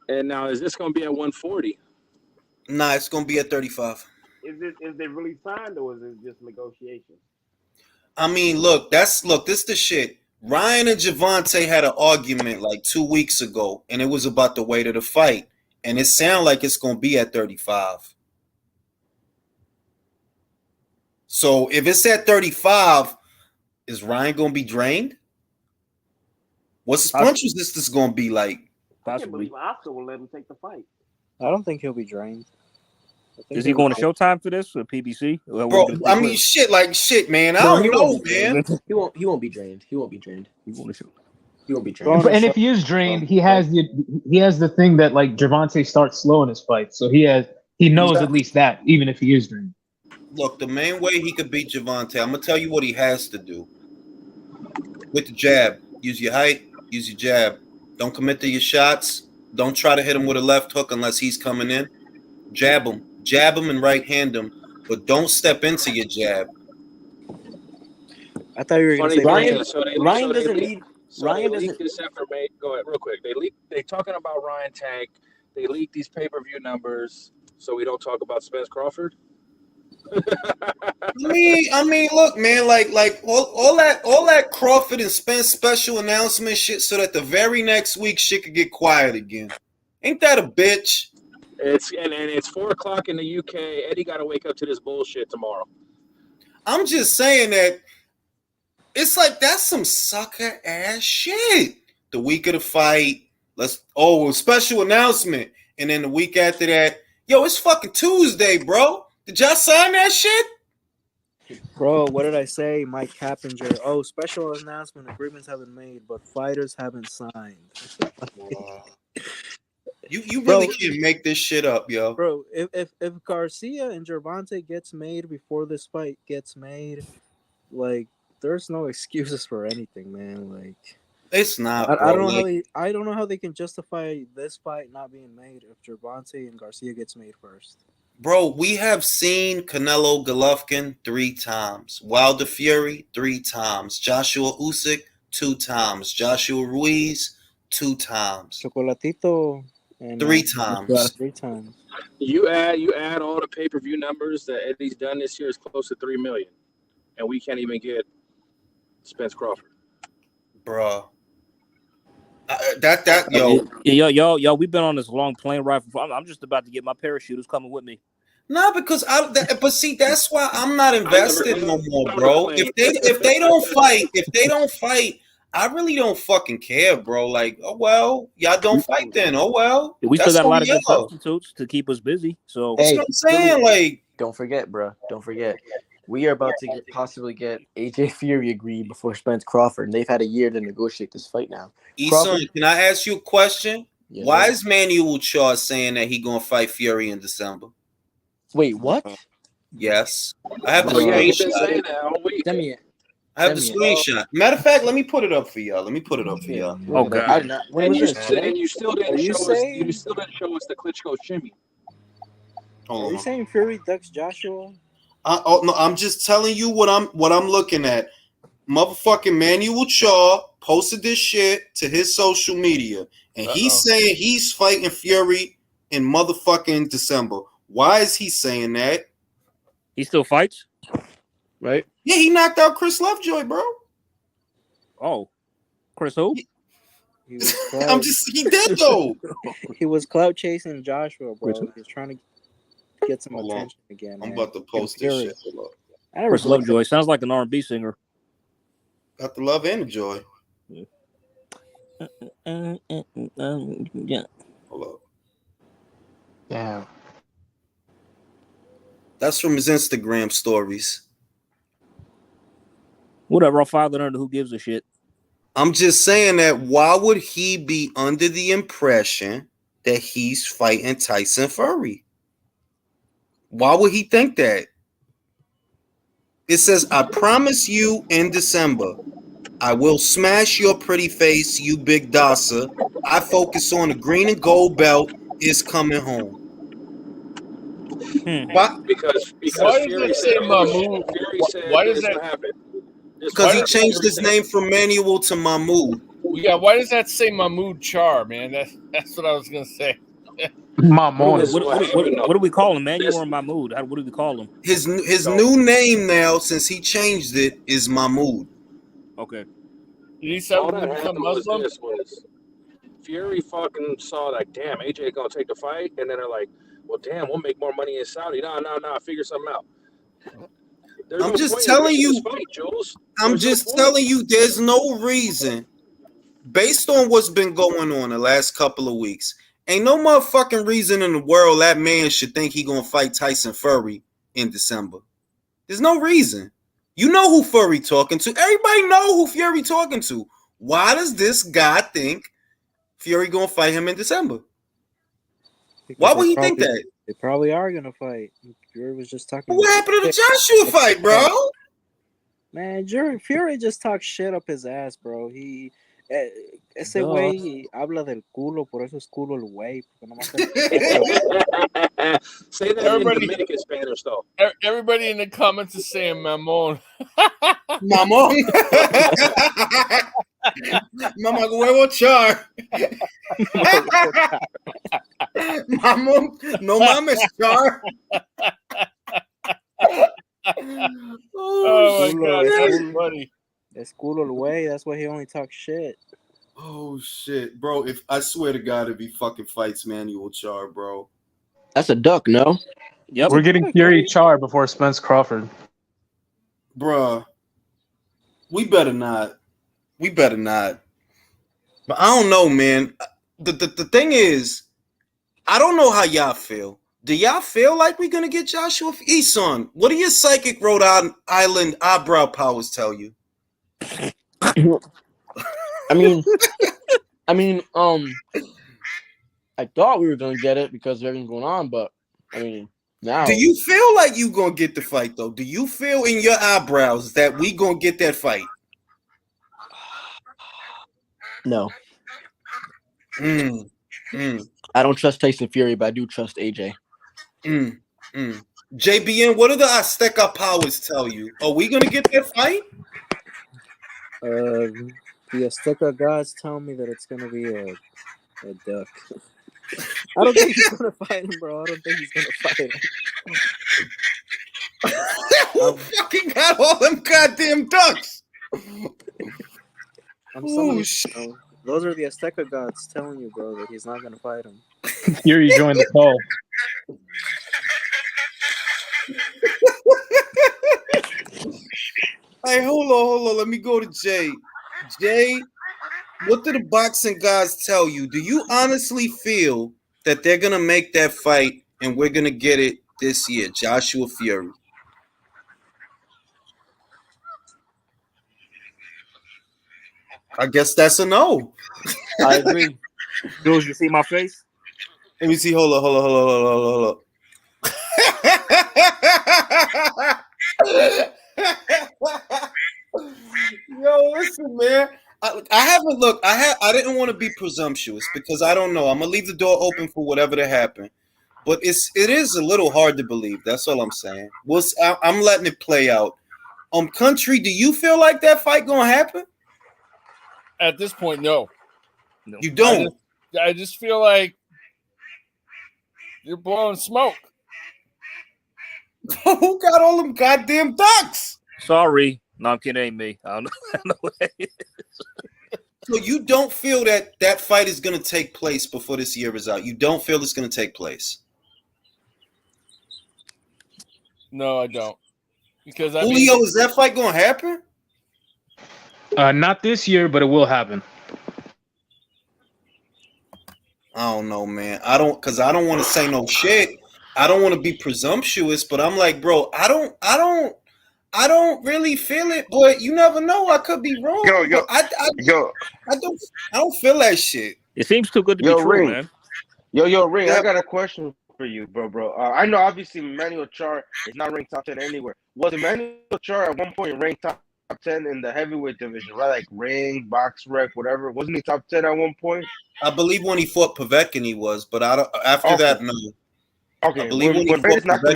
And now, is this going to be at 140? Nah, it's going to be at 35. Is they really signed, or is it just negotiations? I mean, look, this the shit. Ryan and Gervonta had an argument like 2 weeks ago, and it was about the weight of the fight. And it sounds like it's going to be at 35. So if it's at 35, is Ryan going to be drained? What's his punch resistance going to be like? I can't believe Oscar will let him take the fight. I don't think he'll be drained. Is he going to Showtime for this or PBC? Bro, I mean, shit, man. I don't know, man. He won't be drained. He won't be drained. And if he is drained, he has the thing that like Gervonta starts slow in his fight, so he knows at least that, even if he is drained. Look, the main way he could beat Gervonta, I'm gonna tell you what he has to do. With the jab, use your height, use your jab. Don't commit to your shots. Don't try to hit him with a left hook unless he's coming in. Jab him and right hand him, but don't step into your jab. I thought you were going to say Ryan. Ryan doesn't need. Ryan they doesn't. leaked this information. Go ahead, real quick. They talking about Ryan Tank. They leaked these pay-per-view numbers, so we don't talk about Spence Crawford. I mean, look, man, like all that Crawford and Spence special announcement shit, so that the very next week shit could get quiet again. Ain't that a bitch? It's 4:00 in the UK. Eddie got to wake up to this bullshit tomorrow. I'm just saying that it's like that's some sucker ass shit. The week of the fight, special announcement, and then the week after that, yo, it's fucking Tuesday, bro. Did y'all sign that shit? Bro, what did I say? Mike Cappinger. Oh, special announcement. Agreements have been made, but fighters haven't signed. You really can't make this shit up, yo. Bro, if Garcia and Gervonta gets made before this fight gets made, like, there's no excuses for anything, man. Like, it's not. I don't know how they can justify this fight not being made if Gervonta and Garcia gets made first. Bro, we have seen Canelo Golovkin 3 times, Wilder Fury 3 times, Joshua Usyk 2 times, Joshua Ruiz 2 times, Chocolatito and 3 times. 3 times. You add all the pay-per-view numbers that Eddie's done this year is close to 3 million, and we can't even get Spence Crawford. Bro, yo, we've been on this long plane ride. I'm just about to get my parachuters coming with me. No, because but see, that's why I'm not invested no more, bro. If they don't fight, I really don't fucking care, bro. Like, oh well, y'all don't fight then. Oh well, we still got a lot of good substitutes to keep us busy. So that's what I'm saying. Like, don't forget, bro. Don't forget. We are about to possibly get AJ Fury agreed before Spence Crawford, and they've had a year to negotiate this fight now. Eson, can I ask you a question? Yeah. Why is Manuel Charles saying that he gonna fight Fury in December? Wait, what? Yes, I have the screenshot. I have the screenshot. Matter of fact, let me put it up for y'all. Oh God! And you still didn't show us the Klitschko shimmy. Are you saying Fury ducks Joshua? No, I'm just telling you what I'm looking at. Motherfucking Manuel Chaw posted this shit to his social media, and he's saying he's fighting Fury in motherfucking December. Why is he saying that? He still fights, right? Yeah, he knocked out Chris Lovejoy, bro. Oh, Chris who? He did though. He was clout chasing Joshua, bro. He was trying to get some attention again. I'm about to post this shit. Chris Lovejoy sounds like an R&B singer. Got the love and the joy. Yeah. Hold up. Yeah. That's from his Instagram stories. Whatever, I'll file it under Who Gives a Shit. I'm just saying that why would he be under the impression that he's fighting Tyson Fury? Why would he think that? It says, I promise you in December, I will smash your pretty face, you big Dasa. I focus on the green and gold belt is coming home. Why? Because why does that say Mahmoud? Why does that happen? Because he changed his name from Manuel to Mahmoud. Yeah, why does that say Mahmoud Char, man? That's what I was gonna say. What do we call him, Manuel or Mahmoud? What do we call him? His new name now, since he changed it, is Mahmoud. Okay. Did he suddenly become Muslim? Fury fucking saw like, damn, AJ gonna take the fight, and then they're like, well, damn, we'll make more money in Saudi. No, figure something out. I'm just telling you. I'm just telling you. There's no reason, based on what's been going on the last couple of weeks. Ain't no motherfucking reason in the world that man should think he gonna fight Tyson Fury in December. There's no reason. You know who Fury talking to. Everybody know who Fury talking to. Why does this guy think Fury gonna fight him in December? Because why would he think that? They probably are gonna fight. Fury was just talking. What happened to the Joshua fight, bro? Man, Fury just talks shit up his ass, bro. Ese güey habla del culo, por eso es culo el güey. Say that in Dominican Spanish, though. Everybody in the comments is saying mamón. Mamón. Mamá huevo char. Mamón, no mames char. Oh my God, that's funny. That's culo el güey. That's why he only talks shit. Oh shit, bro! If I swear to God, it'd be fucking fights manual char, bro. That's a duck, no? Yep. We're getting Fury Char before Spence Crawford. Bruh. We better not. We better not. But I don't know, man. The thing is, I don't know how y'all feel. Do y'all feel like we're gonna get Joshua Eason? What do your psychic Rhode Island eyebrow powers tell you? I mean, I thought we were gonna get it because everything's going on, but I mean, now. Do you feel like you gonna get the fight though? Do you feel in your eyebrows that we gonna get that fight? No. I don't trust Tyson Fury, but I do trust AJ. JBN, what do the Azteca powers tell you? Are we gonna get that fight? The Azteca gods tell me that it's gonna be a duck. I don't think he's gonna fight him, bro. I don't think he's gonna fight him. Who fucking got all them goddamn ducks? Those are the Azteca gods telling you, bro, that he's not gonna fight him. Fury joined the call. Hey, hold on. Let me go to Jay. Jay, what do the boxing guys tell you? Do you honestly feel that they're gonna make that fight and we're gonna get it this year, Joshua Fury? I guess that's a no. I agree. Jules, you see my face? Let me see. Hold on. Yo, listen, man. I haven't looked. I didn't want to be presumptuous because I don't know. I'm gonna leave the door open for whatever to happen, but it is a little hard to believe. That's all I'm saying. I'm letting it play out. Country, do you feel like that fight gonna happen? At this point, no. You don't. I just feel like you're blowing smoke. Who got all them goddamn ducks? Sorry. No, I'm kidding. Ain't me. I don't know. So you don't feel that fight is going to take place before this year is out? You don't feel it's going to take place? No, I don't. Because Julio, is that fight going to happen? Not this year, but it will happen. I don't know, man. I don't want to say no shit. I don't want to be presumptuous, but I'm like, bro, I don't really feel it, but you never know. I could be wrong. I don't feel that shit. It seems too good to be true, Ring. man. Ring, I got a question for you, bro. I know obviously Manuel Char is not ranked top 10 anywhere. Was Manuel Char at one point ranked top 10 in the heavyweight division, right? Like ring, box rec, whatever. Wasn't he top 10 at one point? I believe when he fought Povetkin he was, but after that, no. Okay, I believe when Bradis knocked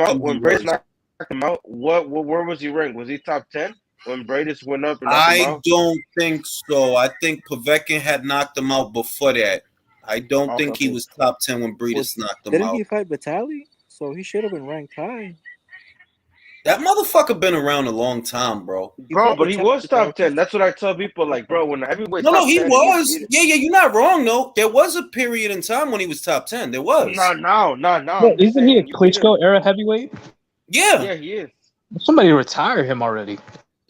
him out, where was he ranked? Was he top 10 when Bradis went up? I don't think so. I think Povetkin had knocked him out before that. I don't think he was top 10 when Bradis knocked him out. Didn't he fight Vitali? So he should have been ranked high. That motherfucker been around a long time, bro. Bro, but he was top 10. That's what I tell people. Like, bro, when the heavyweight No, he was. Yeah, you're not wrong, though. There was a period in time when he was top 10. There was. No. Isn't he a Klitschko era heavyweight? Yeah. Yeah, he is. Somebody retire him already.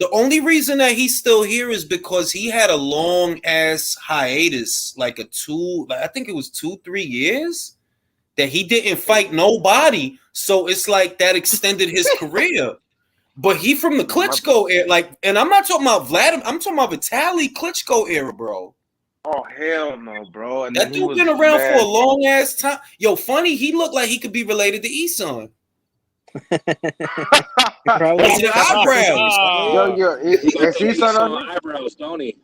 The only reason that he's still here is because he had a long ass hiatus, I think it was 2-3 years that he didn't fight nobody. So it's like that extended his career. But he from the Klitschko era, and I'm not talking about Vladimir, I'm talking about Vitaly Klitschko era, bro. Oh, hell no, bro. And that dude been around for a long ass time. Yo, funny, he looked like he could be related to Eason. Eyebrows. Is Eason on eyebrows, don't he?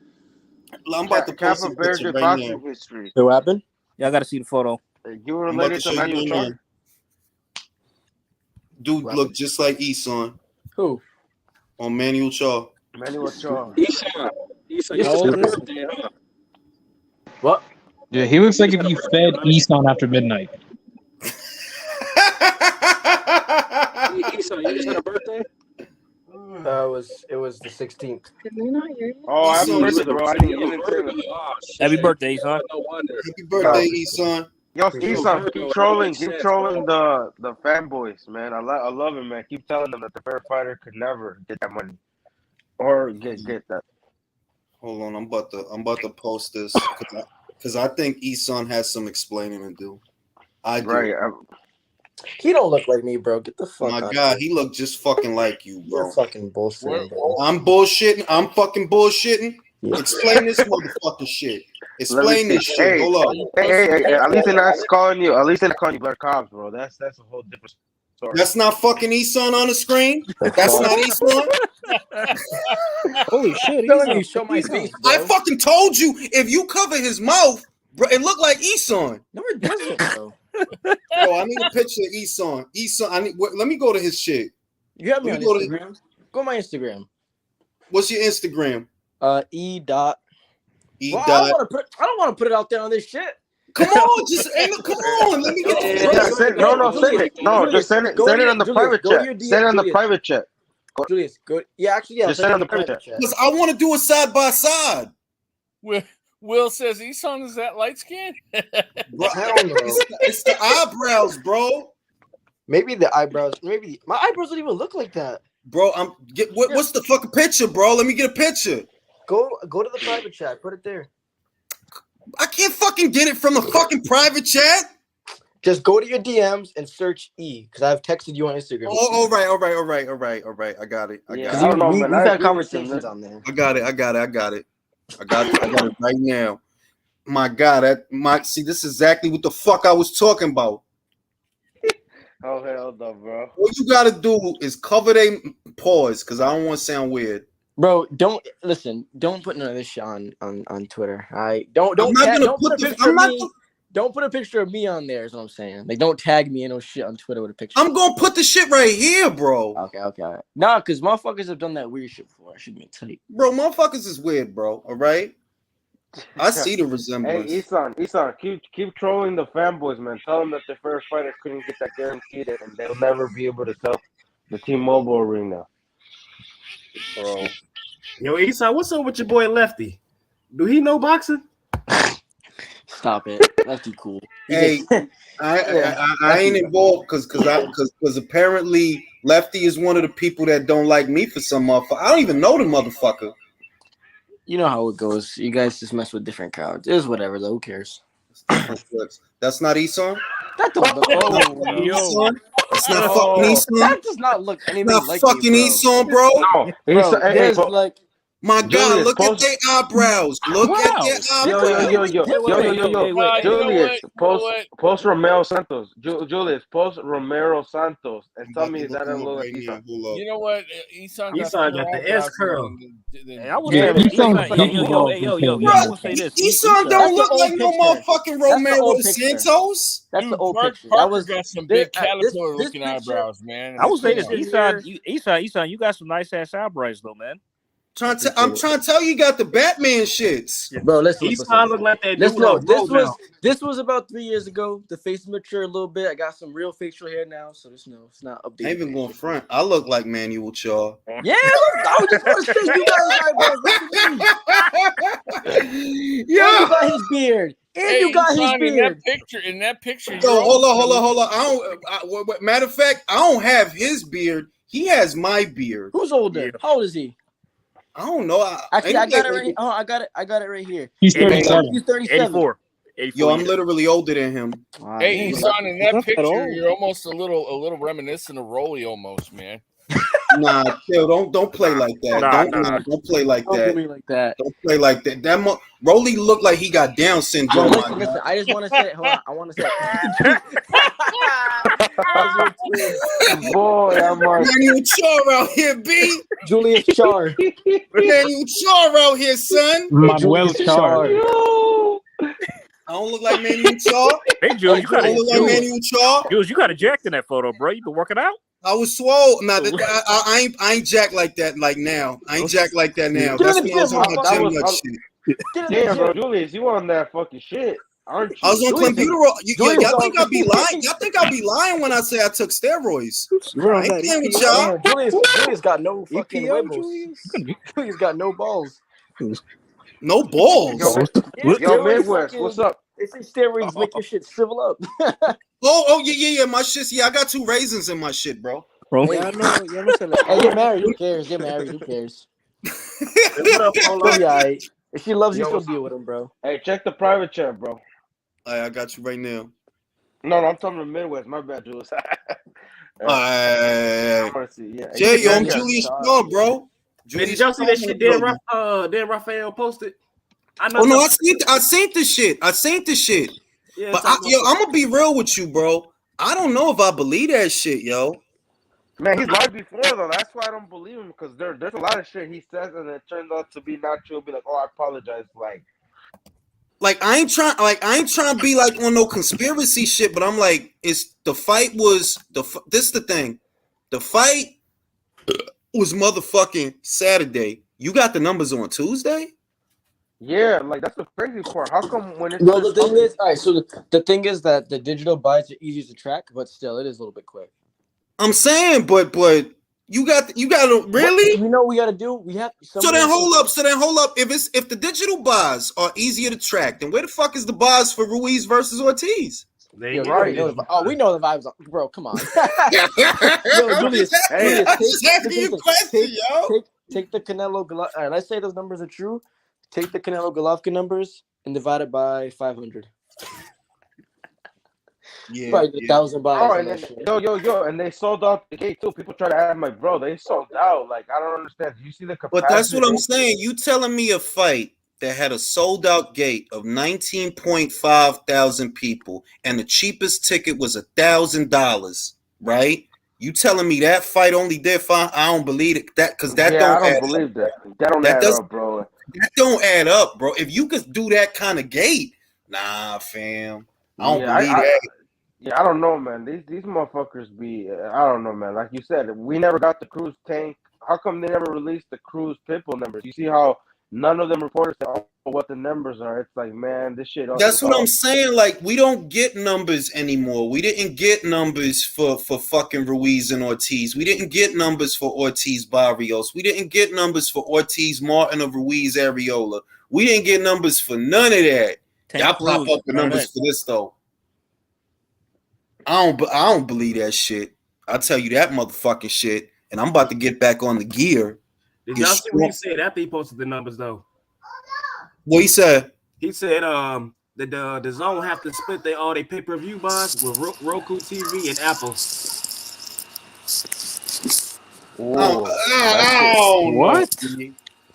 I'm about to post Kappa a bears picture your right boxing now. history. What happened? Yeah, I got to see the photo. You I'm about related to to show Manuel you right Char? now. Dude look just like Eson Who? on Manuel Char. Manuel Char. Eson, How old is birthday, huh? What? Yeah, he looks like if you fed Easton after midnight. Eson, you just had a birthday? It was the 16th. Oh, happy Eson, birthday, bro. I didn't say that. Oh, Happy shit. birthday, son. No wonder. Happy birthday, Eson. Yo, Appreciate Eson, it. keep trolling the fanboys, man. I love it, man. Keep telling them that the fair fighter could never get that money or get that. Hold on, I'm about to post this because I think Eson has some explaining to do. I do. Right. He don't look like me, bro. Get the fuck My out God, of here. he look just fucking like you, bro. You're fucking bullshitting, bro. I'm bullshitting. I'm fucking bullshitting. Yeah. Explain this motherfucking shit. Explain this shit. Hey, Hold up. hey, at least they're not calling you. At least they're not calling you Black Cops, bro. That's a whole different story. That's not fucking Eson on the screen. That's not Eson. Holy shit! Telling me, show my face, bro. I fucking told you if you cover his mouth, bro, it looked like Eson. No, it doesn't, bro. Bro, I need a picture of Eson. Eson, let me go to his shit. You have me Let on me go Instagram. Go to my Instagram. What's your Instagram? E dot. E Well, dot. I don't want to put it out there on this shit. Come on, come on. Let me get the Send it. No, just send it. Send it on the private chat. Send it on the private chat. Julius, go. Yeah, actually, yeah. Just send it on the private chat. Because I want to do it side by side. Will says Eson is that light skin? Bro, it's the eyebrows, bro. Maybe the eyebrows. Maybe my eyebrows don't even look like that. Bro, what's the fucking picture, bro? Let me get a picture. Go to the private chat. Put it there. I can't fucking get it from the fucking private chat. Just go to your DMs and search E, because I've texted you on Instagram. Oh, all right. I got it. We've had conversations on there. I got it right now. My God, see, this is exactly what the fuck I was talking about. Oh, hell no, bro. What you gotta do is cover they pause, because I don't want to sound weird. Bro, don't put none of this shit on Twitter. Don't put a picture of me on there, is what I'm saying. Like, don't tag me in no shit on Twitter with a picture. I'm gonna put the shit right here, bro. Okay. Nah, because motherfuckers have done that weird shit before. I should be tight. Bro, motherfuckers is weird, bro. All right? I see the resemblance. Hey, Eson, keep trolling the fanboys, man. Tell them that the first fighter couldn't get that guaranteed, and they'll never be able to sell the T-Mobile arena. Bro. Yo, Eson, what's up with your boy Lefty? Do he know boxing? Stop it. Lefty cool. Hey, I ain't involved because apparently Lefty is one of the people that don't like me for some motherfucker. I don't even know the motherfucker. You know how it goes. You guys just mess with different crowds. It's whatever, though. Who cares? That's not Eson? That don't look Eson? That's not fucking Eson? That does not look anything not like fucking me, Eson, bro. No. There's like... My God, look at their eyebrows. Look at their eyebrows. Yo. Julius, post Romero Santos. Julius, post Romero Santos. And tell me that doesn't look like Eson. You know what? Eson got the S curl. Hey, I will say this. I will say this. Eson don't look like no motherfucking Romero Santos. That's the old picture. That was got some big caterpillar looking eyebrows, man. I will say this. Eson, you got some nice ass eyebrows, though, man. I'm trying to tell you, got the Batman shits, bro. Listen. Look like that. This was about 3 years ago. The face matured a little bit. I got some real facial hair now, so it's not updated. I ain't even going front. I look like Manuel Shaw. Yeah, I just want to say you guys eyebrows. Yeah, you got his beard. And you got his beard. In that picture. Yo, hold on. Matter of fact, I don't have his beard. He has my beard. Who's older? How old is he? I don't know. Actually, I got it right. Oh, I got it right here. He's 37. He's 37. 84. Yo, I'm literally older than him. Hey, Eson, in that picture, you're almost a little reminiscent of Rolly, almost, man. Nah, chill. Don't play like that. Don't play like Don't that. do me like that. Don't play like that. Rolly looked like he got Down syndrome. Yo, listen. I just want to say, hold on. I want to say, boy, I'm Manuel Char out here, B. Julius Char. Manuel Char out here, son. Manuel Char. I don't look like Manuel Char. Hey, Jules, you gotta look like Manuel Char. Jules, you got jacked in that photo, bro. You been working out? I was swole. Nah, I ain't jacked like that. Like now, I ain't jacked like that now. That's when I was on my gym nut shit. Damn, bro, Julius, you on that fucking shit, aren't you? I was on clenbuterol. Y'all think I'll be lying? Y'all think I'll be lying when I say I took steroids? I ain't playing with y'all. Julius got no fucking huevos. Julius got no balls. No balls. Yo, Midwest, what's up? They say steroids make your shit shrivel up. Oh yeah. My shit. Yeah, I got 2 raisins in my shit, bro. Hey, I know. Hey, get married. Who cares? Get married. Who cares? If she loves you, she'll deal with him, bro. Hey, check the private chat, bro. I got you right now. No, I'm talking to Midwest. My bad, Julius. I want to see. Yeah, Jay, I'm Julius Shaw, bro. Did y'all see that shit Dan Raphael posted? I know. Oh no, I seen the shit. Yeah, but I'm gonna be real with you, bro. I don't know if I believe that shit, yo. Man, he's lied before though. That's why I don't believe him, because there's a lot of shit he says and it turns out to be not true. Be like, oh, I apologize. Like I ain't trying to be like on no conspiracy shit, but I'm like, this the thing. The fight was motherfucking Saturday. You got the numbers on Tuesday? Yeah, like that's the crazy part. How come when it's the thing is, all right, so the thing is that the digital buys are easier to track, but still it is a little bit quick. I'm saying, but you got to really. You know what we got to do? We have. So then hold up. If the digital buys are easier to track, then where the fuck is the buys for Ruiz versus Ortiz? We know the vibes, bro. Come on. Yo, Julius, take the Canelo. All right, let's say those numbers are true. Take the Canelo Golovkin numbers and divide it by 500. Yeah, probably 1,000 buys. Yo, and they sold out the gate too. People try to add my bro. They sold out. Like I don't understand. Do you see the capacity? But that's what I'm saying. You telling me a fight that had a sold out gate of 19.5 thousand people and the cheapest ticket was $1,000, right? You telling me that fight only did fine? I don't believe it. I don't believe that. That don't add up, bro. That don't add up, bro. If you could do that kind of gate, nah, fam. I don't believe that. Yeah, I don't know, man. These motherfuckers be. I don't know, man. Like you said, we never got the Cruz tank. How come they never released the Cruz Pitbull numbers? You see how none of them reporters say what the numbers are. It's like, man, this shit. That's what I'm saying. Like, we don't get numbers anymore. We didn't get numbers for fucking Ruiz and Ortiz. We didn't get numbers for Ortiz Barrios. We didn't get numbers for Ortiz Martin or Ruiz Areola. We didn't get numbers for none of that. Y'all pop up the numbers for this though. I don't believe that shit. I'll tell you that motherfucking shit. And I'm about to get back on the gear. Did y'all see what he said after he posted the numbers though? What he said? He said that the zone have to split all their pay-per-view buys with Roku TV and Apple. What?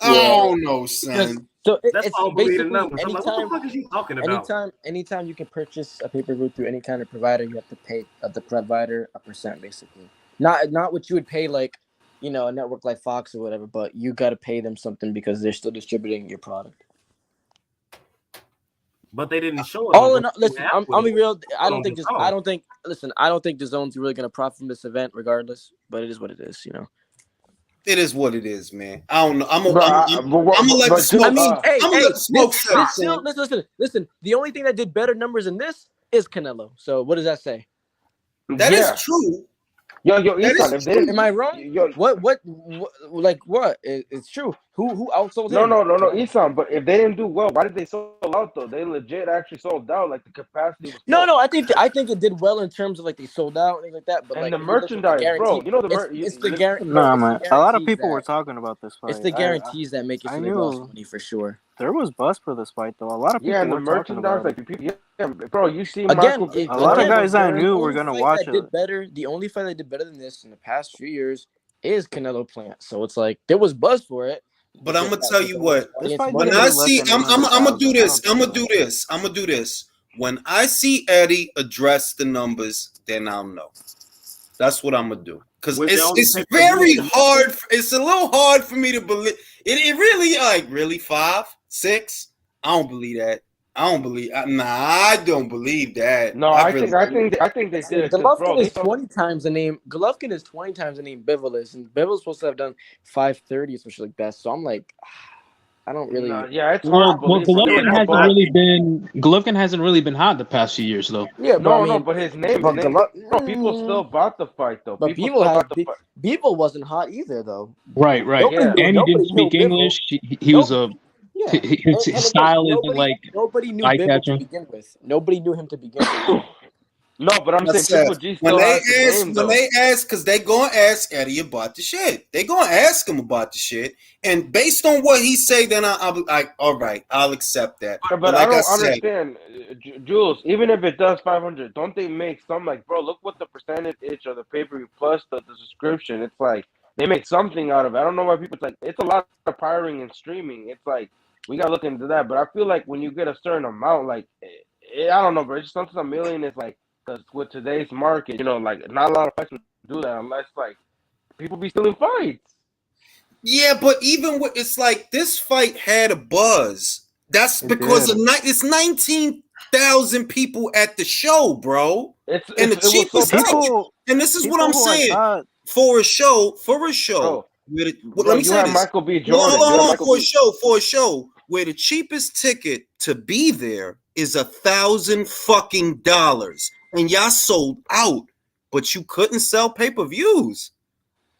I don't know, son. So that's all basically numbers. I'm like, what the fuck is you talking about? Anytime you can purchase a pay-per-view through any kind of provider, you have to pay the provider a percent, basically. Not what you would pay like, a network like Fox or whatever, but you got to pay them something because they're still distributing your product. But they didn't show it. Listen, I'll be real. I don't think the zone's really gonna profit from this event, regardless. But it is what it is, It is what it is, man. I don't know. I'm gonna let the smoke. I'm gonna let the smoke settle. Listen. The only thing that did better numbers in this is Canelo. So what does that say? That is true. Yo, am I wrong? What? It's true. Who outsold him? No, Isan. But if they didn't do well, why did they sold out though? They legit actually sold out. Like the capacity was. No. I think it did well in terms of like they sold out and things like that. But and the merchandise, bro. It's the guarantee. No, man. A lot of people were talking about this fight. It's the guarantees that make it feel like lost money for sure. There was buzz for this fight though. A lot of people. And the were merchandise, bro. You see, a lot of guys I knew were gonna watch it. The only fight that did better than this in the past few years is Canelo Plant. So it's like there was buzz for it. But I'm gonna tell you what. When When I see, I'm gonna do this. I'm gonna do this. When I see Eddie address the numbers, then I'll know. That's what I'm gonna do. Because it's very hard. It's a little hard for me to believe. It really really 5, 6. I don't believe that. I don't believe that. No, I think they did. Golovkin is 20 times the name. Golovkin is 20 times the name Bivol is, and Bivol's supposed to have done 530, which is like best. So I'm like, I don't really. It's well, hard. Golovkin hasn't really been hot the past few years though. Yeah, but his name. People still bought the fight though. But Bivol wasn't hot either though. Right. And he didn't speak English. He was a. Yeah. His style isn't like nobody knew Bivol to begin with. Nobody knew him to begin with. No, but I'm saying Triple G when they ask, because they gonna ask Eddie about the shit. They gonna ask him about the shit, and based on what he say, then I'll be like, all right, I'll accept that. But like I don't understand, Jules. Even if it does 500, don't they make some like, bro? Look what the percentage is of the pay-per-view plus the subscription. It's like they make something out of it. I don't know why people it's a lot of pirating and streaming. It's like we gotta look into that. But I feel like when you get a certain amount, like I don't know, bro. It's just something $1 million is like. Because with today's market, like not a lot of fights would do that unless like people be stealing fights. Yeah, but even with it's like this fight had a buzz. That's because it's 19,000 people at the show, bro. And the cheapest ticket. And this is what I'm saying for a show. Bro, let me say this. Michael B. Jordan. Hold on, for a show where the cheapest ticket to be there is $1,000 fucking dollars. And y'all sold out, but you couldn't sell pay-per-views.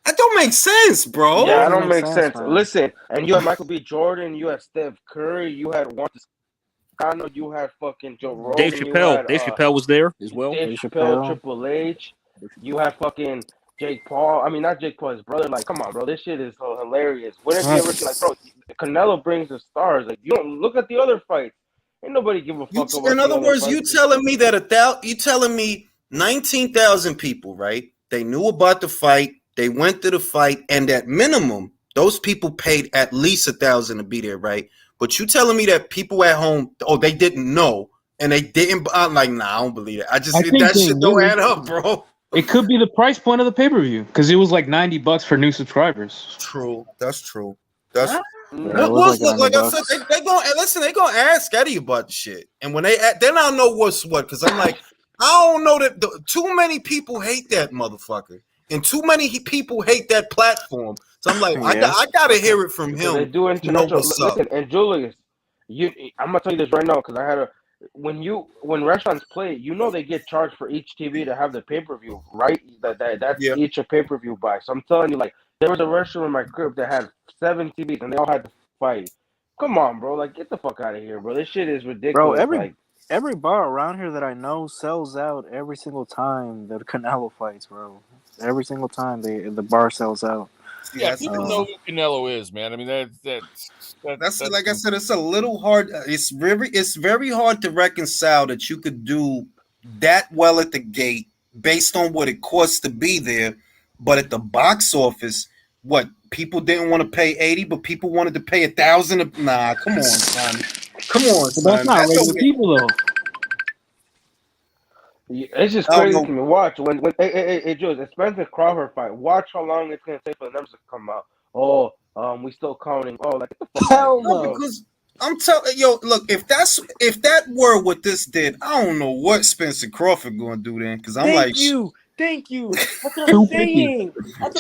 That don't make sense, bro. Yeah, that don't make sense. Listen, and you had Michael B. Jordan, you had Steph Curry, you had Wanda, you had fucking Joe Rogan, Dave Chappelle. Dave Chappelle was there as well. Dave Chappelle, Triple H. You had fucking Jake Paul. I mean, not Jake Paul, his brother. Like, come on, bro, this shit is so hilarious. When have you ever seen, like, bro, Canelo brings the stars. Like, you don't look at the other fights. Ain't nobody give a fuck about. In other words, you telling me that you telling me 19,000 people, right? They knew about the fight, they went to the fight, and at minimum, those people paid at least $1,000 to be there, right? But you telling me that people at home, they didn't know and they didn't. I'm like, nah, I don't believe it. That shit don't add up, bro. It could be the price point of the pay-per-view because it was like $90 for new subscribers. True, that's true. That's. Like I said, they gonna ask Eddie about the shit, and when then I'll know what's what. Because I'm like, I don't know that too many people hate that motherfucker, and too many people hate that platform. So I'm like, I gotta hear it from him. They do international. Listen, and Julius, I'm gonna tell you this right now because I had when restaurants play, they get charged for each TV to have the pay-per-view, right? That's each a pay-per-view buy. So I'm telling you, like. There was a restaurant in my crib that had 7 TVs and they all had to fight. Come on, bro. Like, get the fuck out of here, bro. This shit is ridiculous. Bro, every bar around here that I know sells out every single time the Canelo fights, bro. Every single time the bar sells out. Yeah, people know who Canelo is, man. I mean, that's like I said, it's a little hard. It's very hard to reconcile that you could do that well at the gate based on what it costs to be there. But at the box office, what people didn't want to pay $80, but people wanted to pay $1,000. Nah, come on, son. Come on, son. That's not regular people though. It's just crazy to me. Watch when Jules, the Spence and Crawford fight. Watch how long it's gonna take for the numbers to come out. We still counting. Like what the fuck? Hell no. Because I'm telling look, if that were what this did, I don't know what Spence and Crawford gonna do then. Because I'm Thank you. That's what I'm saying. I'm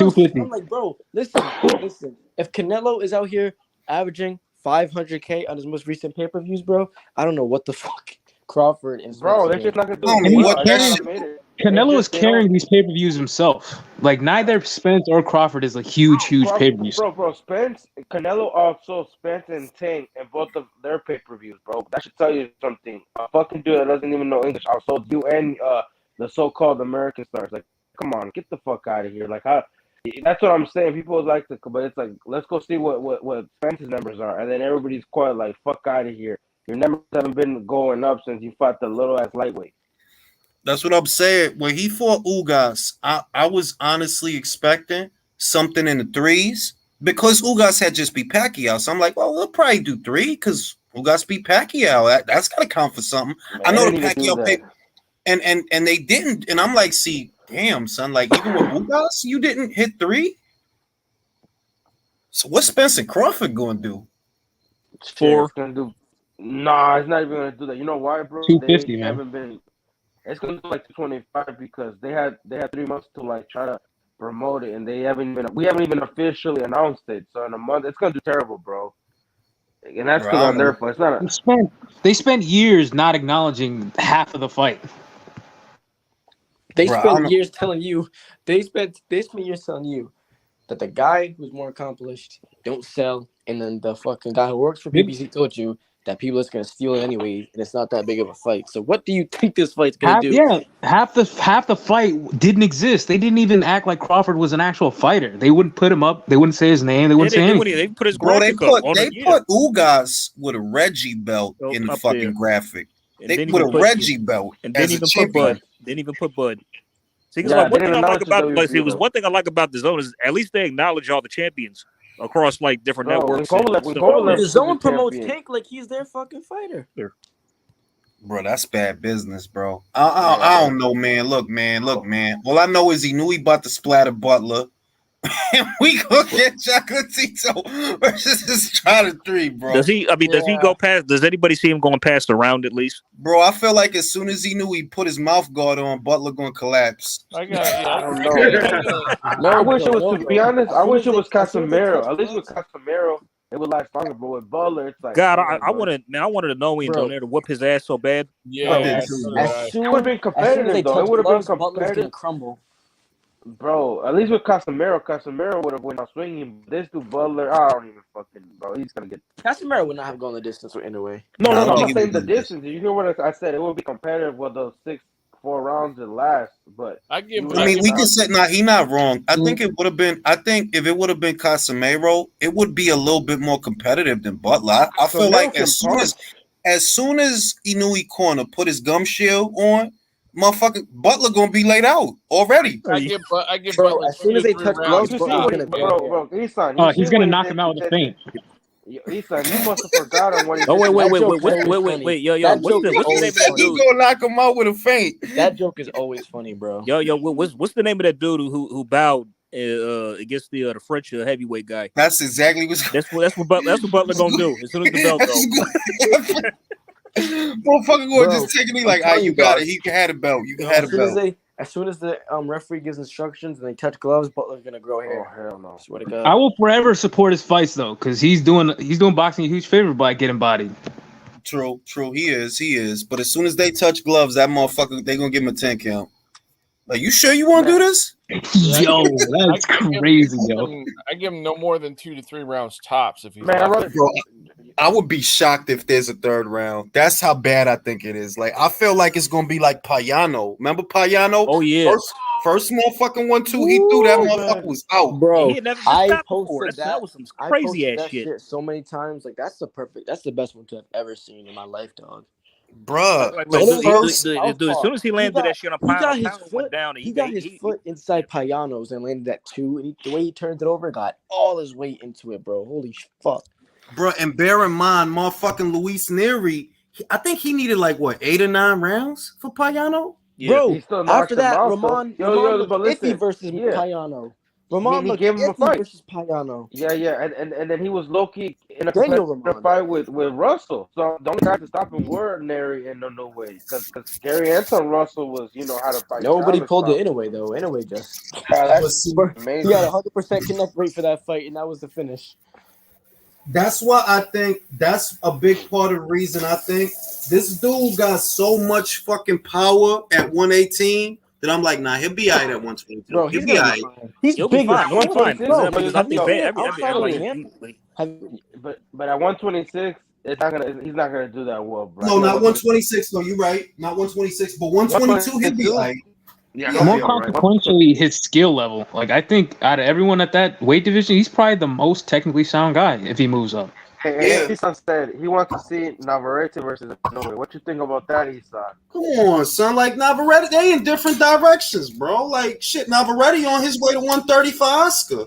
like, bro, listen. If Canelo is out here averaging 500K on his most recent pay-per-views, bro, I don't know what the fuck Crawford and bro, they're just not gonna do. Canelo is carrying these pay-per-views himself. Like neither Spence or Crawford is a huge pay-per-views. Bro, Canelo also Spence and Tank and both of their pay-per-views, bro. That should tell you something. A fucking dude that doesn't even know English also you and the so-called American stars. Like, come on, get the fuck out of here. Like, that's what I'm saying. People would like to, but it's like, let's go see what Spence's numbers are, and then everybody's quiet. Like, fuck out of here. Your numbers haven't been going up since you fought the little ass lightweight. That's what I'm saying. When he fought Ugas, I was honestly expecting something in the threes because Ugas had just beat Pacquiao. So I'm like, well, we'll probably do 3 because Ugas beat Pacquiao. That's got to count for something. Man, I know they the didn't even do Pacquiao that. paper, and they didn't. And I'm like, see, damn, son, like even with Ugas, you didn't hit 3. So what's Spence and Crawford going to do? Shit, it's gonna do. Nah, it's not even gonna do that. You know why, bro? 250, They man. haven't been. It's gonna do like 225 because they had 3 months to like try to promote it, and we haven't even officially announced it. So in a month, it's gonna do terrible, bro. And that's because on their fight. It's not. They spent years not acknowledging half of the fight. They spent years telling you. They spent years telling you that the guy who's more accomplished don't sell, and then the fucking guy who works for BBC told you that people are just gonna steal it anyway, and it's not that big of a fight. So what do you think this fight's gonna do? Yeah, half the fight didn't exist. They didn't even act like Crawford was an actual fighter. They wouldn't put him up. They wouldn't say his name. They wouldn't say anything. They put his Bro, they graphic put Ugas with a Reggie belt in the fucking graphic. They put a Reggie belt and as didn't a even champion. put Bud. Didn't even put Bud. See, Yeah, like, one they thing I didn't like about announce the WBO, one thing I like about the zone is at least they acknowledge all the champions across like different Bro, networks. The zone promotes Tank like he's their fucking fighter. Bro, that's bad business, bro. I don't know, man. Look, man. All I know is he knew he about to splatter Butler. And we gonna get Chocolatito versus this Strider 3, bro. Does he? I mean, does he go past? Does anybody see him going past the round at least? Bro, I feel like as soon as he knew he put his mouth guard on, Butler gonna collapse. I don't know. I wish it was, to be honest, I wish it was Casemiro. At least with Casemiro, it would last longer. But with Butler, it's like God, I wanted to know when down there to whoop his ass so bad. Yeah, it would have been competitive though. It would have been competitive. Crumble. Bro, at least with Casemiro would have went out swinging. This dude Butler, I don't even fucking, bro. He's gonna get. Casemiro would not have gone the distance with Inoue. No, I'm not saying the distance. You hear what I said? It would be competitive with those 4 rounds at last. But we can say he not wrong. I think it would have been. I think if it would have been Casemiro, it would be a little bit more competitive than Butler. I feel like as soon as Inoue corner put his gum shield on, motherfucker Butler gonna be laid out already. I give bro, as soon as they touch gloves, he's gonna knock him out with a feint. Isan, you must have forgotten what he Oh, wait, yo, what's the name of that dude? You gonna knock him out with a feint? That joke is always funny, bro. Yo, what's the name of that dude who bowed against the French heavyweight guy? That's exactly that's what Butler gonna do as soon as the belt goes. Motherfucker going just taking me like, you got it. He had a belt. You had a belt. As soon as the referee gives instructions and they touch gloves, Butler's gonna grow hair. Oh hell no! Swear to God. I will forever support his fights though, because he's doing boxing a huge favor by getting bodied. True. He is. But as soon as they touch gloves, that motherfucker, they gonna give him a 10 count. Like, you sure you want to do this? Yo, that's crazy, yo. I give him no more than 2 to 3 rounds tops if he's. Bro, I would be shocked if there's a 3rd round. That's how bad I think it is. Like, I feel like it's gonna be like Payano. Remember Payano? Oh yeah. First motherfucking 1-2 he threw, that motherfucker was out. Bro, I posted that was some crazy ass shit so many times. Like that's the best one to have ever seen in my life, dog. Bruh, as soon as he landed that shit on Payano, went down. He got his foot inside Payano's and landed that 2. And the way he turned it over, got all his weight into it, bro. Holy fuck. Bro, and bear in mind, motherfucking Luis Neri, I think he needed like 8 or 9 rounds for Payano. Yeah. Bro, after that, Ramon looked iffy versus Payano. Ramon looked gave him a fight versus Payano. Yeah, and then he was low key in a fight with Russell. So the only guy to stop him were Neri and no way, because Gary Anton Russell was how to fight. Nobody pulled the Inoue though. Inoue just that's amazing. He got 100% connect rate for that fight, and that was the finish. That's why I think that's a big part of the reason I think this dude got so much fucking power at 118 that I'm like, nah, he'll be all right at 122. Bro, he'll be all right. He's big. But at 126, he's not gonna do that well, bro. No, not 126. No, you're right. Not 126, but 122, he'll be all right. Yeah, more consequentially, his skill level. Like, I think out of everyone at that weight division, he's probably the most technically sound guy if he moves up. Hey, Isan said he wants to see Navarrete versus Inoue. What you think about that, Isan? Come on, son. Like Navarrete, they in different directions, bro. Like shit, Navarrete on his way to 130 for Oscar.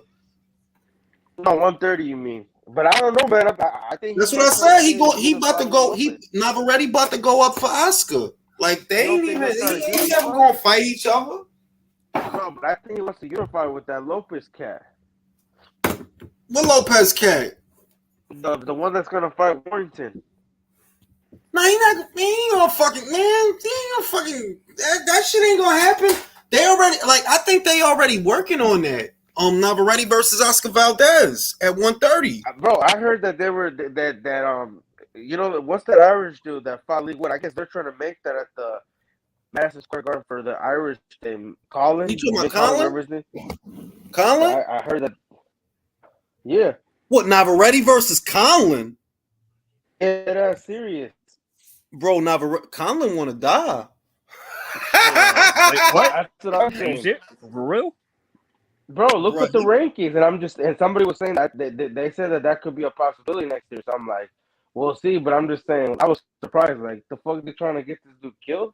No, 130. You mean? But I don't know, man. I think that's what I said. He about to go. Navarrete about to go up for Oscar. Like they ain't even. They ain't never gonna fight each other. No, but I think he wants to unify with that Lopez cat. What Lopez cat? The one that's gonna fight Warrington. No, he ain't gonna fucking that shit ain't gonna happen. They already I think they already working on that. Navarrete versus Oscar Valdez at 130. Bro, I heard that they were that you know what's that Irish dude that fought League One? I guess they're trying to make that at the Madison Square Garden for the Irish thing. Colin? You talking about Colin? Colin? I heard that. Yeah. What, Navarrete versus Colin? Yeah, that's serious. Bro, Colin want to die. Like, what? That's what I'm saying. Shit? For real? Bro, look at the rankings, and somebody was saying that they said that could be a possibility next year. So I'm like, we'll see. But I'm just saying, I was surprised. Like, the fuck they trying to get this dude killed?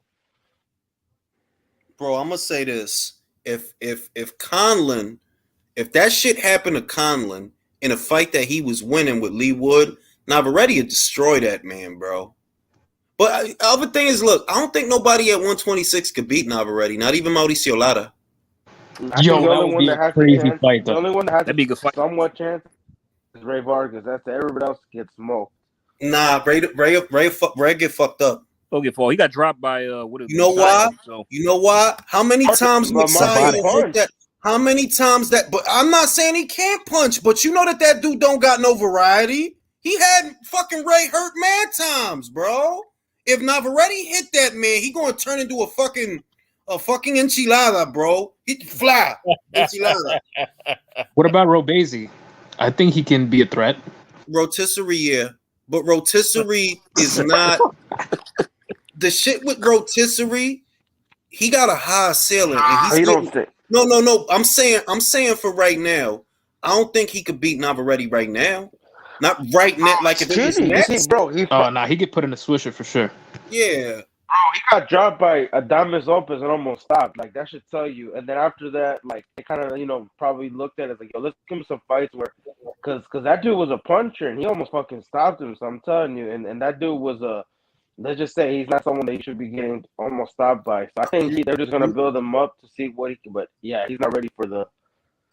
Bro, I'm gonna say this: if Conlon, if that shit happened to Conlon in a fight that he was winning with Lee Wood, Navarrete would destroy that man, bro. But the other thing is, look, I don't think nobody at 126 could beat Navarrete, not even Mauricio Lara. Yo, that would be a crazy fight, though. The only one that has That'd be a good fight. Somewhat chance is Ray Vargas. That's everybody else gets smoked. Nah, Ray get fucked up. He got dropped by You know why? So. You know why? How many times Messiah hit that? How many times that? But I'm not saying he can't punch, but you know that dude don't got no variety. He had fucking Ray hurt mad times, bro. If Navarrete hit that man, he gonna turn into a fucking enchilada, bro. He fly enchilada. What about Robazy? I think he can be a threat. Rotisserie, yeah, but rotisserie is not the shit with rotisserie. He got a high ceiling, and he's no. I'm saying for right now, I don't think he could beat Navarrete right now. Not right now, like if it was next. Bro, he could put in a swisher for sure. Yeah. Bro, he got dropped by Adames Lopez and almost stopped. Like, that should tell you. And then after that, like, they kind of, probably looked at it like, yo, let's give him some fights where, because that dude was a puncher and he almost fucking stopped him. So I'm telling you, and that dude was let's just say he's not someone that you should be getting almost stopped by. So I think they're just gonna build him up to see what he can. But yeah, he's not ready for the.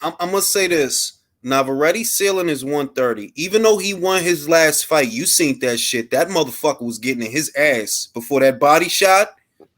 I'm gonna say this. Navarrete's ceiling is 130. Even though he won his last fight, you seen that shit. That motherfucker was getting in his ass before that body shot.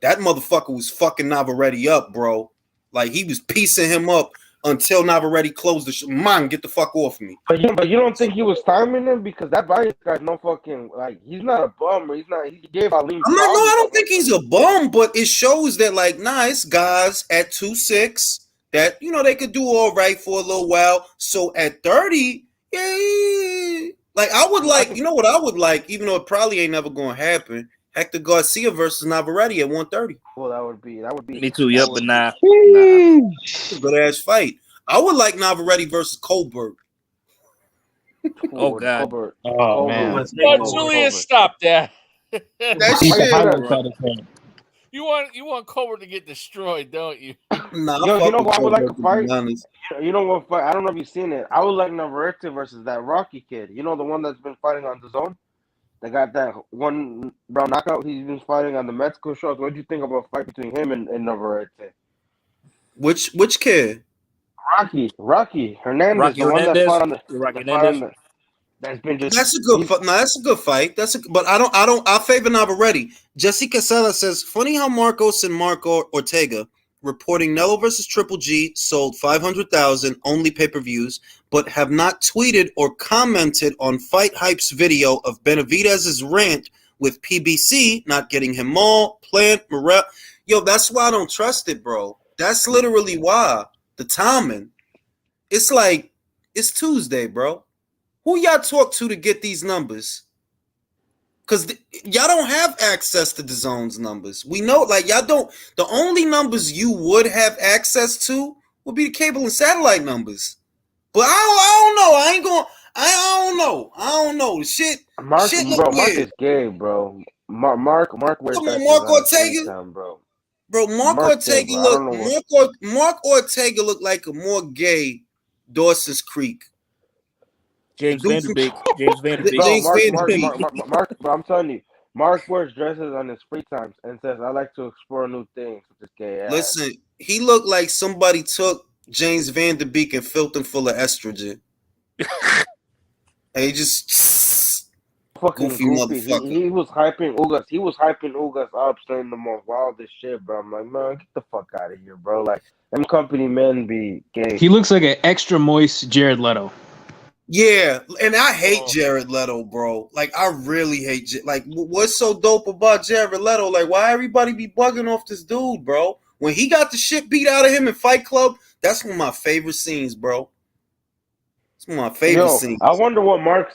That motherfucker was fucking Navarrete up, bro. Like, he was piecing him up until Navarrete closed the man, get the fuck off me. But you don't think he was timing him? Because that body got no fucking, like, he's not a bum. Or he's not, he gave Ali. I don't think he's a bum, but it shows that, like, it's guys at 2'6" that, they could do all right for a little while. So at 30, yeah, like, I would like, you know what I would like, even though it probably ain't never going to happen, Hector Garcia versus Navarrete at 130. Well, that would be. Me too, yep, but nah. Good ass fight. I would like Navarrete versus Colbert. Oh, God. Colbert. Oh, man. Julius, stop that. That shit. You want Cobra to get destroyed, don't you? Nah, you know what I would like to fight? Honest. You know what fight? I don't know if you've seen it. I would like Navarrete versus that Rocky kid. You know the one that's been fighting on the zone? They got that one round knockout. He's been fighting on the Mexico shows. What do you think about a fight between him and Navarrete? Which kid? Rocky Hernandez. Rocky the one Hernandez. that fought on Hernandez. that's been just. That's a good fight. No, that's a good fight. But I favor Navarrete. Jessica Sella says, funny how Marcos and Marco Ortega reporting Nello versus Triple G sold 500,000 only pay-per-views, but have not tweeted or commented on Fight Hype's video of Benavidez's rant with PBC not getting him all, Plant, Morel. Yo, that's why I don't trust it, bro. That's literally why. The timing. It's like, it's Tuesday, bro. Who y'all talk to get these numbers? Because y'all don't have access to the zone's numbers. We know, like, y'all don't. The only numbers you would have access to would be the cable and satellite numbers. But I don't know. I don't know. The shit Mark look weird. is gay, bro. Mark wears Come on, dresses Mark on his free Ortega. time, bro. Bro, Mark's gay, bro. I don't know what. Mark Ortega looked like a more gay Dawson's Creek. James Vanderbeek. Mark, bro, I'm telling you, Mark wears dresses on his free times and says, "I like to explore new things with this gay ass." Listen, he looked like somebody took James Vanderbeek and filled him full of estrogen. And he just fucking goofy goofy. motherfucker. He was hyping Ugas. He was hyping Ugas up, saying the most wildest shit, bro. I'm like, man, get the fuck out of here, bro. Like, them company men be gay. He looks like an extra moist Jared Leto. Yeah, and I hate Jared Leto, bro. Like, I really hate like, what's so dope about Jared Leto? Like, why everybody be bugging off this dude, bro? When he got the shit beat out of him in Fight Club, that's one of my favorite scenes, bro. It's one of my favorite scenes. I wonder what Mark's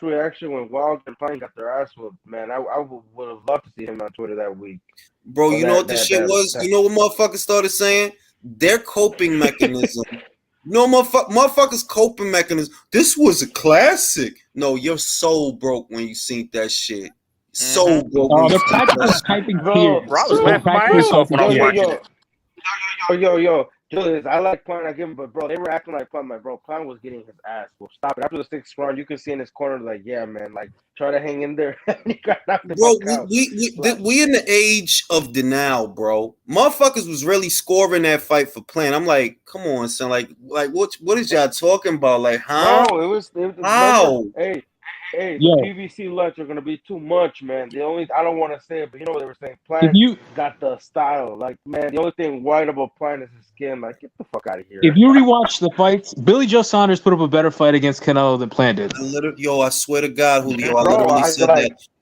reaction when Wild and Pine got their ass whooped, man. I would have loved to see him on Twitter that week. Bro, you know what the shit was? You know what motherfuckers started saying? Their coping mechanism. No, motherfuckers' coping mechanism. This was a classic. No, your soul broke when you seen that shit. Soul broke. Oh, the typing bro. I was laughing my ass off when I was watching it. Yo, Julius, I like Pine. I give him, but bro, they were acting like Pine. Like, bro, Pine was getting his ass. Well, stop it. After the 6th round, you can see in his corner, like, yeah, man, like, try to hang in there. He got knocked the fuck out. We in the age of denial, bro. Motherfuckers was really scoring that fight for Plant. I'm like, come on, son. Like what is y'all talking about? Like, huh? Bro, it was how? Hey, the PVC lunch are gonna be too much, man. I don't want to say it, but you know what they were saying. Plant got the style. Like, man, the only thing white about Plant is his skin. Like, get the fuck out of here. If you rewatch the fights, Billy Joe Saunders put up a better fight against Canelo than Plant did. I swear to God, Julio, I literally said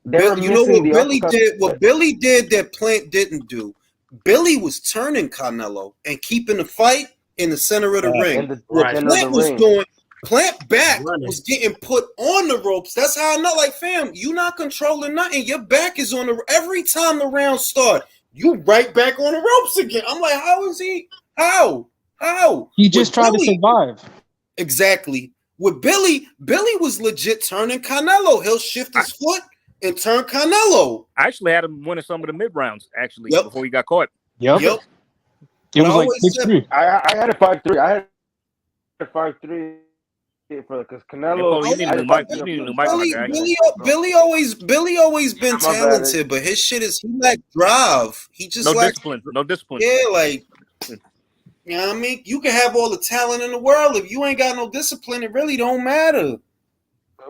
that. You know what Billy did? What Billy did that Plant didn't do. Billy was turning Canelo and keeping the fight in the center of the ring. What Plant was doing. Plant back was getting put on the ropes. That's how I know. Like, fam, you not controlling nothing. Your back is on the. Every time the round start, you right back on the ropes again. I'm like, how is he? How? He just tried to survive. Exactly. With Billy was legit turning Canelo. He'll shift his foot and turn Canelo. I actually had him winning some of the mid rounds before he got caught. Yep. It was like 6-3. I had a 5-3. I had a 5-3. Because Canelo, Billy always been talented, but his shit is he lack drive. He just no discipline. Yeah, like, you know what I mean? You can have all the talent in the world if you ain't got no discipline. It really don't matter.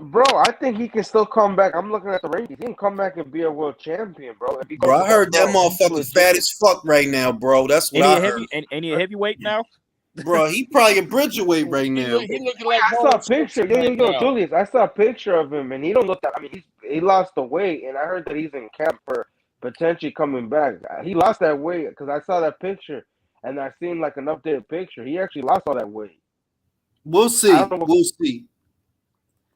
Bro, I think he can still come back. I'm looking at the rankings. He can come back and be a world champion, bro. Bro, I heard that motherfucker fat as fuck right now, bro. That's what I heard. And he a heavyweight now? Bro, he probably a bridgerweight right now. I saw a picture. Yo, Julius, I saw a picture of him, and he don't look that. I mean, he lost the weight, and I heard that he's in camp for potentially coming back. He lost that weight because I saw that picture, and I seen like an updated picture. He actually lost all that weight. We'll see. We'll see.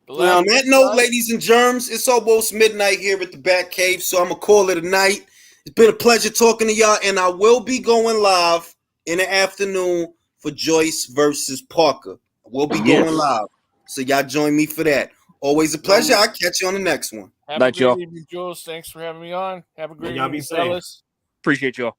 Now, on that note, ladies and germs, it's almost midnight here at the Bat Cave, so I'm gonna call it a night. It's been a pleasure talking to y'all, and I will be going live in the afternoon for Joyce versus Parker. We'll be going live. So y'all join me for that. Always a pleasure. I'll catch you on the next one. Have a great evening, Jules. Thanks for having me on. Have a great evening, fellas. Appreciate y'all.